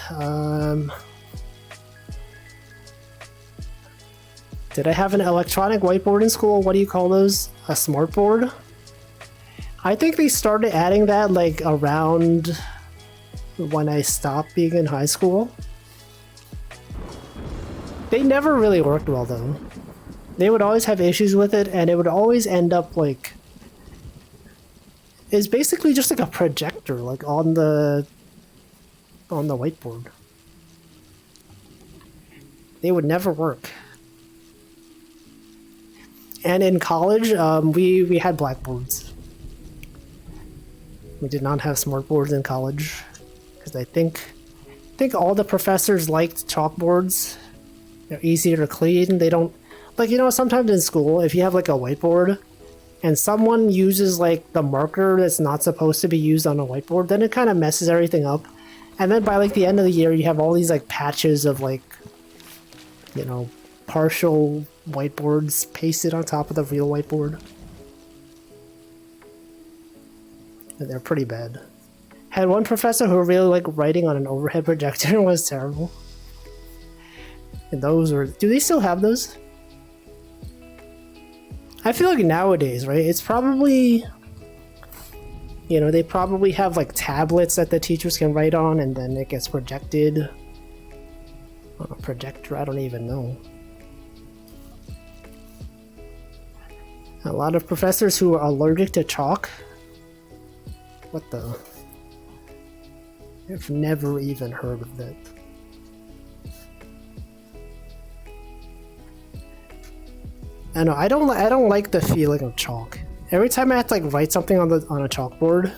Did I have an electronic whiteboard in school? What do you call those? A smartboard? I think they started adding that like around when I stopped being in high school. They never really worked well though. They would always have issues with it, and it would always end up like... It's basically just like a projector, like on the whiteboard. They would never work. And in college, we had blackboards. We did not have smartboards in college, because I think all the professors liked chalkboards. They're easier to clean. They don't, like, you know, sometimes in school, if you have like a whiteboard and someone uses like the marker that's not supposed to be used on a whiteboard, then it kind of messes everything up. And then by like the end of the year, you have all these like patches of like, you know, partial whiteboards pasted on top of the real whiteboard. And they're pretty bad. Had one professor who really liked writing on an overhead projector. It was terrible. And those were... Do they still have those? I feel like nowadays, right? It's probably... You know, they probably have like tablets that the teachers can write on, and then it gets projected on a projector. I don't even know. A lot of professors who are allergic to chalk. What the? I've never even heard of that. I know, I don't like the feeling of chalk. Every time I have to like write something on a chalkboard,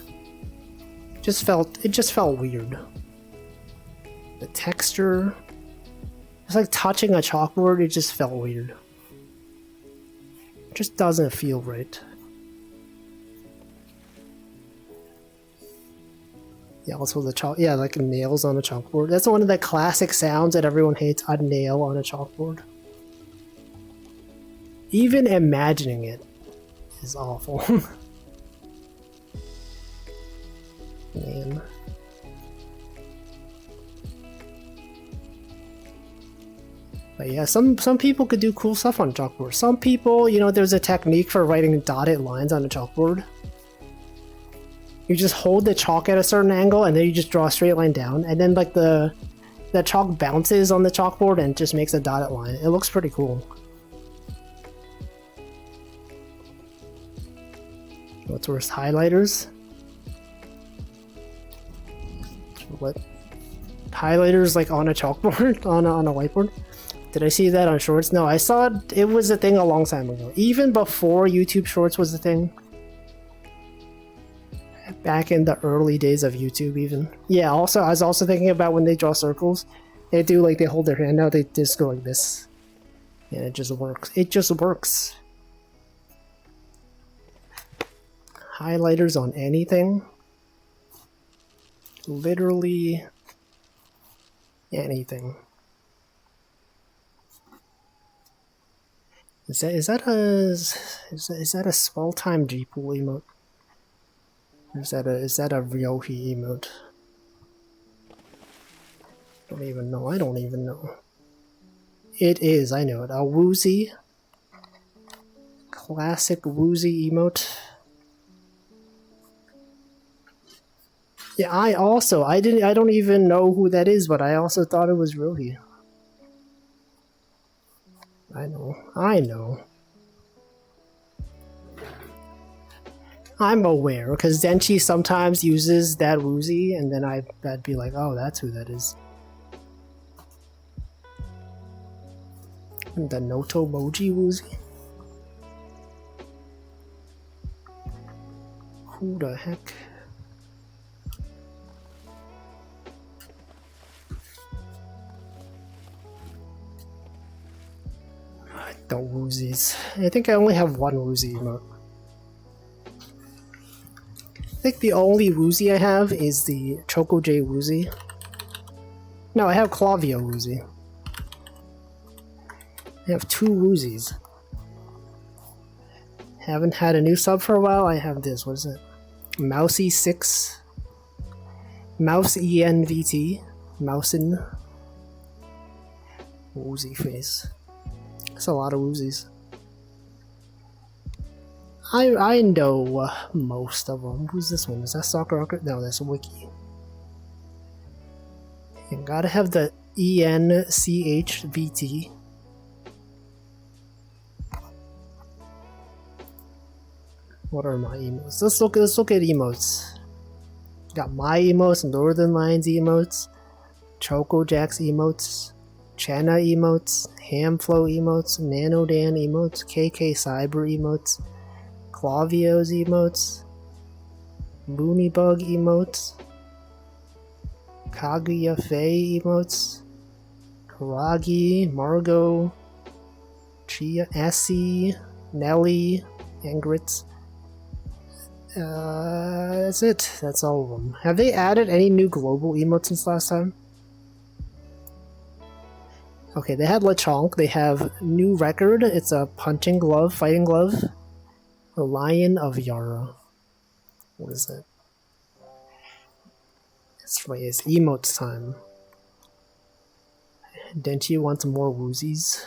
it just felt weird. The texture, it's like touching a chalkboard. It just felt weird. It just doesn't feel right. Yeah, also the chalk. Yeah, like nails on a chalkboard. That's one of the classic sounds that everyone hates. A nail on a chalkboard. Even imagining it is awful. Man. But yeah, some people could do cool stuff on chalkboard. Some people, you know, there's a technique for writing dotted lines on a chalkboard. You just hold the chalk at a certain angle and then you just draw a straight line down, and then like the chalk bounces on the chalkboard and just makes a dotted line. It looks pretty cool. What's worse, highlighters? What? Highlighters like on a chalkboard? on a whiteboard? Did I see that on Shorts? No, I saw it was a thing a long time ago. Even before YouTube Shorts was a thing. Back in the early days of YouTube even. Yeah, also, I was also thinking about when they draw circles. They do like, they hold their hand out, they just go like this. And it just works. It just works. Highlighters on anything. Literally anything. Is that a small time G-Pool emote? Or is that a Ryohi emote? I don't even know. It is, I know it. A Woozy. Classic Woozy emote. Yeah, I don't even know who that is, but I also thought it was Ryohi. I know. I'm aware, because Denchi sometimes uses that Woozy, and then I'd be like, oh, that's who that is. The Noto Moji Woozy? Who the heck? The Woozies. I think I only have one Woozy emote. I think the only Woozy I have is the Choco J Woozy. No, I have Clavio Woozy. I have two Woozies. Haven't had a new sub for a while. I have this. What is it? Mousy6. Mouse ENVT. Mousin. Woozy face. That's a lot of Woozies. I know most of them. Who's this one? Is that Soccer Rocket? No, that's a Wiki. You gotta have the ENCHVT. What are my emotes? Let's look at emotes. Got my emotes, Northern Lions emotes, Choco Jack's emotes, Chana emotes, Hamflow emotes, Nanodan emotes, KK Cyber emotes, Clavio's emotes, Loonybug emotes, Kaguya Faye emotes, Karagi, Margot, Chia, Essie, Nelly, Angritz. That's it. That's all of them. Have they added any new global emotes since last time? Okay, they had Lechonk. They have new record. It's a punching glove, fighting glove. The Lion of Yara. What is that? It's emotes time. Denchi wants more Woozies.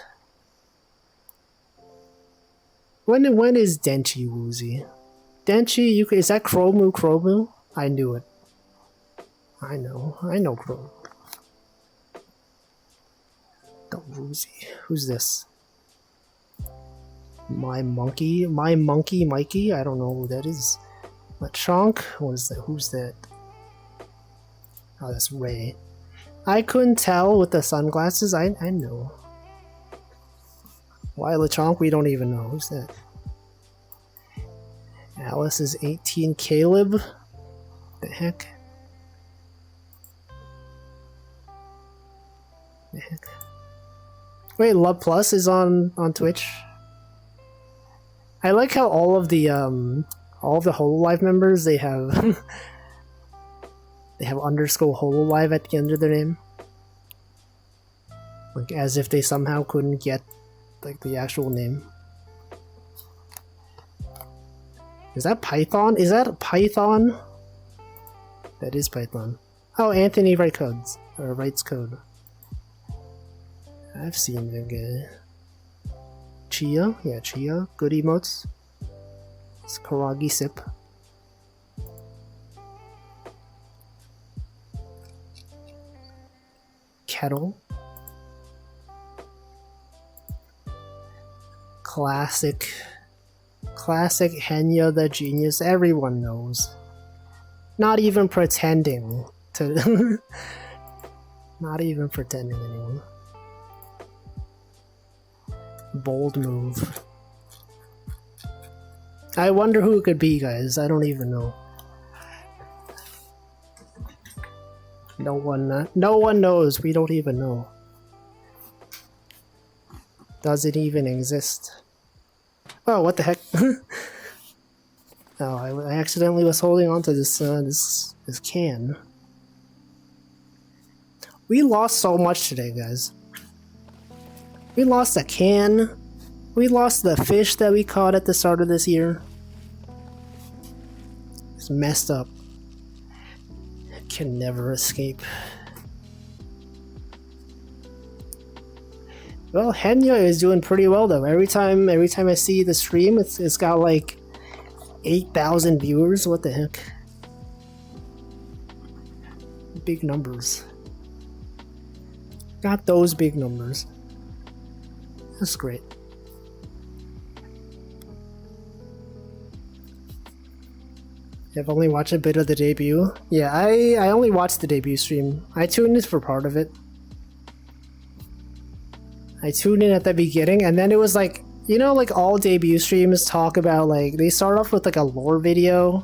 When is Denchi Woozy? Denchi, is that Chromu? I knew it. I know Chromu. The Woozy. Who's this? My monkey Mikey? I don't know who that is. Lechonk? What is that? Who's that? Oh, that's Ray. I couldn't tell with the sunglasses. I know. Why Lechonk? We don't even know. Who's that? Alice is 18. Caleb? The heck? The heck? Wait, Love Plus is on Twitch? I like how all of the Hololive members, they have they have underscore Hololive at the end of their name. Like as if they somehow couldn't get like the actual name. Is that Python? Is that Python? That is Python. Oh, Anthony writes code. I've seen the guy. Chia? Yeah, Chia. Good emotes. It's Karagi Sip. Kettle. Classic. Classic Henya the Genius. Everyone knows. Not even pretending to... Not even pretending anymore. Bold move. I wonder who it could be, guys. I don't even know. No one knows. We don't even know. Does it even exist? Oh, what the heck? Oh, I accidentally was holding onto this this can. We lost so much today, guys. We lost a can. We lost the fish that we caught at the start of this year. It's messed up. It can never escape. Well, Henya is doing pretty well though. Every time I see the stream, it's got like 8,000 viewers. What the heck? Big numbers. Got those big numbers. That's great. I've only watched a bit of the debut. Yeah, I only watched the debut stream. I tuned in for part of it. I tuned in at the beginning, and then it was like, you know, like all debut streams talk about, like, they start off with like a lore video,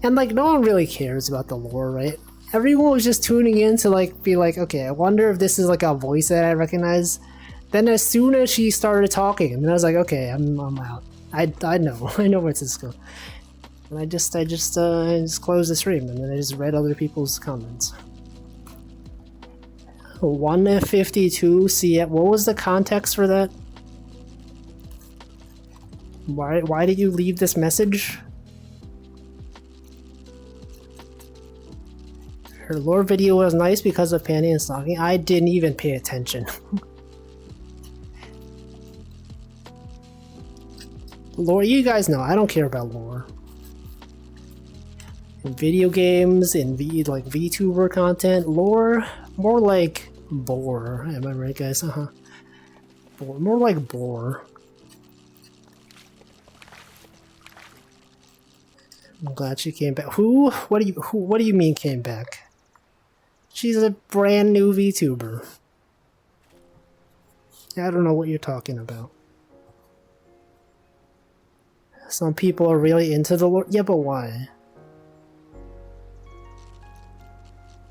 and like no one really cares about the lore, right? Everyone was just tuning in to like be like, okay, I wonder if this is like a voice that I recognize. Then as soon as she started talking, and then I was like, okay, I'm out. I know I know where this goes. And I just closed the stream, and then I just read other people's comments. 152. See, what was the context for that? Why did you leave this message? Her lore video was nice because of panty and stocking. I didn't even pay attention. Lore, you guys know I don't care about lore. In video games, in VTuber content, lore, more like bore. Am I right, guys? Bore, more like bore. I'm glad she came back. Who? What do you mean came back? She's a brand new VTuber. I don't know what you're talking about. Some people are really into the lore. Yeah, but why?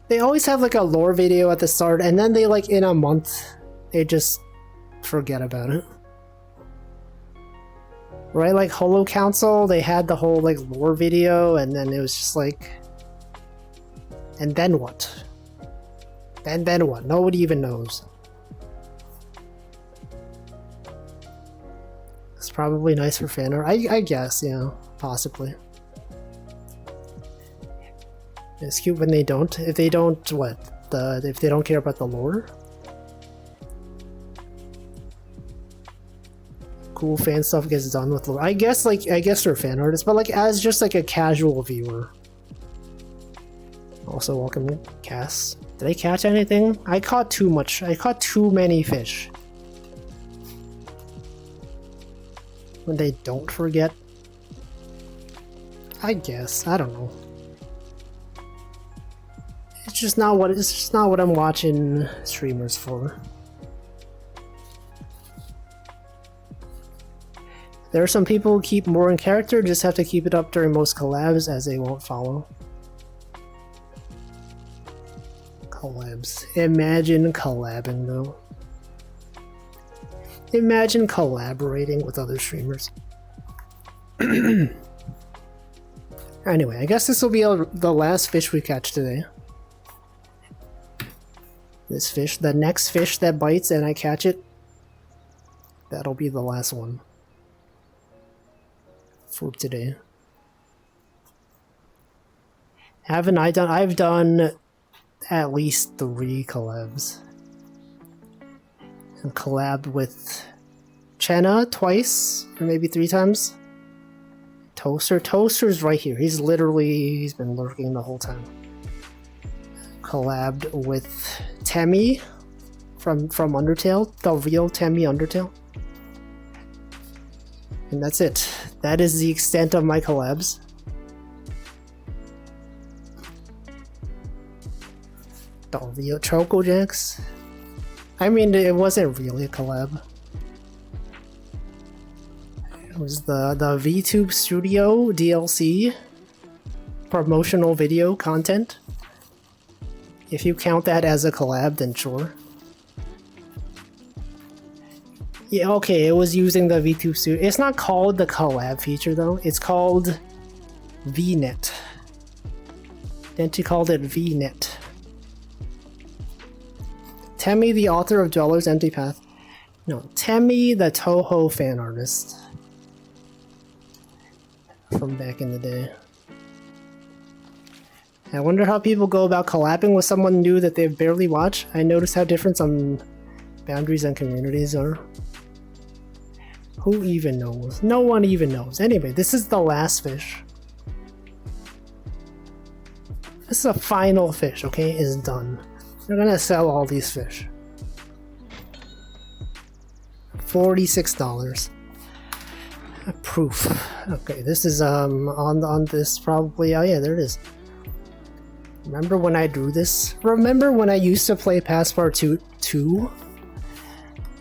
They always have like a lore video at the start, and then they like in a month, they just forget about it. Right, like Holo Council, they had the whole like lore video, and then it was just like, and then what? And then what? Nobody even knows. It's probably nice for fan art. I guess, yeah, possibly. It's cute when they don't. If they don't, what? If they don't care about the lore? Cool fan stuff gets done with lore. I guess they're fan artists, but like as just like a casual viewer. Also, welcome, Cass. Did I catch anything? I caught too much. I caught too many fish. When they don't forget. I guess. I don't know. It's just not what I'm watching streamers for. There are some people who keep more in character, just have to keep it up during most collabs as they won't follow. Collabs. Imagine collabing though. Imagine collaborating with other streamers. Anyway, I guess this will be the last fish we catch today. This fish, the next fish that bites and I catch it, that'll be the last one for today. I've done at least 3 collabs. and collabed with Chenna twice, or maybe 3 times. Toaster's right here. He's been lurking the whole time. Collabed with Temmie from Undertale, the real Temmie Undertale. And that's it. That is the extent of my collabs. The real Choco Jacks. I mean, it wasn't really a collab. It was the VTube Studio DLC promotional video content. If you count that as a collab, then sure. Yeah, okay, it was using the VTube Studio. It's not called the collab feature though. It's called VNet. Then she called it VNet. Temmie, the author of Dweller's Empty Path. No, Temmie, the Toho fan artist. From back in the day. I wonder how people go about collabing with someone new that they've barely watched. I noticed how different some boundaries and communities are. Who even knows? No one even knows. Anyway, this is the last fish. This is a final fish, okay? It's done. They're gonna sell all these fish. $46. Proof. Okay, this is on this probably. Oh yeah, there it is. Remember when I drew this? Remember when I used to play Passepartout 2?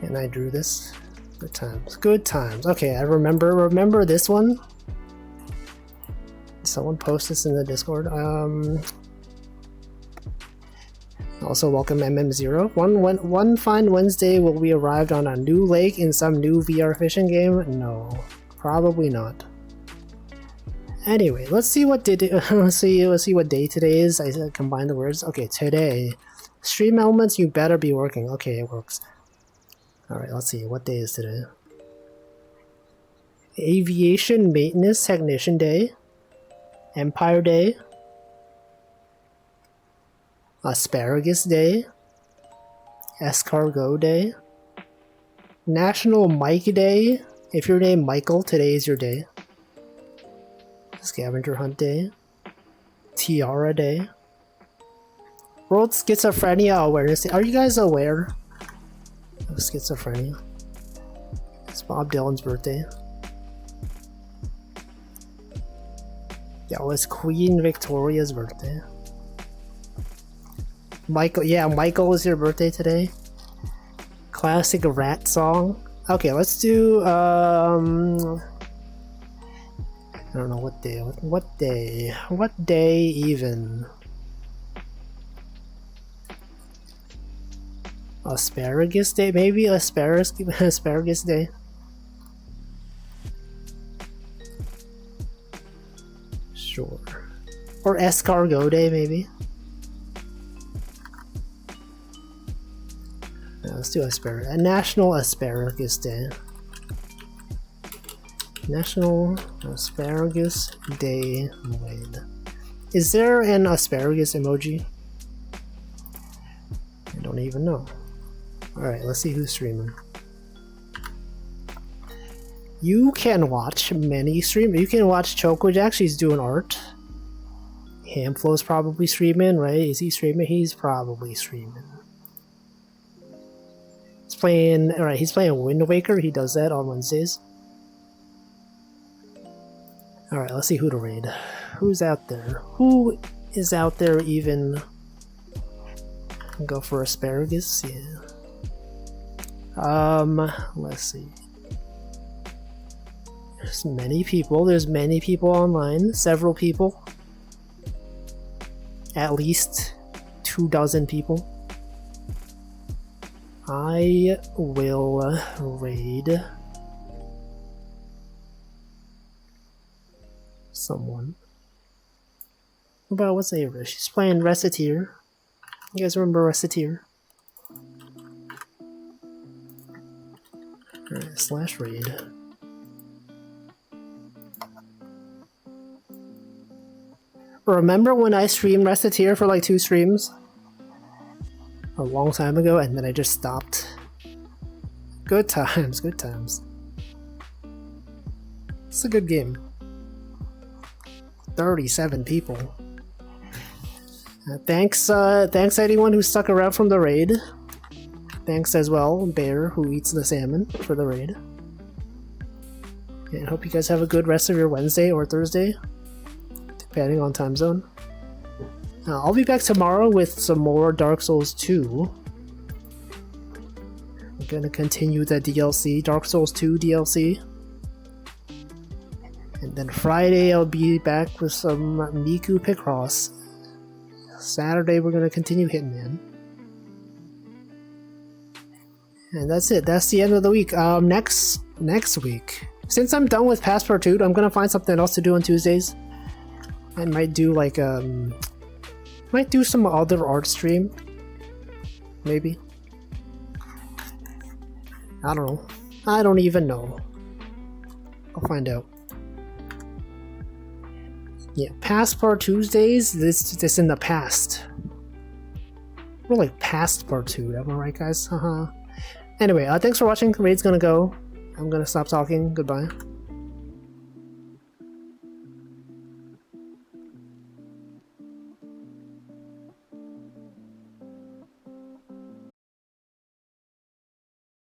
And I drew this? Good times. Good times. Okay, I remember this one. Someone post this in the Discord. Also welcome MM0. One fine Wednesday will we arrived on a new lake in some new VR fishing game? No. Probably not. Anyway, let's see what let's see what day today is. I combined the words. Okay, today. Stream elements, you better be working. Okay, it works. Alright, let's see. What day is today? Aviation Maintenance Technician Day. Empire Day. Asparagus Day. Escargot Day. National Mike Day. If you're named Michael, today is your day. Scavenger Hunt Day. Tiara Day. World Schizophrenia Awareness Day. Are you guys aware of schizophrenia? It's Bob Dylan's birthday. Yeah, it was Queen Victoria's birthday. Michael, yeah, Michael is your birthday today. Classic rat song. Okay, let's do, I don't know what day, what day even? Asparagus Day, maybe? Asparagus Day? Sure. Or Escargot Day, maybe? Yeah, let's do asparagus. National Asparagus Day. National Asparagus Day. Wait. Is there an asparagus emoji? I don't even know. Alright, let's see who's streaming. You can watch many streamers. You can watch Chocojack, she's doing art. Hamflow's probably streaming, right? Is he streaming? He's probably streaming. He's playing, alright, he's playing Wind Waker. He does that on Wednesdays. Alright, let's see who to raid. Who's out there? Who is out there even? Go for asparagus? Yeah. Let's see. There's many people. There's many people online. Several people. At least 24 people. I will raid someone. What about what's Ava? She's playing Reciteer. You guys remember Reciteer? Alright, slash raid. Remember when I streamed Reciteer for like 2 streams? A long time ago, and then I just stopped. Good times, good times. It's a good game. 37 people. Thanks anyone who stuck around from the raid. Thanks as well, Bear, who eats the salmon, for the raid. And hope you guys have a good rest of your Wednesday or Thursday, depending on time zone. I'll be back tomorrow with some more Dark Souls 2. We're gonna continue the DLC, Dark Souls 2 DLC. And then Friday I'll be back with some Miku Picross. Saturday we're gonna continue Hitman. And that's it. That's the end of the week. Next week, since I'm done with Passport 2, I'm gonna find something else to do on Tuesdays. I might do like might do some other art stream. Maybe. I don't know. I don't even know. I'll find out. Yeah, Passport Tuesdays. This in the past. We're like past part 2. Am I right, guys? Anyway, thanks for watching. Raid's gonna go. I'm gonna stop talking. Goodbye.